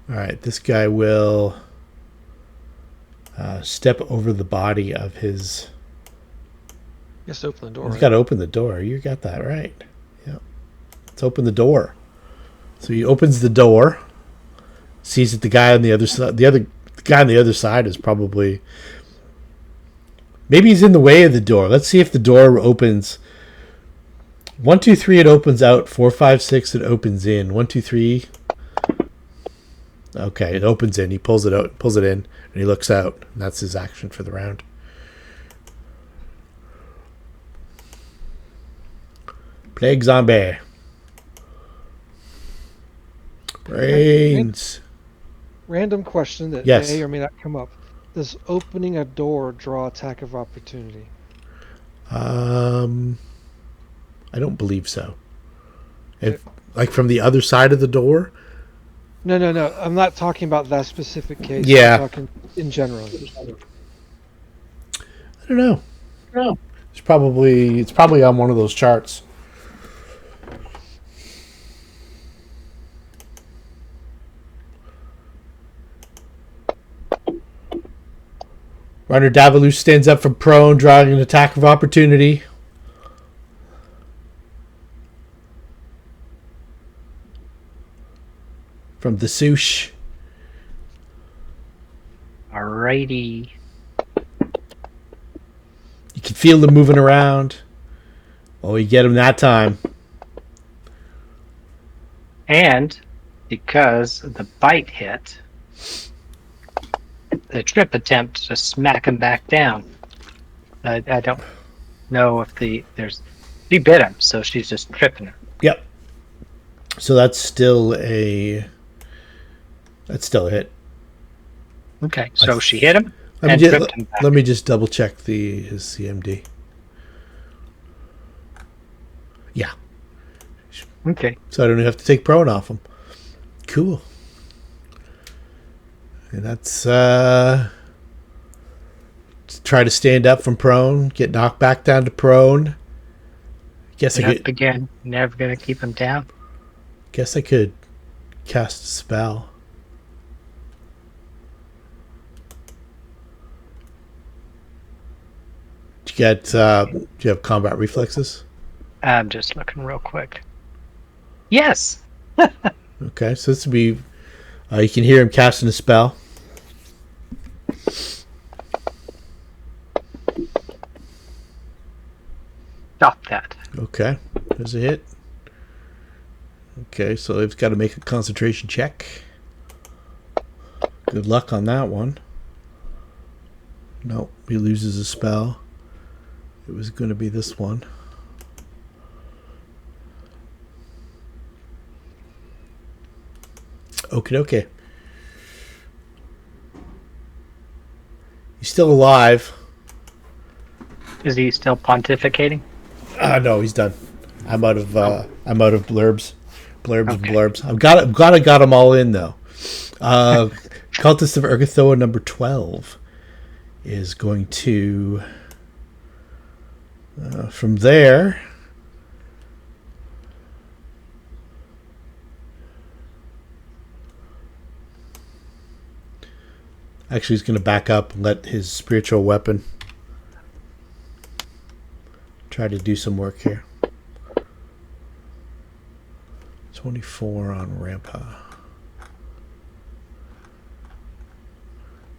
All right, this guy will step over the body of his... Just open the door. He's got to open the door. You got that right. Yep. Let's open the door. So he opens the door, sees that the guy on the other side, the guy on the other side is probably... Maybe he's in the way of the door. Let's see if the door opens. 1, 2, 3, it opens out. 4, 5, 6, it opens in. 1, 2, 3... Okay, it opens in. He pulls it out, pulls it in, and he looks out. And that's his action for the round. Plague zombie. Brains. Random question that Yes. may or may not come up. Does opening a door draw attack of opportunity? I don't believe so. If, like from the other side of the door? No. I'm not talking about that specific case. Yeah. I'm talking in general. I don't know. It's probably on one of those charts. Runner Davaulus stands up from prone, drawing an attack of opportunity. From the Sushi. Alrighty. You can feel them moving around. Oh, you get him that time. And because the bite hit, the trip attempt to smack him back down. I don't know if she bit him, so she's just tripping him. Yep. So that's still a hit. Okay, so she hit him Let and me, tripped him back. let me just double check his CMD. Yeah. Okay. So I don't even have to take prone off him. Cool. And that's try to stand up from prone, get knocked back down to prone. Guess I could. Again, never gonna keep him down. Guess I could cast a spell. Do you have combat reflexes? I'm just looking real quick. Yes. Okay, so this would be. You can hear him casting a spell. Okay, there's a hit. Okay, so they've got to make a concentration check. Good luck on that one. Nope, he loses a spell. It was going to be this one. Okay. He's still alive. Is he still pontificating? No, he's done. I'm out of blurbs. Blurbs and Okay. blurbs. I've got them all in though. Cultist of Urgathoa number 12 is going to from there. Actually, he's going to back up and let his spiritual weapon try to do some work here. 24 on Rampa.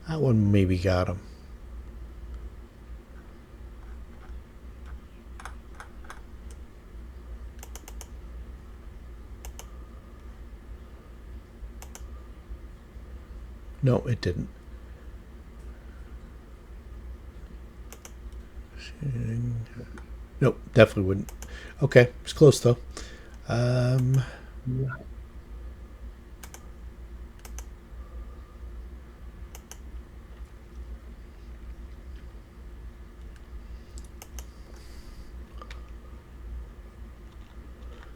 That one maybe got him. No, it didn't. Nope, definitely wouldn't. Okay, it's close though.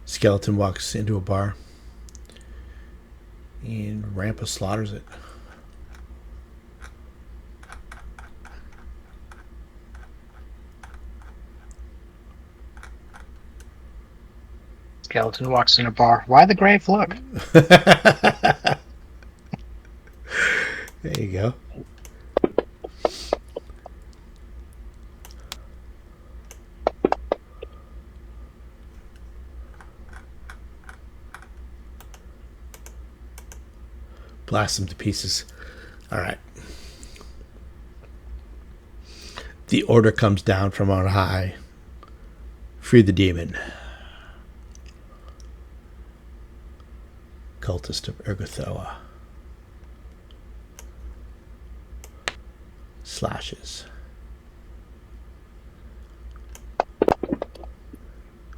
Skeleton walks into a bar and Rampa slaughters it. Skeleton walks in a bar. Why the grave look? There you go. Blast them to pieces. All right. The order comes down from on high. Free the demon. Cultist of Urgathoa. Slashes.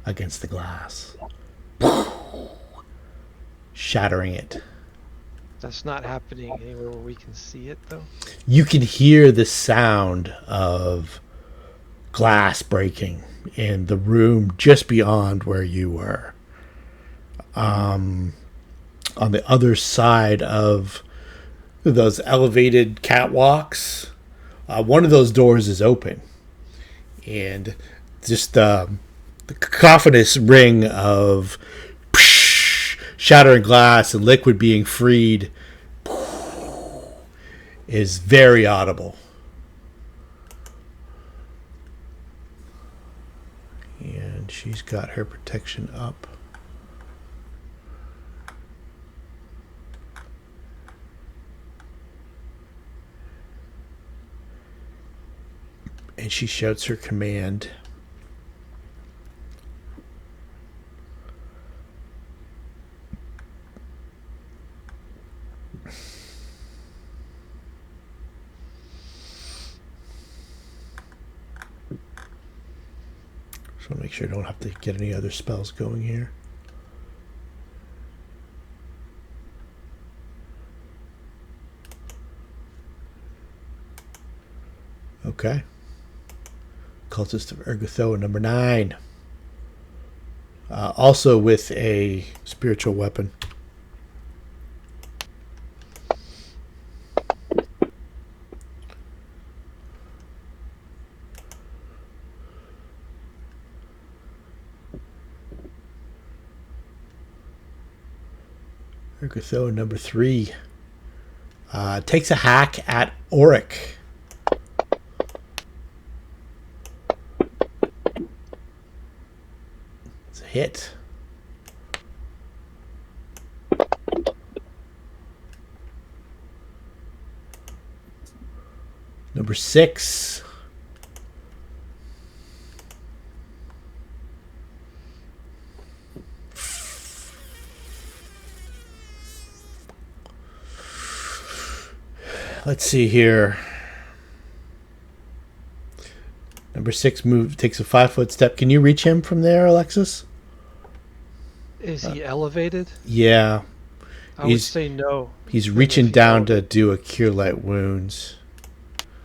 Against the glass. Shattering it. That's not happening anywhere where we can see it, though. You can hear the sound of glass breaking in the room just beyond where you were. On the other side of those elevated catwalks, one of those doors is open. And just the cacophonous ring of shattering glass and liquid being freed is very audible. And she's got her protection up. And she shouts her command. So make sure I don't have to get any other spells going here. Okay. Cultist of Urgathoa number 9. Also with a spiritual weapon. Urgathoa number 3 takes a hack at Auric. It's a hit. Number 6. let's see here. Number 6 takes a 5-foot step. Can you reach him from there, Alexis? Is he elevated? Yeah. I would say no. He's reaching down to do a Cure Light Wounds.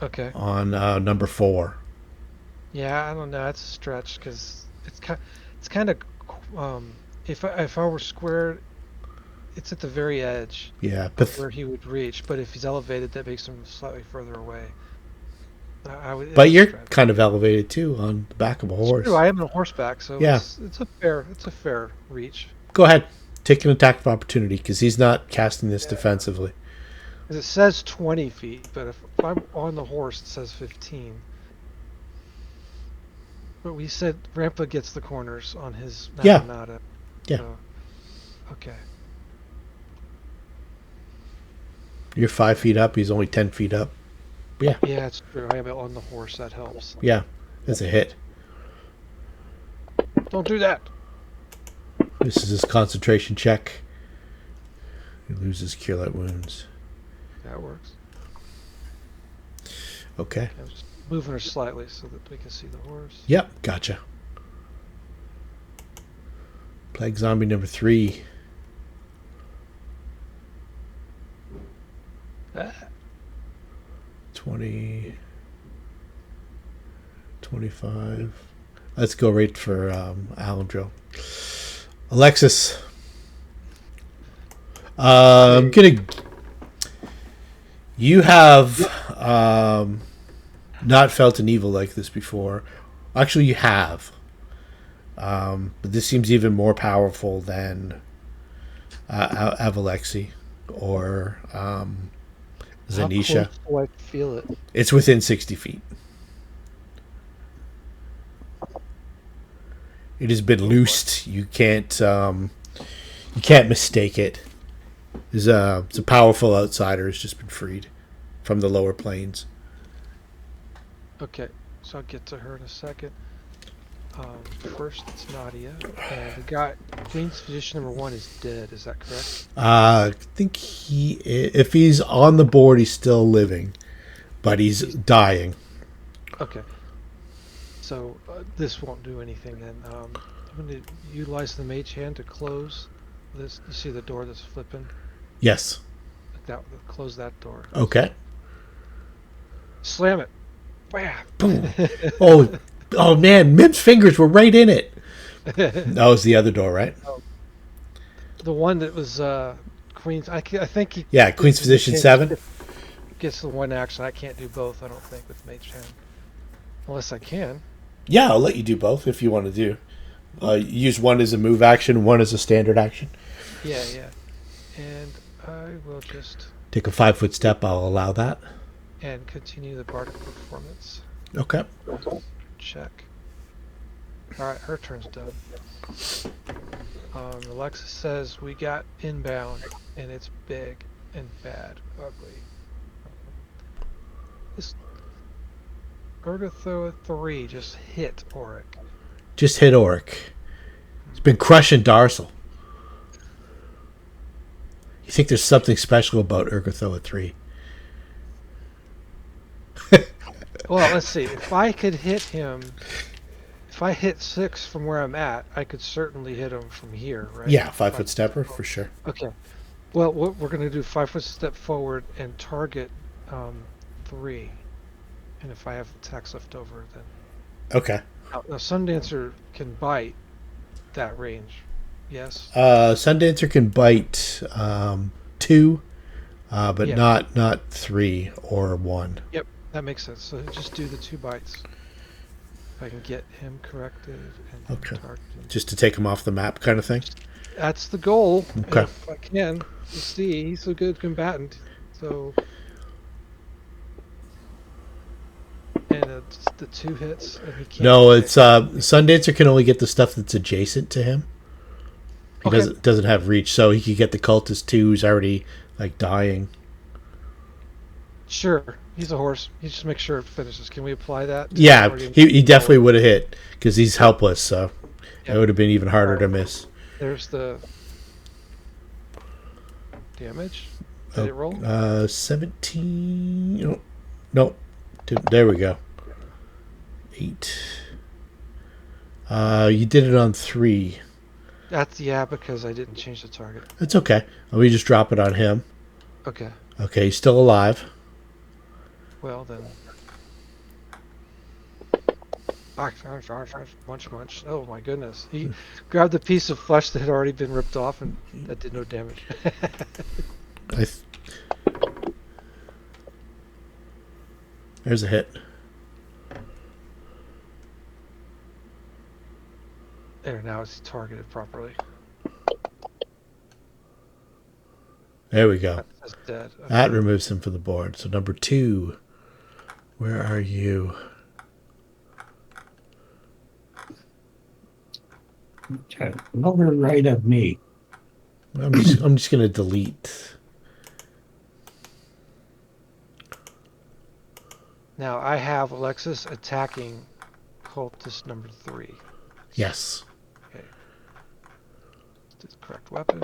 Okay. On number 4. Yeah, I don't know. That's a stretch because it's kind of if I were squared, it's at the very edge. Yeah, where he would reach. But if he's elevated, that makes him slightly further away. But you're kind of elevated too on the back of a horse. True, I am on horseback, so yeah. it's a fair reach. Go ahead, take an attack of opportunity because he's not casting this defensively. It says 20 feet, but if I'm on the horse, it says 15. But we said Rampa gets the corners on his Naginata. Yeah. So, okay. You're 5 feet up. He's only 10 feet up. Yeah. Yeah, it's true. I am on the horse. That helps. Yeah, that's a hit. Don't do that. This is his concentration check. He loses Cure Light Wounds. That works. Okay. I'm just moving her slightly so that we can see the horse. Yep, gotcha. Plague Zombie number 3. Ah. 20, 25. Let's go right for Alendro. Alexis. I'm gonna. You have not felt an evil like this before. Actually, you have. But this seems even more powerful than Avalexi or Zanisha. How close do I feel it? It's within 60 feet. It has been loosed. You can't mistake it. It's a powerful outsider has just been freed from the lower planes. Okay, so I'll get to her in a second. First, it's Nadia, and the guy, Queen's Physician number 1 is dead. Is that correct? I think if he's on the board, he's still living, but he's dying. Okay. So this won't do anything then. I'm going to utilize the Mage Hand to close this. You see the door that's flipping? Yes. Close that door. Okay. Slam it. Bam. Boom. Oh man, Mim's fingers were right in it. That was the other door, right? The one that was Queen's. I think he. Yeah, Queen's Physician 7 gets the one action. I can't do both. I don't think with Mage Hand, unless I can. Yeah, I'll let you do both if you want to do. Use one as a move action, one as a standard action. Yeah. And I will just take a 5-foot step. I'll allow that. And continue the bardic performance. Okay. Check. Alright, her turn's done. Alexis says we got inbound, and it's big and bad, ugly. This Urgathoa 3 just hit Auric. Just hit Auric. It's been crushing Darsal. You think there's something special about Urgathoa 3? Well, let's see. If I could hit him, if I hit 6 from where I'm at, I could certainly hit him from here, right? Yeah, 5-foot stepper for sure. Okay. Well, what we're going to do 5-foot step forward and target 3, and if I have attacks left over, then. Okay. Now Sundancer can bite that range. Yes. Sundancer can bite 2, but Yeah. not 3 or 1. Yep. That makes sense. So just do the 2 bites. If I can get him corrected and Okay. targeted. Just to take him off the map kind of thing? That's the goal. Okay. If I can. You see, he's a good combatant. So. And it's the 2 hits. And he can't No, it's Sundancer can only get the stuff that's adjacent to him. He doesn't have reach, so he could get the cultist too, who's already like dying. Sure, he's a horse. He just makes sure it finishes. Can we apply that? Yeah, he definitely would have hit because he's helpless. So it would have been even harder to miss. There's the damage. Did it roll? 17. Oh, no. There we go. 8. You did it on 3. That's because I didn't change the target. It's okay. We just drop it on him. Okay. Okay, he's still alive. Well then. Munch. Oh my goodness. He grabbed a piece of flesh that had already been ripped off and that did no damage. There's a hit. There, now it's targeted properly. There we go. That's dead. Okay. That removes him from the board. So number 2. Where are you? Okay. Over right of me. I'm just going to delete. Now I have Alexis attacking cultist number 3. Yes. Okay. This correct weapon.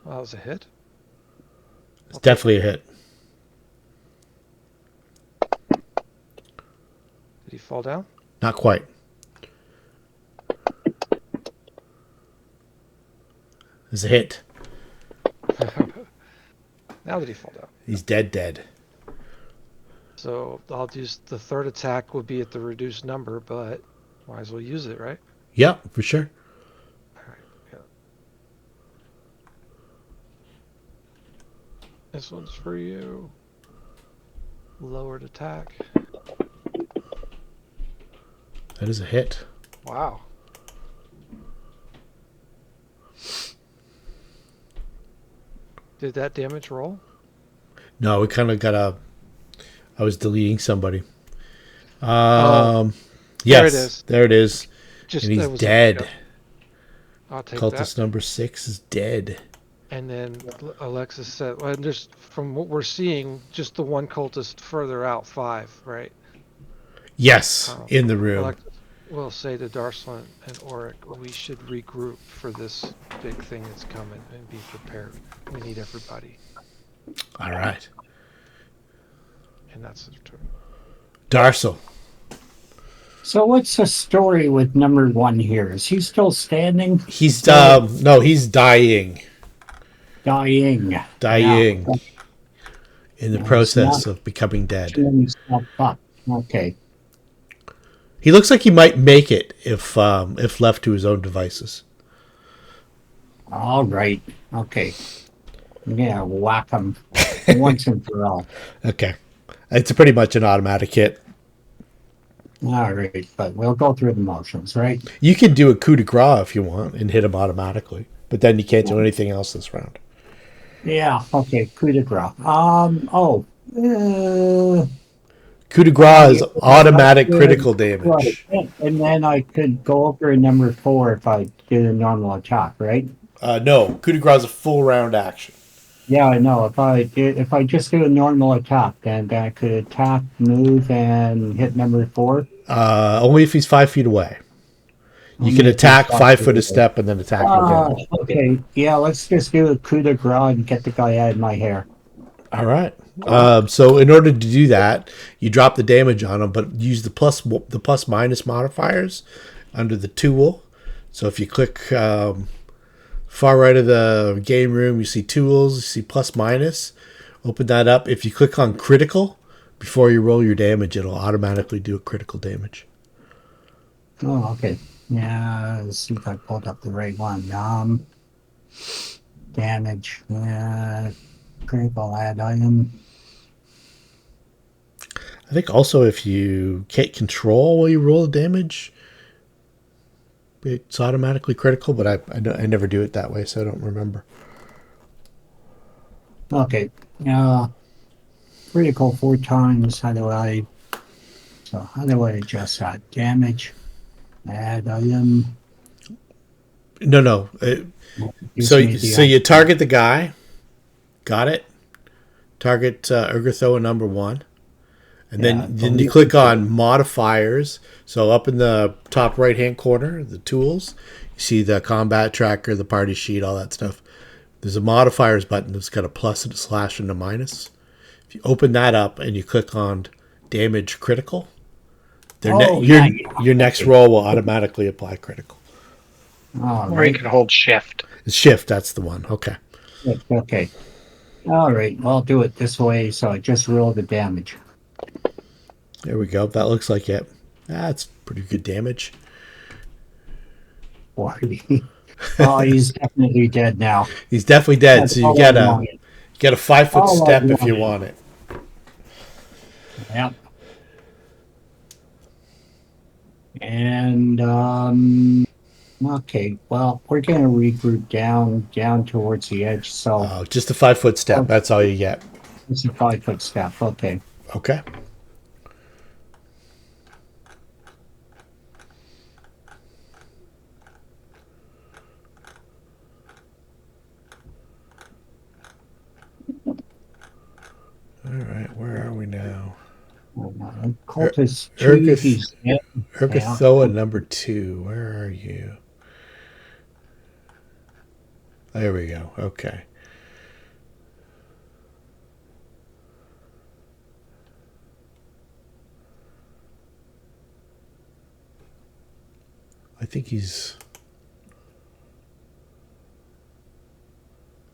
Well, that was a hit. It's definitely a hit. Did he fall down? Not quite. It's a hit. Now did he fall down? He's dead. So I'll use the third attack would be at the reduced number, but might as well use it, right? Yeah, for sure. Alright, yeah. This one's for you. Lowered attack. That is a hit. Wow. Did that damage roll? No, we kind of got a... I was deleting somebody. There Yes, it is. there it is. Just And he's that was dead. yeah. I'll take Cultist that. number 6 is dead. And then Alexis said, well, there's, from what we're seeing, just the one cultist further out, 5, right? Yes, in the room. Alexis will say to Darslan and Auric, we should regroup for this big thing that's coming and be prepared. We need everybody. All right. And that's his turn. Darsal. So what's the story with number 1 here? Is he still standing? He's no, he's dying. Dying. Dying. Yeah. In the Yeah, process it's not of becoming dead. chewing himself up. Okay. He looks like he might make it if left to his own devices. All right. Okay. Yeah, whack him once and for all. Okay. It's pretty much an automatic hit. All right, but we'll go through the motions, right? You can do a coup de grace if you want and hit him automatically, but then you can't do anything else this round. Yeah. Okay. Coup de grace. Coup de grace is Yeah, automatic that's critical good. damage. Right. And then I could go over a number 4 if I did a normal attack, right? No, coup de grace is a full round action. Yeah, I know. If I just do a normal attack, then I could attack, move, and hit number 4. Only if he's 5 feet away. You can attack 5 foot a step and then attack again. Okay. Yeah, let's just do a coup de grace and get the guy out of my hair. All right. So in order to do that, you drop the damage on him, but use the plus minus modifiers under the tool. So if you click far right of the game room, you see tools, you see plus minus. Open that up. If you click on critical before you roll your damage, it'll automatically do a critical damage. Oh, okay. Yeah, let's see if I pulled up the right one. Damage. Critical add item. I think also if you can't control while you roll the damage, it's automatically critical, but I never do it that way, so I don't remember. Okay. Critical 4 times. How do I adjust that? Damage. Add item. No. So you target the guy. Got it? Target Urgathoa number 1. And then you click on modifiers. So up in the top right-hand corner, the tools, you see the combat tracker, the party sheet, all that stuff. There's a modifiers button that's got a plus and a slash and a minus. If you open that up and you click on damage critical, your next roll will automatically apply critical. All Or you right. can hold shift. Shift, that's the one. Okay. Okay. All right. I'll do it this way. So I just roll the damage. There we go. That looks like it. That's pretty good damage. 40. Oh, he's definitely dead now. He's definitely dead. That's So you all get I a wanted. 5-foot All I step if you wanted. want it. Yep. And okay, well, we're gonna regroup down towards the edge. So Just a 5-foot step. That's all you get. it's a 5-foot step. Okay. Okay. All right, where are we now? Cultist 2, Urgath- he's dead. Urgathoa number 2. Where are you? There we go. Okay. I think he's...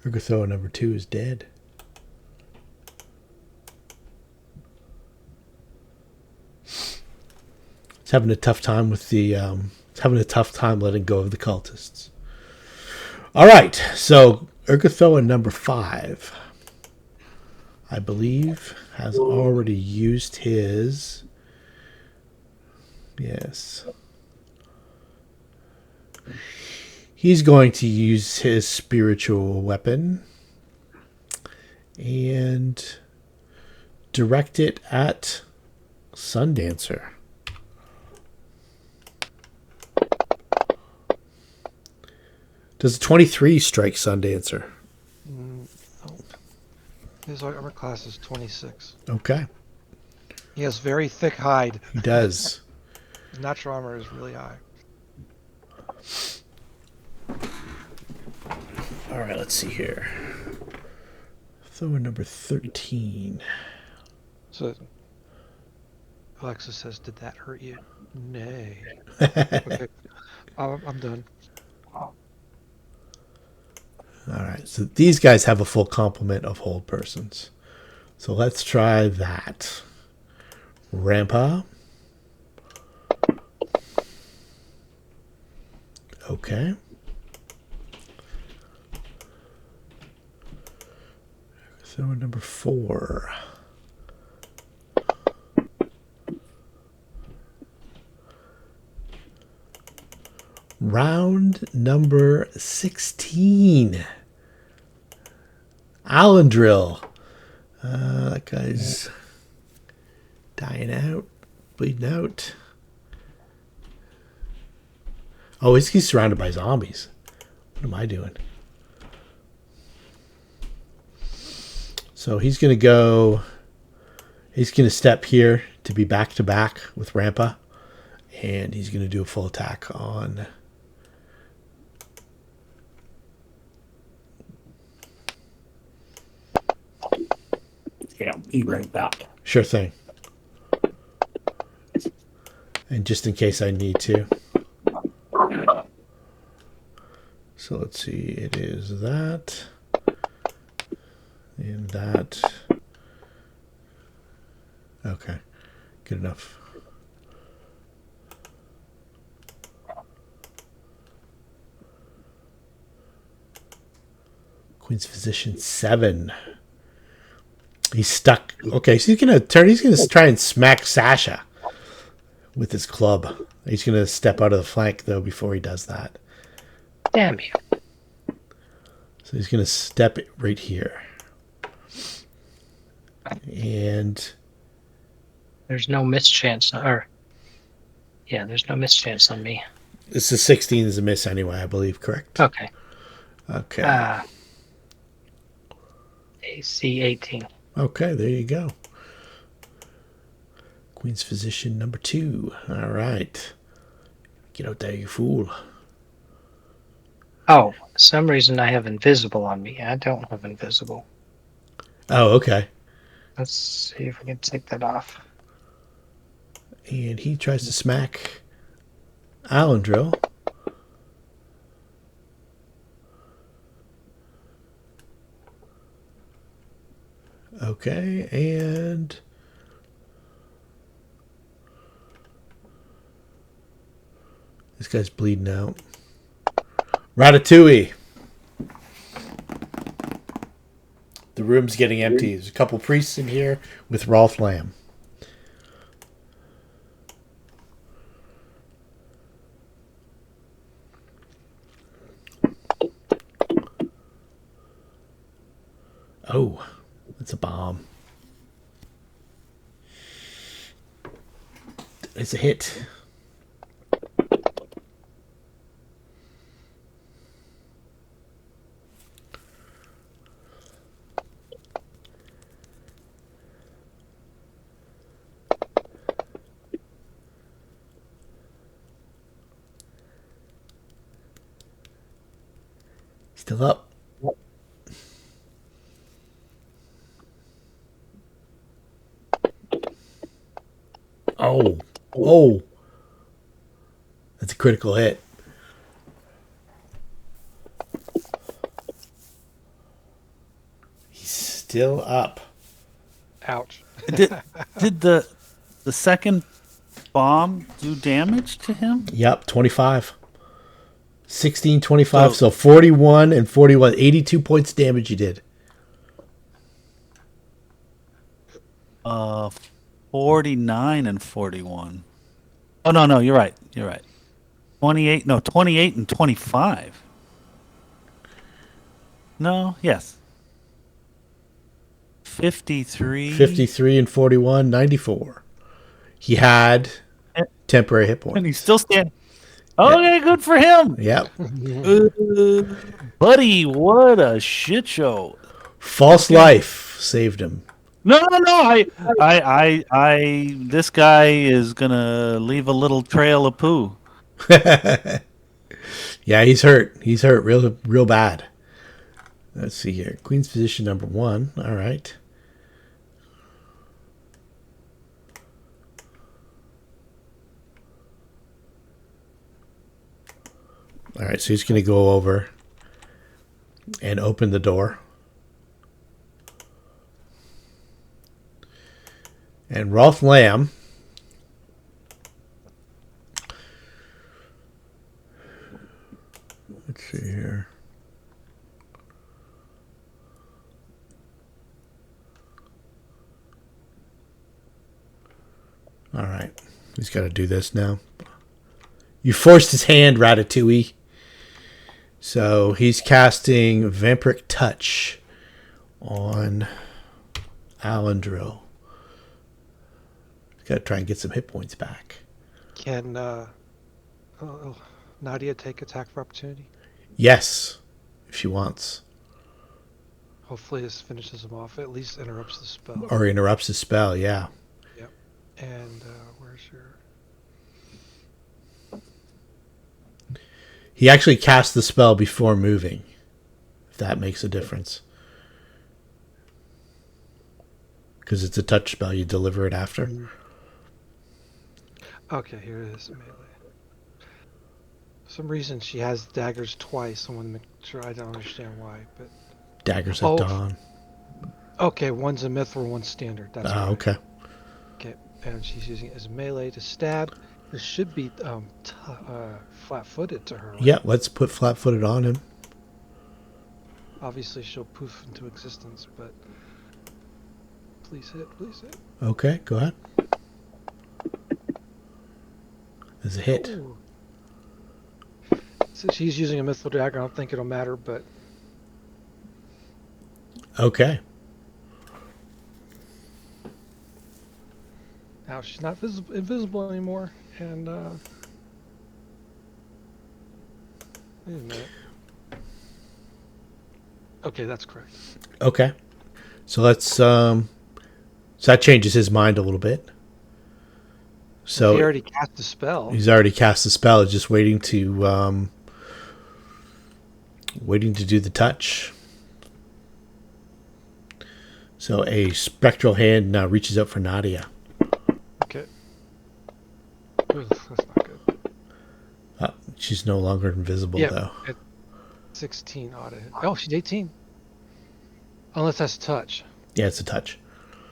Urgathoa number 2 is dead. It's having a tough time with the... it's having a tough time letting go of the cultists. All right, so Urgathoa number 5, I believe, has already used his... Yes. He's going to use his spiritual weapon and direct it at Sundancer. Does a 23 strike Sundancer? No. His armor class is 26. Okay. He has very thick hide. He does. His natural armor is really high. All right, let's see here. Thrower number 13. So, Alexa says, "Did that hurt you?" Nay. Okay, I'm done. All right, so these guys have a full complement of hold persons. So let's try that. Rampa. Okay. So number 4. Round number 16. Alendrill. That guy's dying out, bleeding out. Oh, he's surrounded by zombies. What am I doing? So he's going to go... He's going to step here to be back-to-back with Rampa. And he's going to do a full attack on... Yeah, be right back. Sure thing. And just in case I need to. So let's see. It is that. And that. Okay. Good enough. Queen's Physician 7. He's stuck. Okay, so he's gonna try and smack Sasha with his club. He's gonna step out of the flank though before he does that. Damn you. So he's gonna step right here. And There's no mischance, there's no mischance on me. this is 16 is a miss anyway, I believe, correct? Okay. Okay. AC 18. Okay, there you go. Queen's Physician number 2. All right. Get out there, you fool. Oh, for some reason I have invisible on me. I don't have invisible. Oh, okay. Let's see if we can take that off. And he tries to smack Alendril. Okay, and this guy's bleeding out. Ratatouille. The room's getting empty. There's a couple priests in here with Rolth Lamm. Oh, that's a bomb. It's a hit. Still up. Oh. Oh. That's a critical hit. He's still up. Ouch. Did the second bomb do damage to him? Yep, 25. 16, 25, so 41 and 41. 82 points damage you did. 49 and 41. Oh, no, you're right. 28 and 25. No, yes. 53. 53 and 41, 94. He had temporary hit points. And he's still standing. Okay, good for him. Yep. Buddy, what a shit show. False life saved him. No. I this guy is gonna leave a little trail of poo. Yeah, he's hurt. He's hurt real bad. Let's see here. Queen's position number 1. All right. All right, so he's going to go over and open the door. And Rolth Lamm let's see here. All right. He's got to do this now. You forced his hand, Ratatouille. So he's casting Vampiric Touch on Alendril. Got to try and get some hit points back. Can Nadia take attack of opportunity? Yes, if she wants. Hopefully this finishes him off. At least interrupts the spell. Or interrupts the spell, yeah. Yep. And where's your... He actually cast the spell before moving, if that makes a difference. Because it's a touch spell, you deliver it after. Okay, here it is, melee. For some reason she has daggers twice. I want to make sure. I don't understand why, but... Daggers at dawn. Okay, one's a mithril, one's standard. That's right. Okay. Okay, and she's using it as melee to stab. This should be flat-footed to her. Right? Yeah, let's put flat-footed on him. Obviously she'll poof into existence, but... Please hit, please hit. Okay, go ahead. There's a hit. Ooh. So she's using a mithril dagger. I don't think it'll matter, but... Okay. Now she's not invisible anymore, and wait a minute. Okay, that's correct. Okay. So let's so that changes his mind a little bit. So he already cast the spell. He's already cast the spell, just waiting to waiting to do the touch. So a spectral hand now reaches out for Nadia. Okay. Ooh, that's not good. She's no longer invisible, though. At 16 ought to hit. Oh, she's 18. Unless that's touch. Yeah, it's a touch.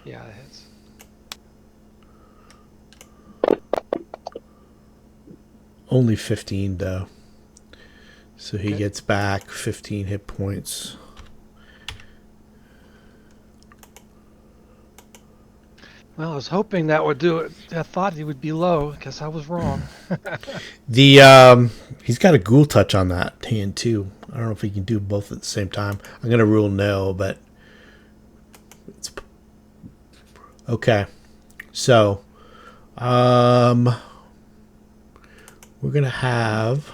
Yeah, that hits. Only 15, though. So he Okay. gets back 15 hit points. Well, I was hoping that would do it. I thought he would be low. Guess I was wrong. He's got a ghoul touch on that hand too. I don't know if he can do both at the same time. I'm gonna rule no, but it's okay. So, we're gonna have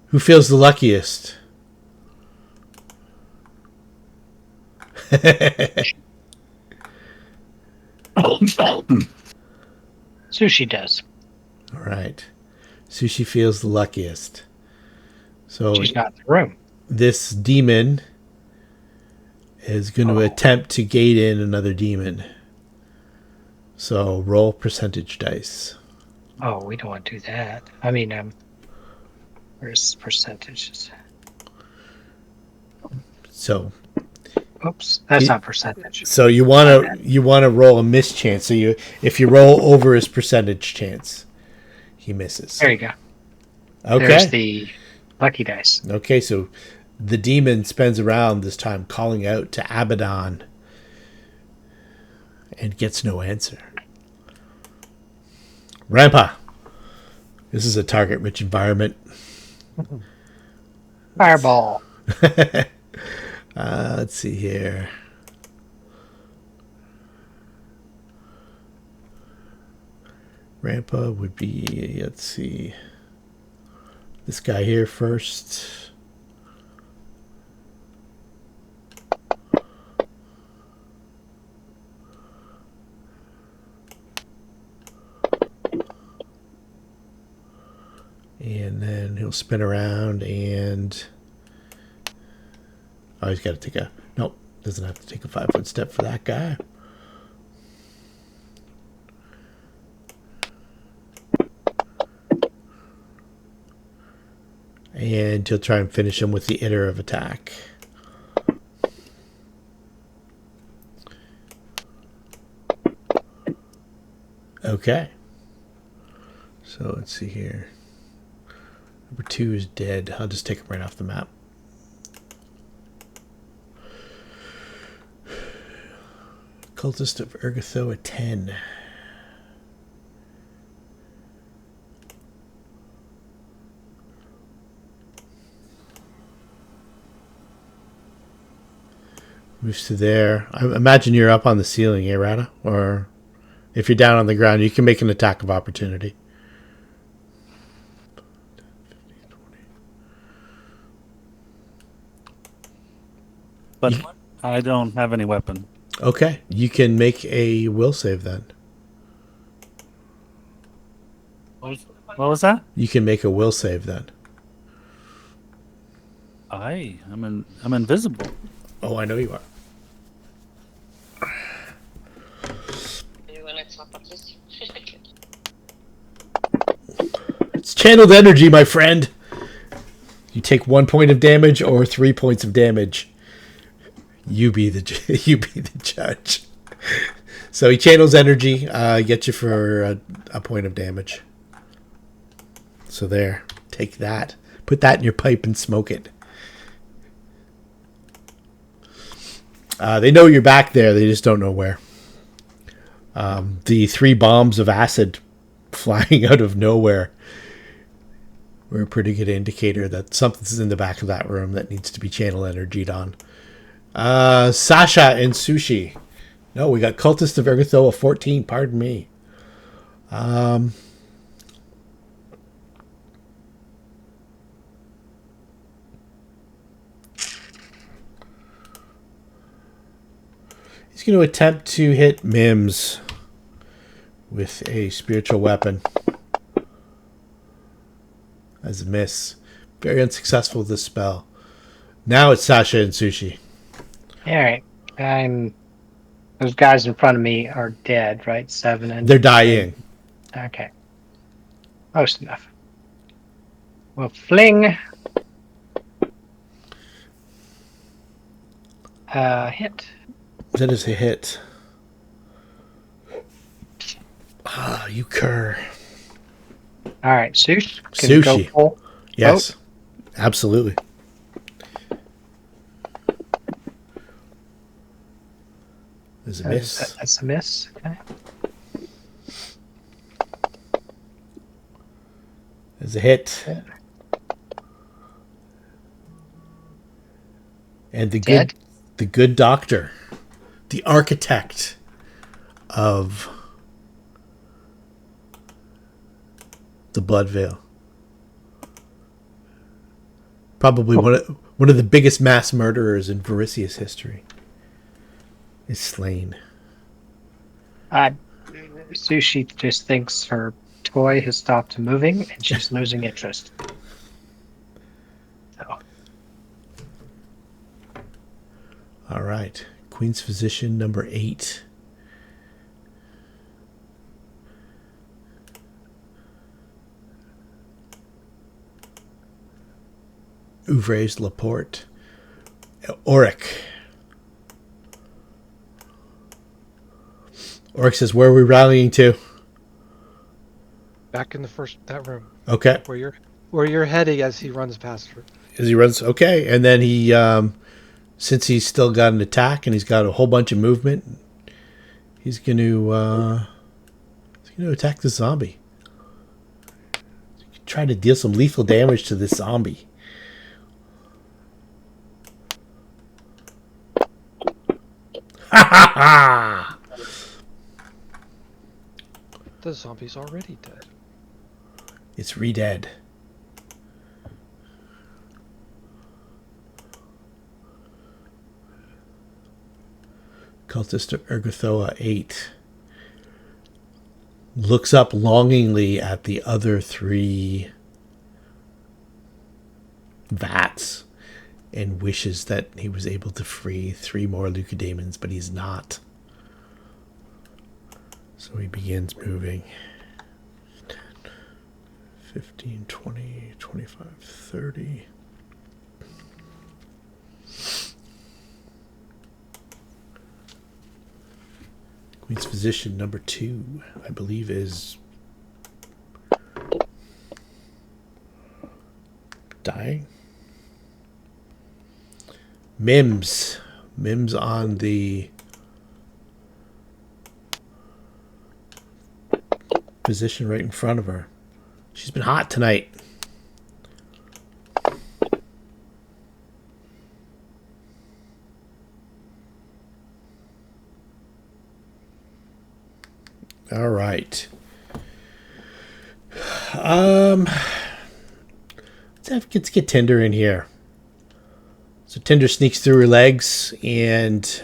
who feels the luckiest. Sushi does. All right. Sushi feels the luckiest. So She's not in the room. this demon is going to attempt to gate in another demon. So roll percentage dice. Oh, we don't want to do that. I mean, where's percentages? So Oops, that's not percentage. so you want to roll a mischance. So if you roll over his percentage chance, he misses. There you go. Okay. There's the lucky dice. Okay, so the demon spends around this time calling out to Abaddon and gets no answer. Rampa, this is a target-rich environment. Fireball. Let's see here. Rampa would be, let's see, this guy here first. And then he'll spin around and... Oh, he's got to take a... Nope, doesn't have to take a 5-foot step for that guy. And he'll try and finish him with the iterative attack. Okay. So let's see here. Number 2 is dead. I'll just take him right off the map. Cultist of Urgathoa 10. Moves to there. I imagine you're up on the ceiling, eh, Rada? Or if you're down on the ground, you can make an attack of opportunity. But I don't have any weapon. Okay, you can make a will save then. What was that? You can make a will save then. I'm invisible. Oh, I know you are. It's channeled energy, my friend. You take 1 point of damage or 3 points of damage. You be the judge. So he channels energy, gets you for a point of damage. So there, take that. Put that in your pipe and smoke it. They know you're back there. They just don't know where. The 3 bombs of acid flying out of nowhere were a pretty good indicator that something's in the back of that room that needs to be channel energied on. Sasha and Sushi. No, we got Cultist of Urgathoa 14. Pardon me. He's going to attempt to hit Mims with a spiritual weapon. As a miss. Very unsuccessful with this spell. Now it's Sasha and Sushi. All right. Those guys in front of me are dead, right? 7 and They're dying. Okay. Close enough. We'll fling. Hit. That is a hit. Ah, you cur. All right, Sushi. Can you go Sushi. full? Yes. Absolutely. There's a miss. That's a miss. Okay. There's a hit. Yeah. And the Dead? good doctor, the architect of the Blood Veil. Probably one of the biggest mass murderers in Vericius history is slain. Sushi just thinks her toy has stopped moving and she's losing interest. So. All right. Queen's Physician number 8. Ouvres Laporte. Auric. Auric says, where are we rallying to? Back in that room Okay. where you're heading as he runs past her. As he runs, okay. And then he, since he's still got an attack and he's got a whole bunch of movement, he's going to attack the zombie. Try to deal some lethal damage to this zombie. Ha ha ha! The zombie's already dead. It's re-dead. Cultist of Urgathoa 8 looks up longingly at the other 3 vats and wishes that he was able to free 3 more leucodaemons, but he's not. So he begins moving. 10, 15, 20, 25, 30. Queen's Physician number 2, I believe, is dying. Mims on the position right in front of her. She's been hot tonight. All right. Let's get Tinder in here. So Tinder sneaks through her legs and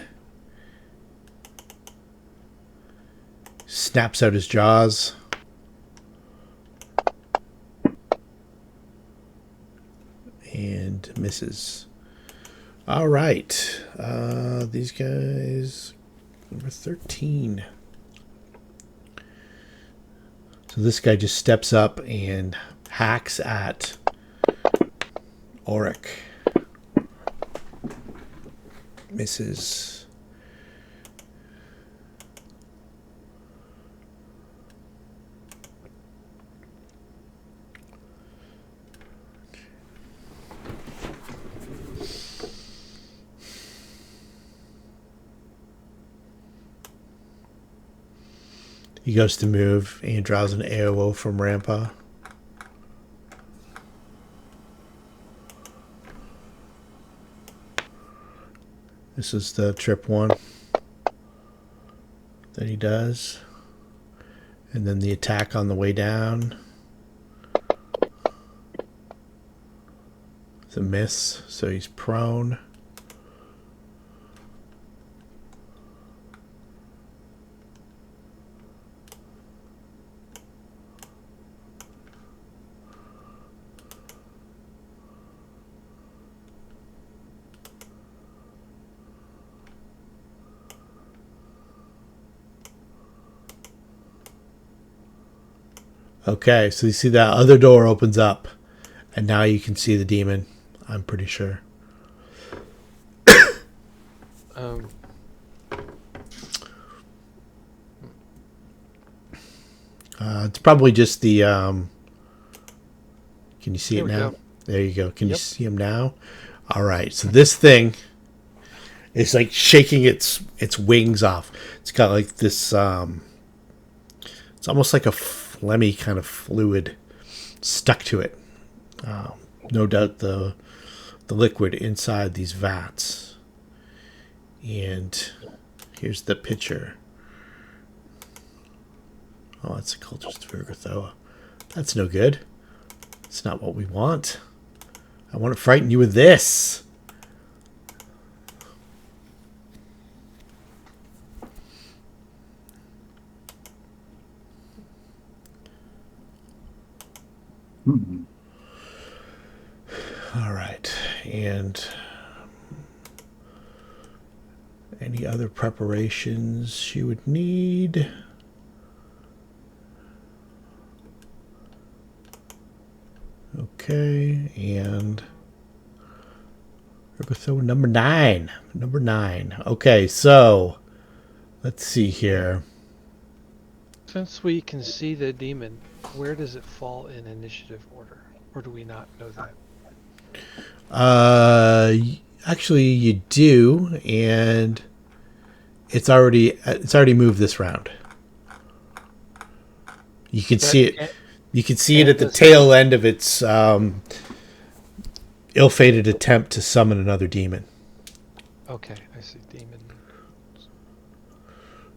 snaps out his jaws. And misses. All right. These guys, number 13. So this guy just steps up and hacks at Auric. Misses. He goes to move and draws an AOO from Rampa. This is the trip one that he does. And then the attack on the way down. It's a miss, so he's prone. Okay, so you see that other door opens up, and now you can see the demon. I'm pretty sure. Um, It's probably just the. Can you see There it we now? go. There you go. Can you Yep. see him now? All right. So this thing is like shaking its wings off. It's got like this. It's almost like a phlegmy kind of fluid stuck to it. No doubt the liquid inside these vats. And here's the picture. Oh, that's a cultist of Urgathoa. That's no good. It's not what we want. I want to frighten you with this. Hmm. All right. And any other preparations she would need? Okay, and Urgathoa number 9. Number 9. Okay, so let's see here. since we can see the demon, where does it fall in initiative order? Or do we not know that? Actually, you do, and it's already moved this round. You can see it. You can see it at the tail end of its ill-fated attempt to summon another demon. Okay, I see demon.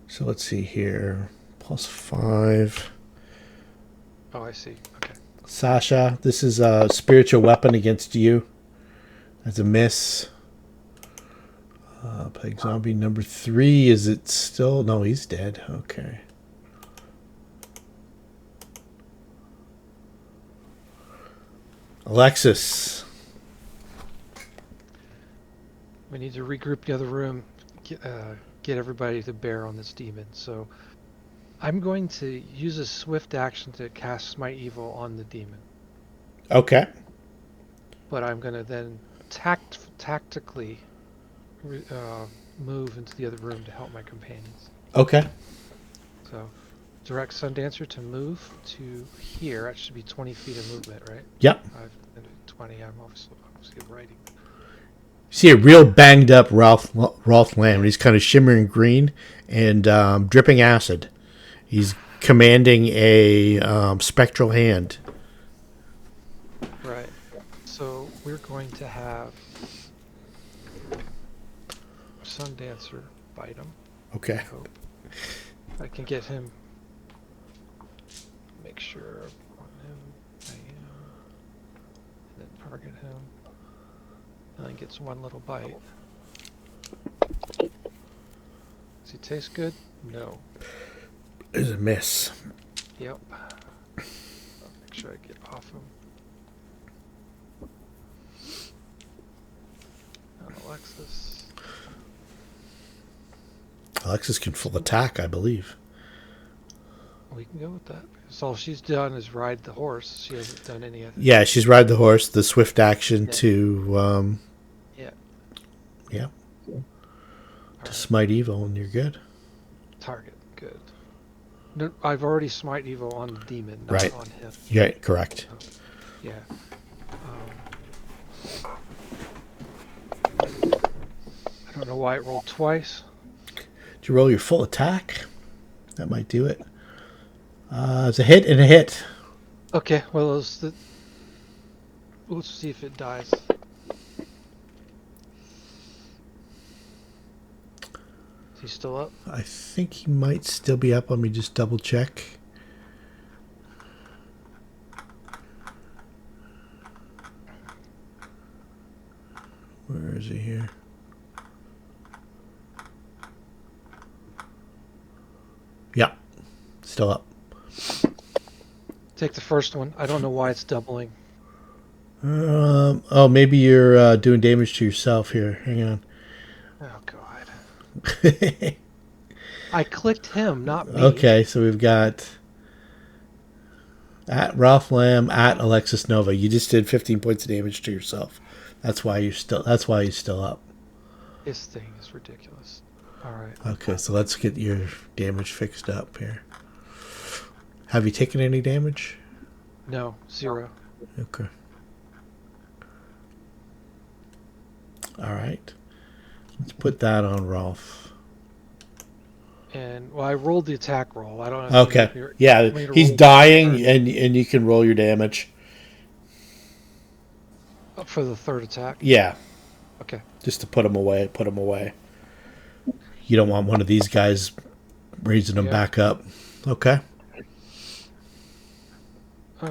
So let's see here. +5. Oh, I see. Okay. Sasha, this is a spiritual weapon against you. That's a miss. Plague Zombie number 3. Is it still? No, he's dead. Okay. Alexis. We need to regroup the other room, get everybody to bear on this demon. So I'm going to use a swift action to cast Smite Evil on the demon. Okay. But I'm going to then tactically move into the other room to help my companions. Okay. So direct Sundancer to move to here. That should be 20 feet of movement, right? Yep. I've 20. I'm obviously writing. See a real banged up Rolth Lamm. He's kind of shimmering green and dripping acid. He's commanding a spectral hand. Right. So we're going to have Sundancer bite him. Okay. I hope I can get him. Make sure on him. I am. And then target him. And then gets one little bite. Does he taste good? No. There's a miss. Yep. I'll make sure I get off him. And Alexis. Alexis can full attack, I believe. We can go with that. So all she's done is ride the horse. She hasn't done any other. Yeah, she's ride the horse, the swift action Yeah. to Yeah. yeah, All to right. smite evil, and you're good. Target. Good. No, I've already smite evil on the demon, not Right. on him. Yeah, correct. Yeah. I don't know why it rolled twice. Did you roll your full attack? That might do it. It's a hit and a hit. Okay, well, let's see if it dies. Is he still up? I think he might still be up. Let me just double check. Where is he here? Yeah, still up. Take the first one. I don't know why it's doubling. Oh, maybe you're doing damage to yourself here. Hang on. Oh, God. I clicked him, not me. Okay, so we've got At Rolth Lamm, at Alexis Nova. You just did 15 points of damage to yourself. That's why you're still up. This thing is ridiculous. All right. Okay, so let's get your damage fixed up here. Have you taken any damage? No, 0. Okay. All right. Let's put that on Rolf. And well, I rolled the attack roll. I don't know. Okay. If you're, Yeah, want me to he's roll dying, and you can roll your damage. for the third attack. Yeah, Okay. just to put him away. You don't want one of these guys raising them Yeah. back up. Okay. All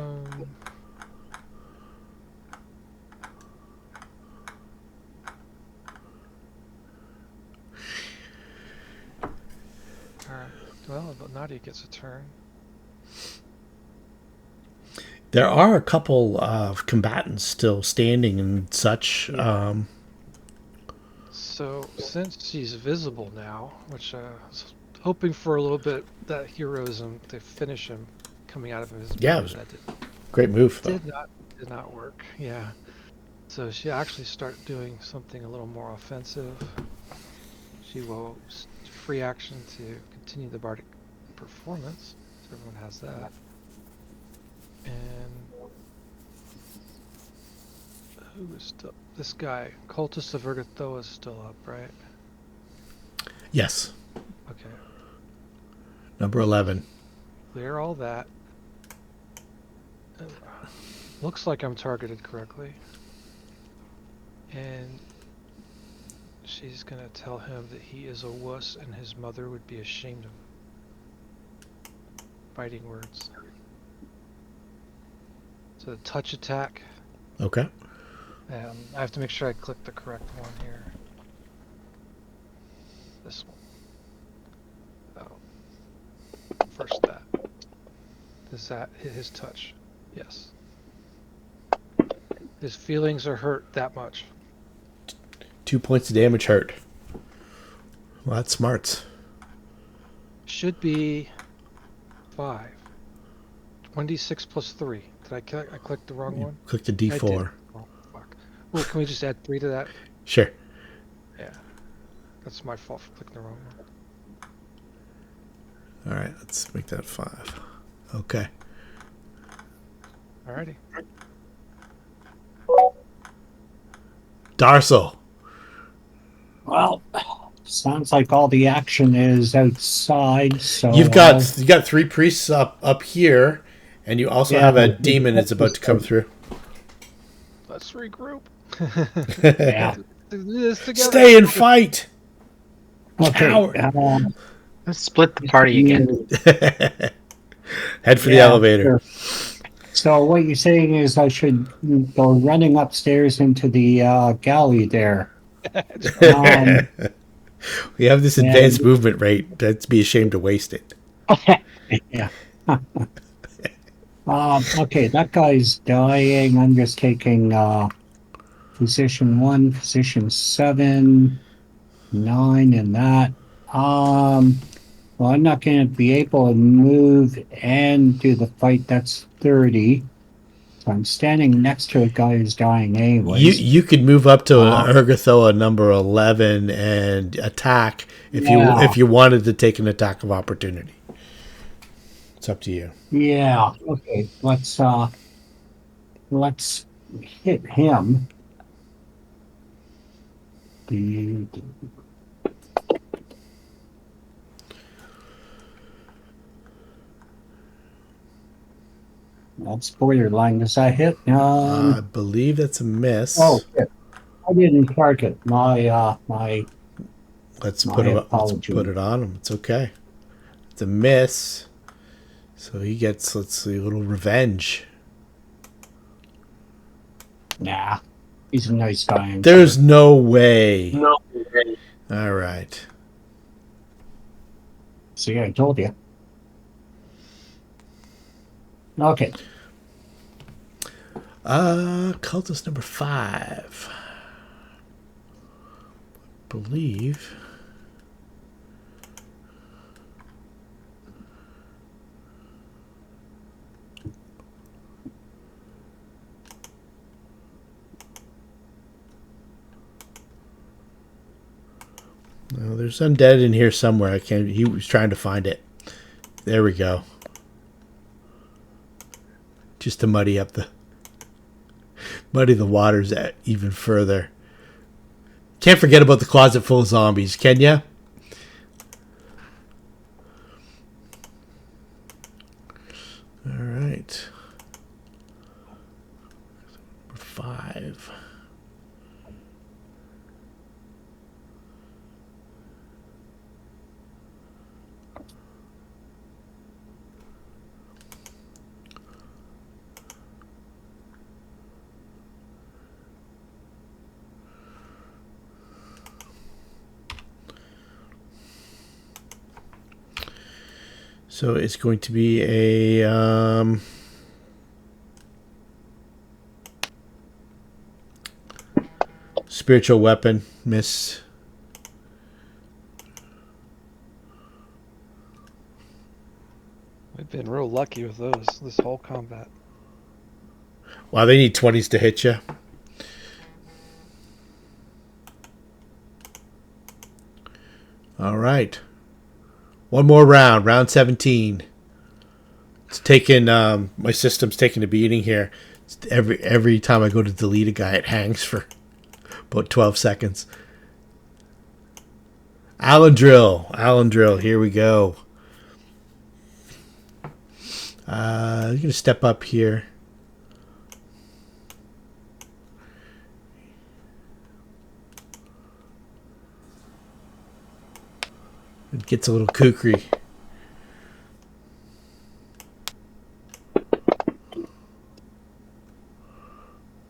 right. Well, but Nadia gets a turn. There are a couple of combatants still standing and such. Yeah. So since she's visible now, which I was hoping for a little bit that heroism to finish him coming out of his Yeah, it was that great move though. did not work. Yeah. So she actually start doing something a little more offensive. She will free action to continue the bardic performance. So everyone has that. And who is still? This guy, cultists of Urgathoa, is still up, right? Yes. Okay. Number 11. Clear all that. Looks like I'm targeted correctly. And she's gonna tell him that he is a wuss and his mother would be ashamed of him. Fighting words. So the touch attack. Okay. I have to make sure I click the correct one here. This one. Oh. First that. Does that hit his touch? Yes. His feelings are hurt that much. 2 points of damage hurt. Well, that's smart. Should be 5. 1d6 plus 3. Did I click the wrong one? Click the I did. D4. Oh, fuck. Well, can we just add 3 to that? Sure. Yeah. That's my fault for clicking the wrong one. All right, let's make that 5. Okay. Alrighty. Darsel. Well, sounds like all the action is outside. So You got 3 priests up here, and you also have a demon that's about to come through. Let's regroup. Yeah. Do this together. Stay and fight. Okay. Coward. Let's split the party again. Head for the elevator. Sure. So what you're saying is I should go running upstairs into the galley there. We have this advanced movement rate. Let's be ashamed to waste it. Yeah. Okay, that guy's dying. I'm just taking position 1, position 7, 9, and that. Well, I'm not going to be able to move and do the fight. That's 30. So I'm standing next to a guy who's dying anyways. You could move up to Urgathoa number 11 and attack if you wanted to take an attack of opportunity. It's up to you. Yeah. Okay. Let's hit him. That's borderline. Does that hit? I believe that's a miss. Oh, shit. I didn't target my Let's put it on him. It's okay. It's a miss. So he gets, let's see, a little revenge. Nah, he's a nice guy. There's no way. No way. All right. See, I told you. Okay. Cultist number 5. I believe. Well, there's undead in here somewhere. I can't. He was trying to find it. There we go. Just to muddy the waters even further. Can't forget about the closet full of zombies, can ya? All right. Number 5. So it's going to be a spiritual weapon, miss. We've been real lucky with those this whole combat. Wow, they need 20s to hit you. All right. One more round, round 17. It's taking my system's taking a beating here. Every time I go to delete a guy, it hangs for about 12 seconds. Allen drill, here we go. You're gonna step up here. It gets a little kookery.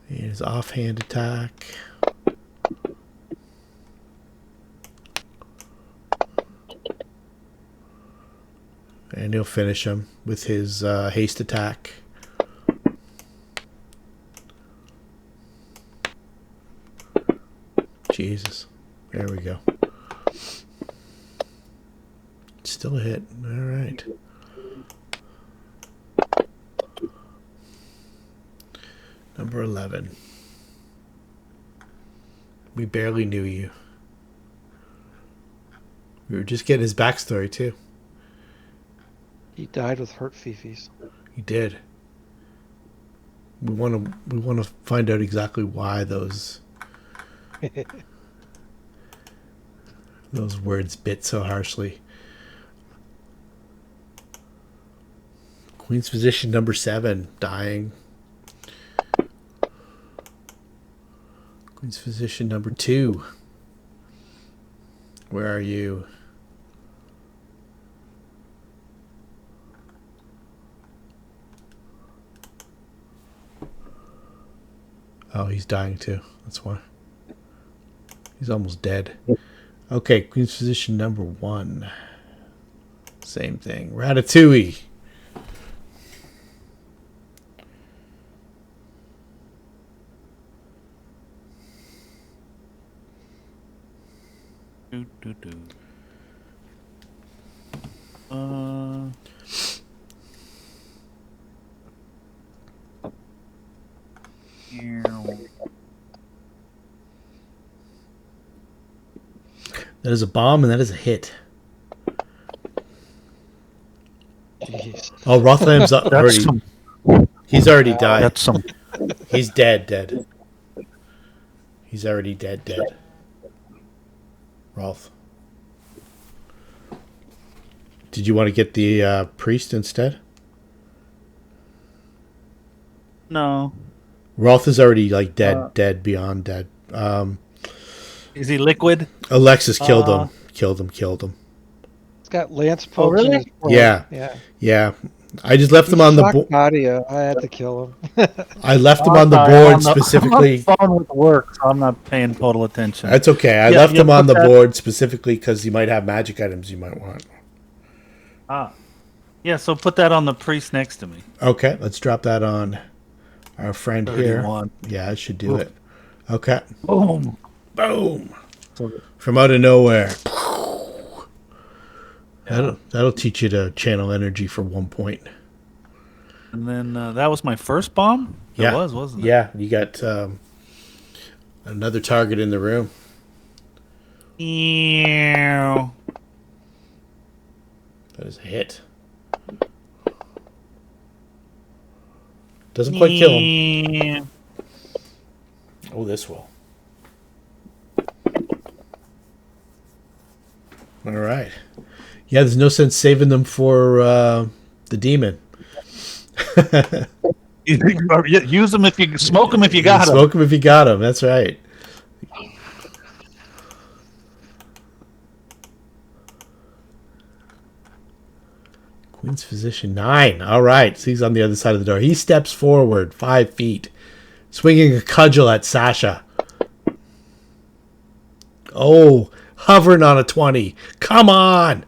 Here's offhand attack. And he'll finish him with his haste attack. Jesus. There we go. Still a hit. All right. Number 11. We barely knew you. We were just getting his backstory, too. He died with hurt fifis. He did. We want to find out exactly why those words bit so harshly. Queen's Physician number 7, dying. Queen's Physician number 2. Where are you? Oh, he's dying too. That's why. He's almost dead. Okay, Queen's Physician number 1. Same thing. Ratatouille. That is a bomb, and that is a hit. Jeez. Oh, Rolth Lamm's already. He's already died. That's some. He's dead. He's already dead. Rolth. Did you want to get the priest instead? No. Rolth is already like dead beyond dead. Is he liquid? Alexis killed him. Killed him. He's got lance pokes. really? In his forehead. Yeah. Yeah. I just left him on the board. Audio. I had to kill him. I left him on the board specifically. I'm on the phone with work, so I'm not paying total attention. That's okay. I left him on the board specifically because you might have magic items you might want. Yeah, so put that on the priest next to me. Okay, let's drop that on our friend 31. here. Yeah, I should do it. Okay. Boom. From out of nowhere. That'll teach you to channel energy for 1 point. And then that was my first bomb? Yeah. It was, wasn't it? Yeah, you got another target in the room. Ew. That is a hit. Doesn't quite kill him. Ew. Oh, this will. All right. Yeah, there's no sense saving them for the demon. Use them if you smoke them if you got them. Smoke them if you got them. That's right. Queen's Physician 9. All right. So he's on the other side of the door. He steps forward 5 feet, swinging a cudgel at Sasha. Oh, hovering on a 20. Come on.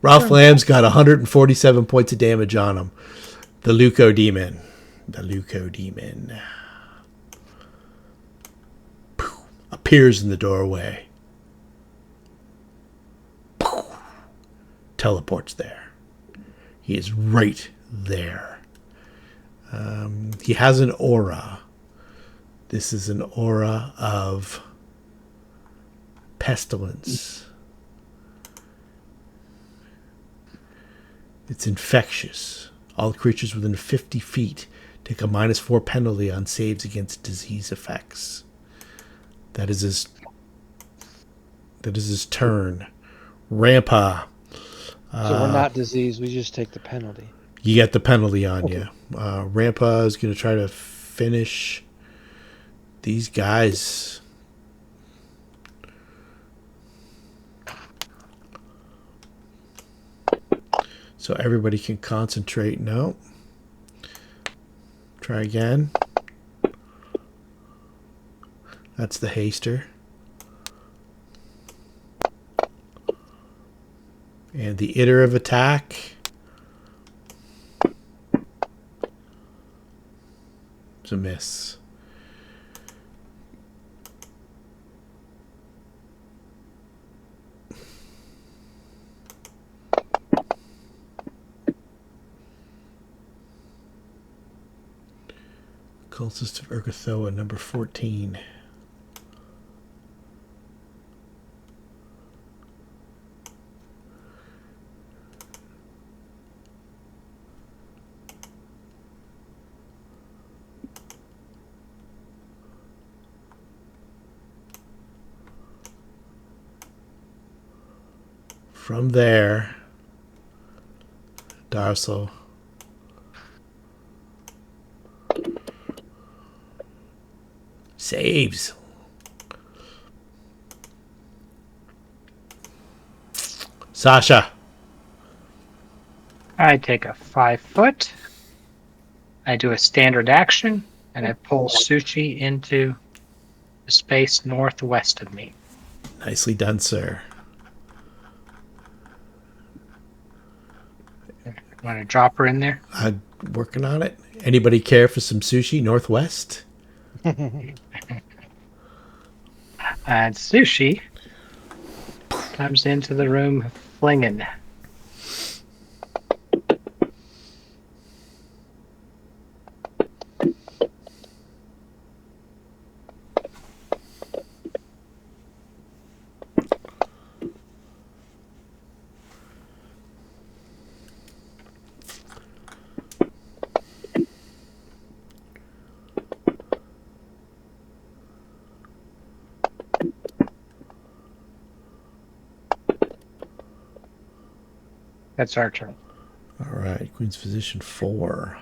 Rolth Lamm's got 147 points of damage on him. The Leuco Demon. The Leuco Demon appears in the doorway. Teleports there. He is right there. He has an aura. This is an aura of pestilence. It's infectious. All creatures within 50 feet take a -4 penalty on saves against disease effects. That is his turn. Rampa. So we're not diseased. We just take the penalty. You get the penalty on you. Rampa is going to try to finish these guys. So everybody can concentrate. No. Try again. That's the haster. And the iterative attack. It's a miss. Cultists of Urgathoa, number 14. From there, Darcel saves. Sasha. I take a 5 foot. I do a standard action, and I pull Sushi into the space northwest of me. Nicely done, sir. Want to drop her in there? I'm working on it. Anybody care for some sushi northwest? And Sushi comes into the room flinging. That's our turn. All right, Queen's Physician 4.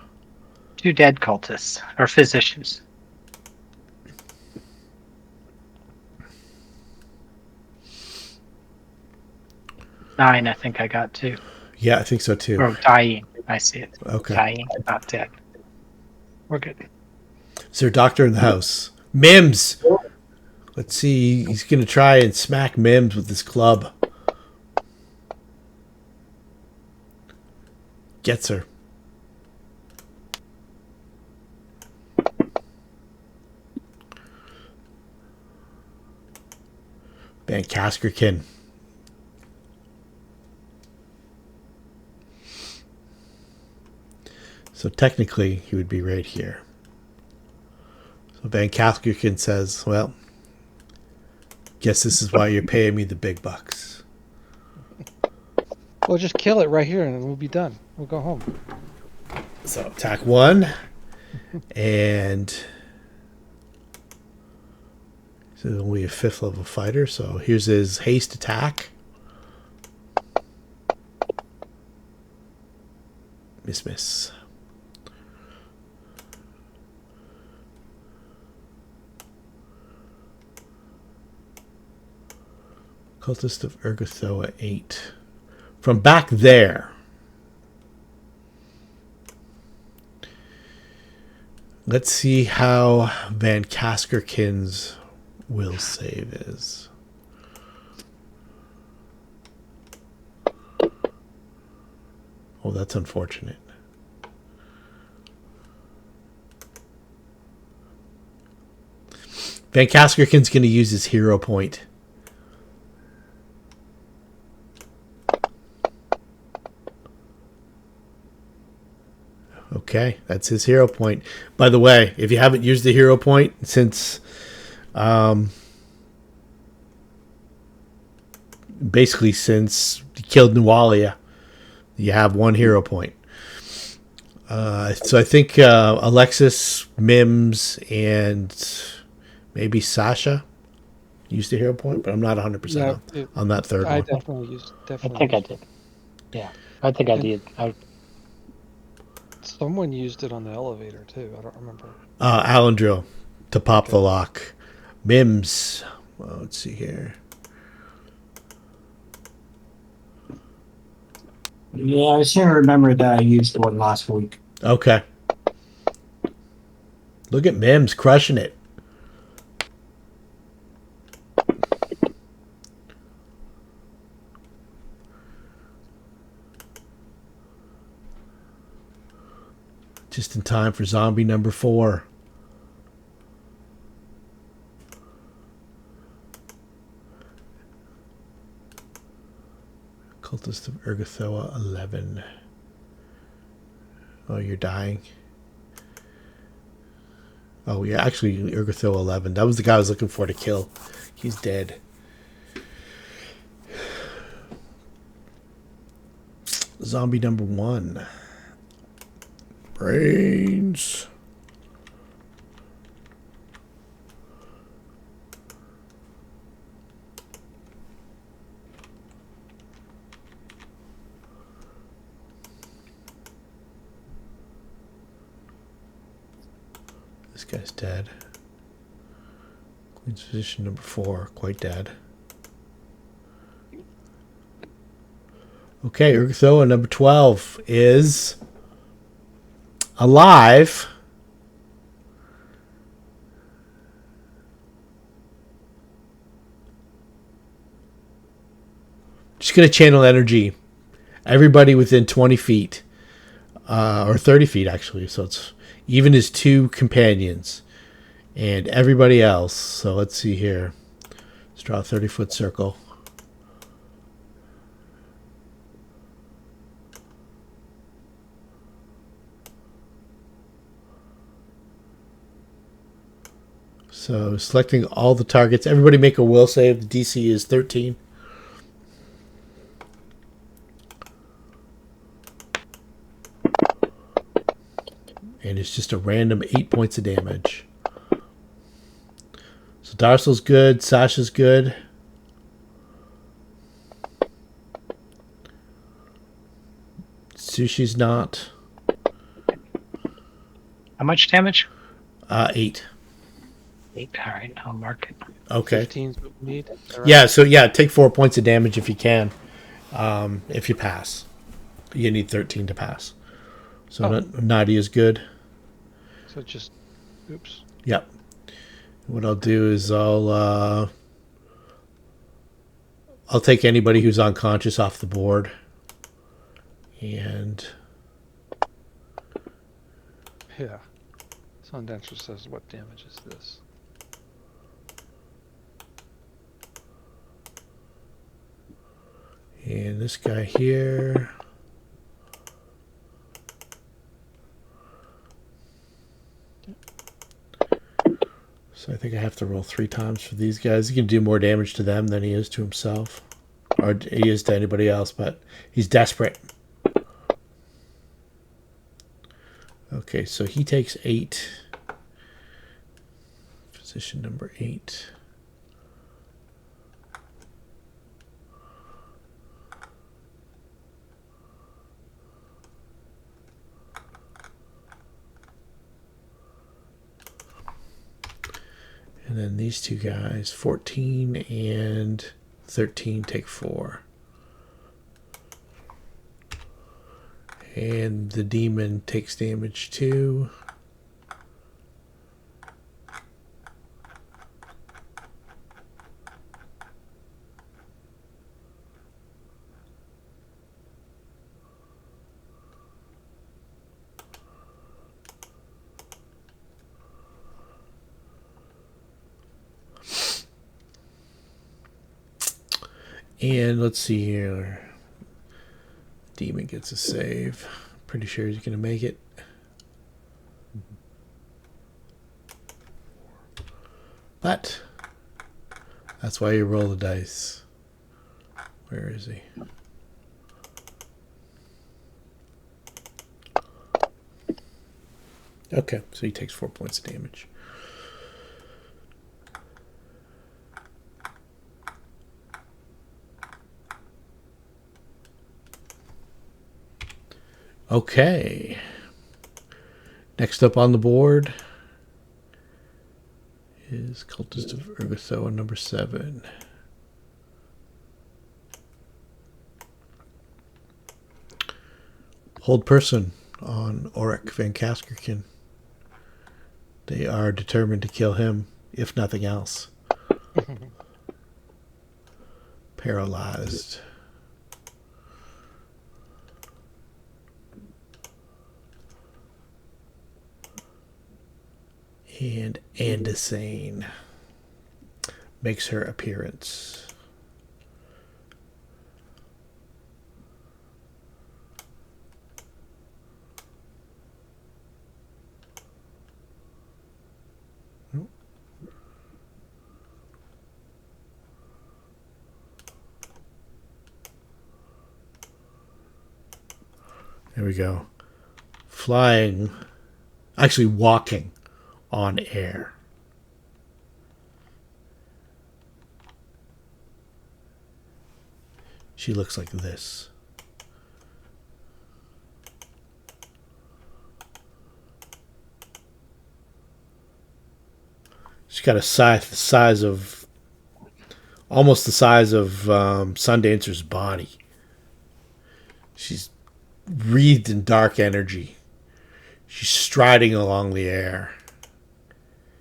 2 dead cultists, or physicians. 9, I think I got 2. Yeah, I think so too. Oh, dying. I see it. Okay. Dying, not dead. We're good. Is there a doctor in the house? Mims! Let's see. He's going to try and smack Mims with this club. Gets her. Van Kaskerkin. So technically, he would be right here. So Van Kaskerkin says, well, Guess this is why you're paying me the big bucks. Well, just kill it right here and we'll be done. We'll go home. So attack 1. And this is only a 5th level fighter. So here's his haste attack. Miss. Cultist of Urgathoa 8. From back there. Let's see how Van Kaskerkin's will save is. Oh, that's unfortunate. Van Kaskerkin's going to use his hero point. Okay, that's his hero point. By the way, if you haven't used the hero point since basically since you killed Nualia, you have 1 hero point. So I think Alexis, Mims, and maybe Sasha used the hero point, but I'm not 100% on that third I one. definitely used. I think I did. Yeah, I think I did. Someone used it on the elevator too. I don't remember. Alendril to pop the lock. Mims. Well, let's see here. Yeah, I seem to remember that I used one last week. Okay. Look at Mims crushing it. Just in time for zombie number 4. Cultist of Urgathoa 11. Oh, you're dying. Oh, yeah, actually, Urgathoa 11. That was the guy I was looking for to kill. He's dead. Zombie number 1. Brains. This guy's dead. Queen's position number 4, quite dead. Okay, Urgathoa number 12 is alive. Just going to channel energy. Everybody within 20 feet. Or 30 feet, actually. So it's even his 2 companions. And everybody else. So let's see here. Let's draw a 30-foot circle. So selecting all the targets. Everybody make a will save. The DC is 13. And it's just a random 8 points of damage. So Darcel's good. Sasha's good. Sushi's not. How much damage? 8. 8. All right, I'll mark it. Okay. 15's what we need. Right. Yeah, so take 4 points of damage if you can. If you pass. You need 13 to pass. So Nadia's good. So just, oops. Yep. What I'll do is I'll take anybody who's unconscious off the board. And Yeah. Sundancer says, what damage is this? And this guy here. So I think I have to roll 3 times for these guys. He can do more damage to them than he is to himself. Or he is to anybody else, but he's desperate. Okay, so he takes 8. Position number 8. And then these two guys, 14 and 13, take 4. And the demon takes damage too. And let's see here. Demon gets a save. Pretty sure he's going to make it. But that's why you roll the dice. Where is he? Okay, so he takes 4 points of damage. Okay. Next up on the board is Cultist of Urgathoa number 7. Hold person on Auric Van Kaskerkin. They are determined to kill him, if nothing else. Paralyzed. And Andasain makes her appearance. There we go. Flying, actually walking on air. She looks like this. She's got a size of almost the size of Sundancer's body. She's wreathed in dark energy. She's striding along the air.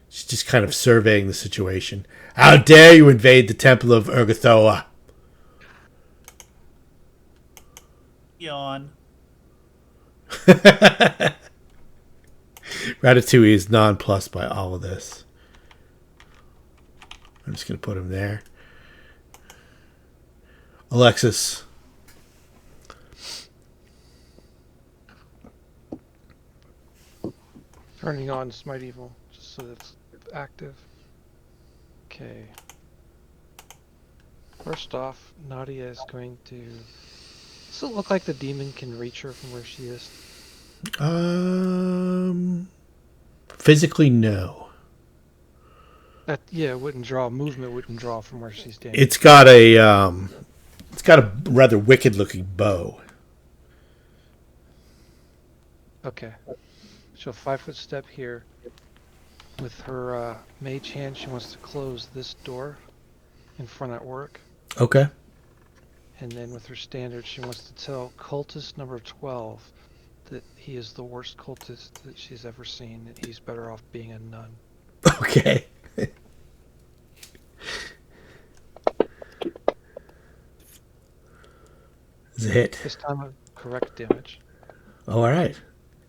She's just kind of surveying the situation. How dare you invade the Temple of Urgathoa? Yawn. Ratatouille is nonplussed by all of this. I'm just going to put him there. Alexis. Turning on Smite Evil, just so that's active. Okay. First off, Nadia is going to... Does it look like the demon can reach her from where she is? Physically, no. Yeah, it wouldn't draw. Movement wouldn't draw from where she's standing. It's got a rather wicked looking bow. Okay. So 5-foot step here. With her mage hand, she wants to close this door in front at work. Okay. And then with her standard, she wants to tell cultist number 12 that he is the worst cultist that she's ever seen, and he's better off being a nun. Okay. It's a hit. This time of correct damage. Oh, all right.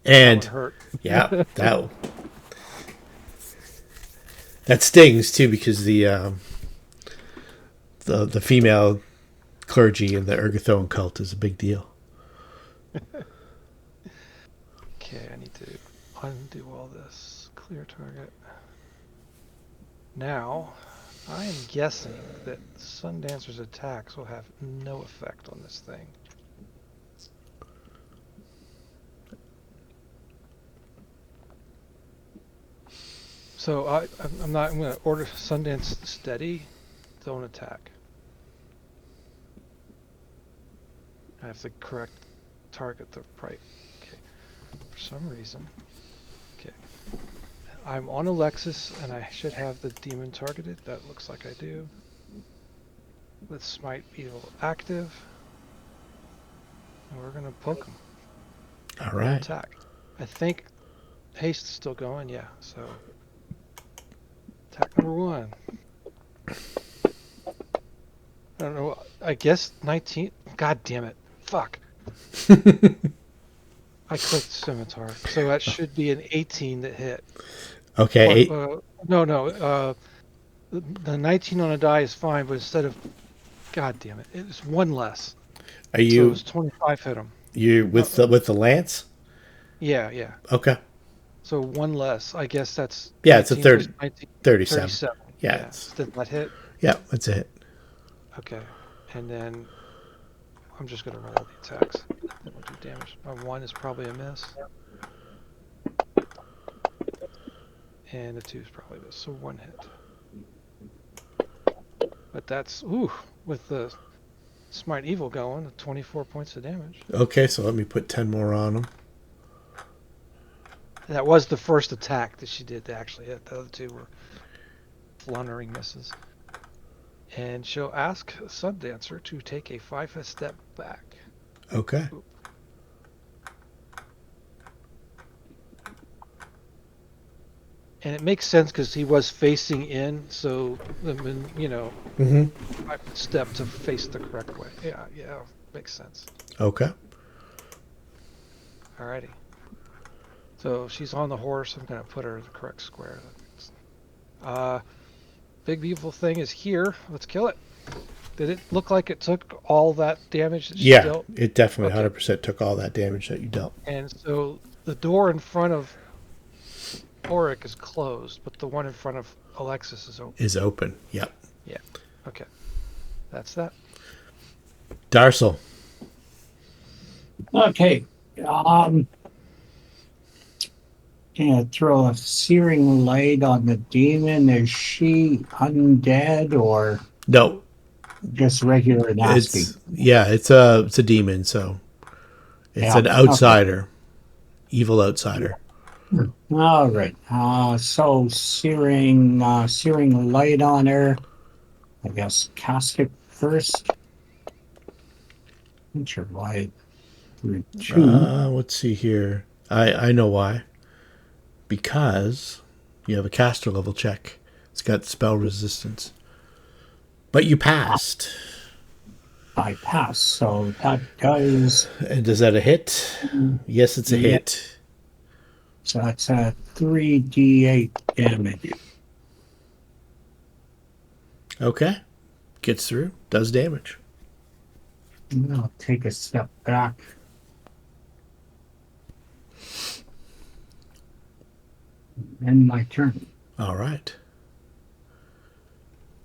And That one hurt. yeah, that stings too, because the female clergy in the Urgathoan cult is a big deal. Okay, I need to undo all this. Clear target. Now, I am guessing that Sundancer's attacks will have no effect on this thing. So I'm going to order Sundance steady, don't attack. I have to correct target the right. Okay. For some reason. Okay. I'm on Alexis and I should have the demon targeted. That looks like I do. Let's smite evil active. And we're going to poke him. All No right. attack. I think haste is still going, yeah. So attack number 1. I don't know. I guess 19. God damn it. Fuck. I clicked scimitar. So that should be an 18 that hit. Okay. No. The 19 on a die is fine, but instead of. God damn it. It's 1 less. Are So you it's 25 hit him. with the lance? Yeah. Okay. So 1 less. I guess that's. Yeah, it's a 19 plus 30, 19, 37. 37. Yeah. Did that hit? Yeah, that's a hit. Okay. And then I'm just going to roll the attacks. That will do damage. My 1 is probably a miss. And the 2 is probably a miss. So 1 hit. But that's, with the Smite Evil going, 24 points of damage. Okay, so let me put 10 more on him. That was the first attack that she did to actually hit. The other 2 were flundering misses. And she'll ask Sundancer to take a 5 step back. Okay. Oop. And it makes sense because he was facing in, so, Mm-hmm. 5 step to face the correct way. Yeah, makes sense. Okay. Alrighty. So she's on the horse. I'm going to put her in the correct square. Big beautiful thing is here. Let's kill it. Did it look like it took all that damage that she dealt? It definitely 100% took all that damage that you dealt. And so the door in front of Auric is closed, but the one in front of Alexis is open. Is open. Yep. Yeah. Okay. That's that. Darsel. Okay. Throw a searing light on the demon. Is she undead or No. just regular nasty? It's a demon, so it's an outsider. Okay. Evil outsider. All right. So searing light on her. I guess cast it first. Not sure why. Let's see here. I know why. Because you have a caster level check. It's got spell resistance. But you passed. I passed, so that does... And is that a hit? Yes, it's a hit. So that's a 3d8 damage. Okay. Gets through. Does damage. I'll take a step back. End my turn. All right.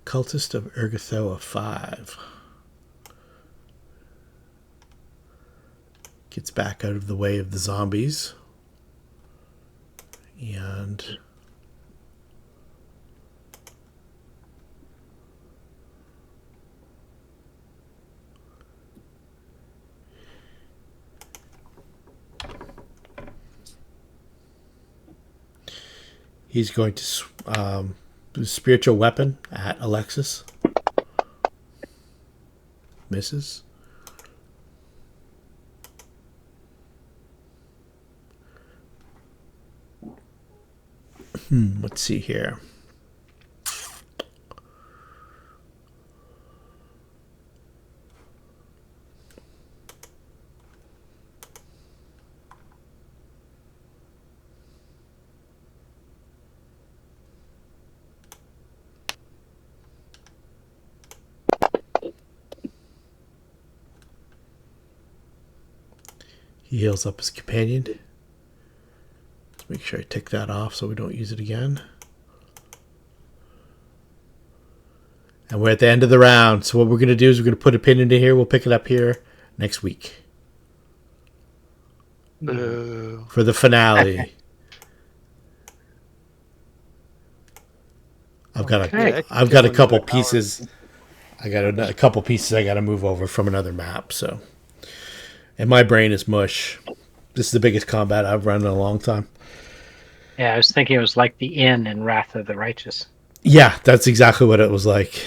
Cultist of Urgathoa 5. Gets back out of the way of the zombies. And... he's going to do spiritual weapon at Alexis. Misses. Let's see here. He heals up his companion. Let's make sure I tick that off so we don't use it again. And we're at the end of the round. So what we're going to do is we're going to put a pin into here. We'll pick it up here next week Boo. for the finale. I've got Okay. a couple pieces. I got a couple pieces I got to move over from another map. So, and my brain is mush. This is the biggest combat I've run in a long time. Yeah, I was thinking it was like the inn in Wrath of the Righteous. Yeah, that's exactly what it was like.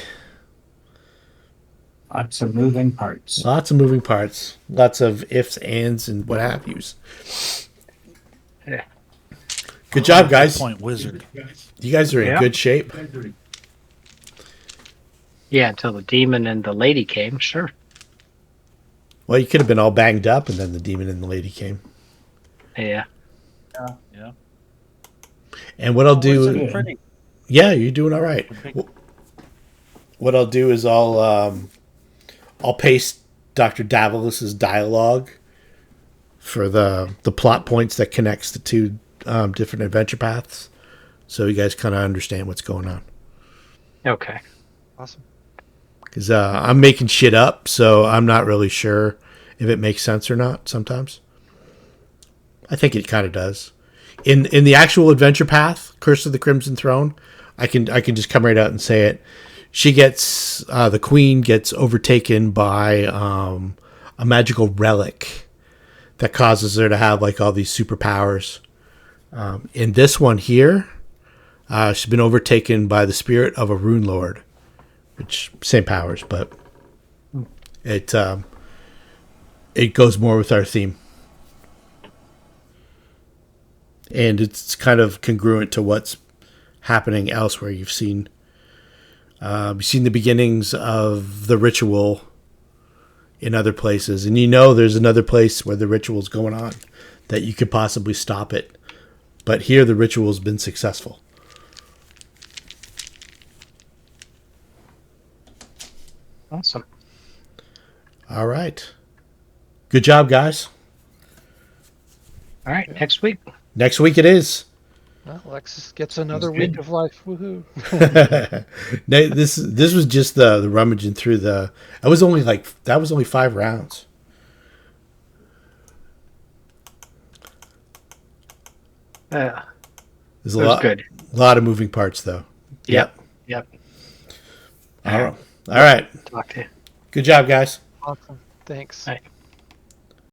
Lots of moving parts. Lots of moving parts. Lots of ifs, ands, and what have yous. Yeah. Good job, guys. Point wizard. You guys are in Yeah. good shape. Yeah, until the demon and the lady came, sure. Well, you could have been all banged up, and then the demon and the lady came. Yeah. Yeah. And what I'll Wizard do, pretty. yeah, you're doing all right. What I'll do is I'll paste Dr. Davaulus' dialogue for the plot points that connects the two different adventure paths, so you guys kind of understand what's going on. Okay. Awesome. Because I'm making shit up, so I'm not really sure if it makes sense or not sometimes. I think it kind of does. In the actual adventure path, Curse of the Crimson Throne, I can just come right out and say it. She gets the queen gets overtaken by a magical relic that causes her to have like all these superpowers. In this one here, she's been overtaken by the spirit of a Runelord, which same powers, but it goes more with our theme. And it's kind of congruent to what's happening elsewhere. You've seen the beginnings of the ritual in other places, and you know there's another place where the ritual's going on that you could possibly stop it. But here the ritual's been successful. Awesome. All right. Good job, guys. All right, next week. Next week it is. Well, Alexis gets another That's good. week of life. Woohoo. This was just the rummaging through the. That was only 5 rounds. There's It was good. A lot of moving parts though. Yep. All right. Talk to you. Good job, guys. Awesome. Thanks. All right.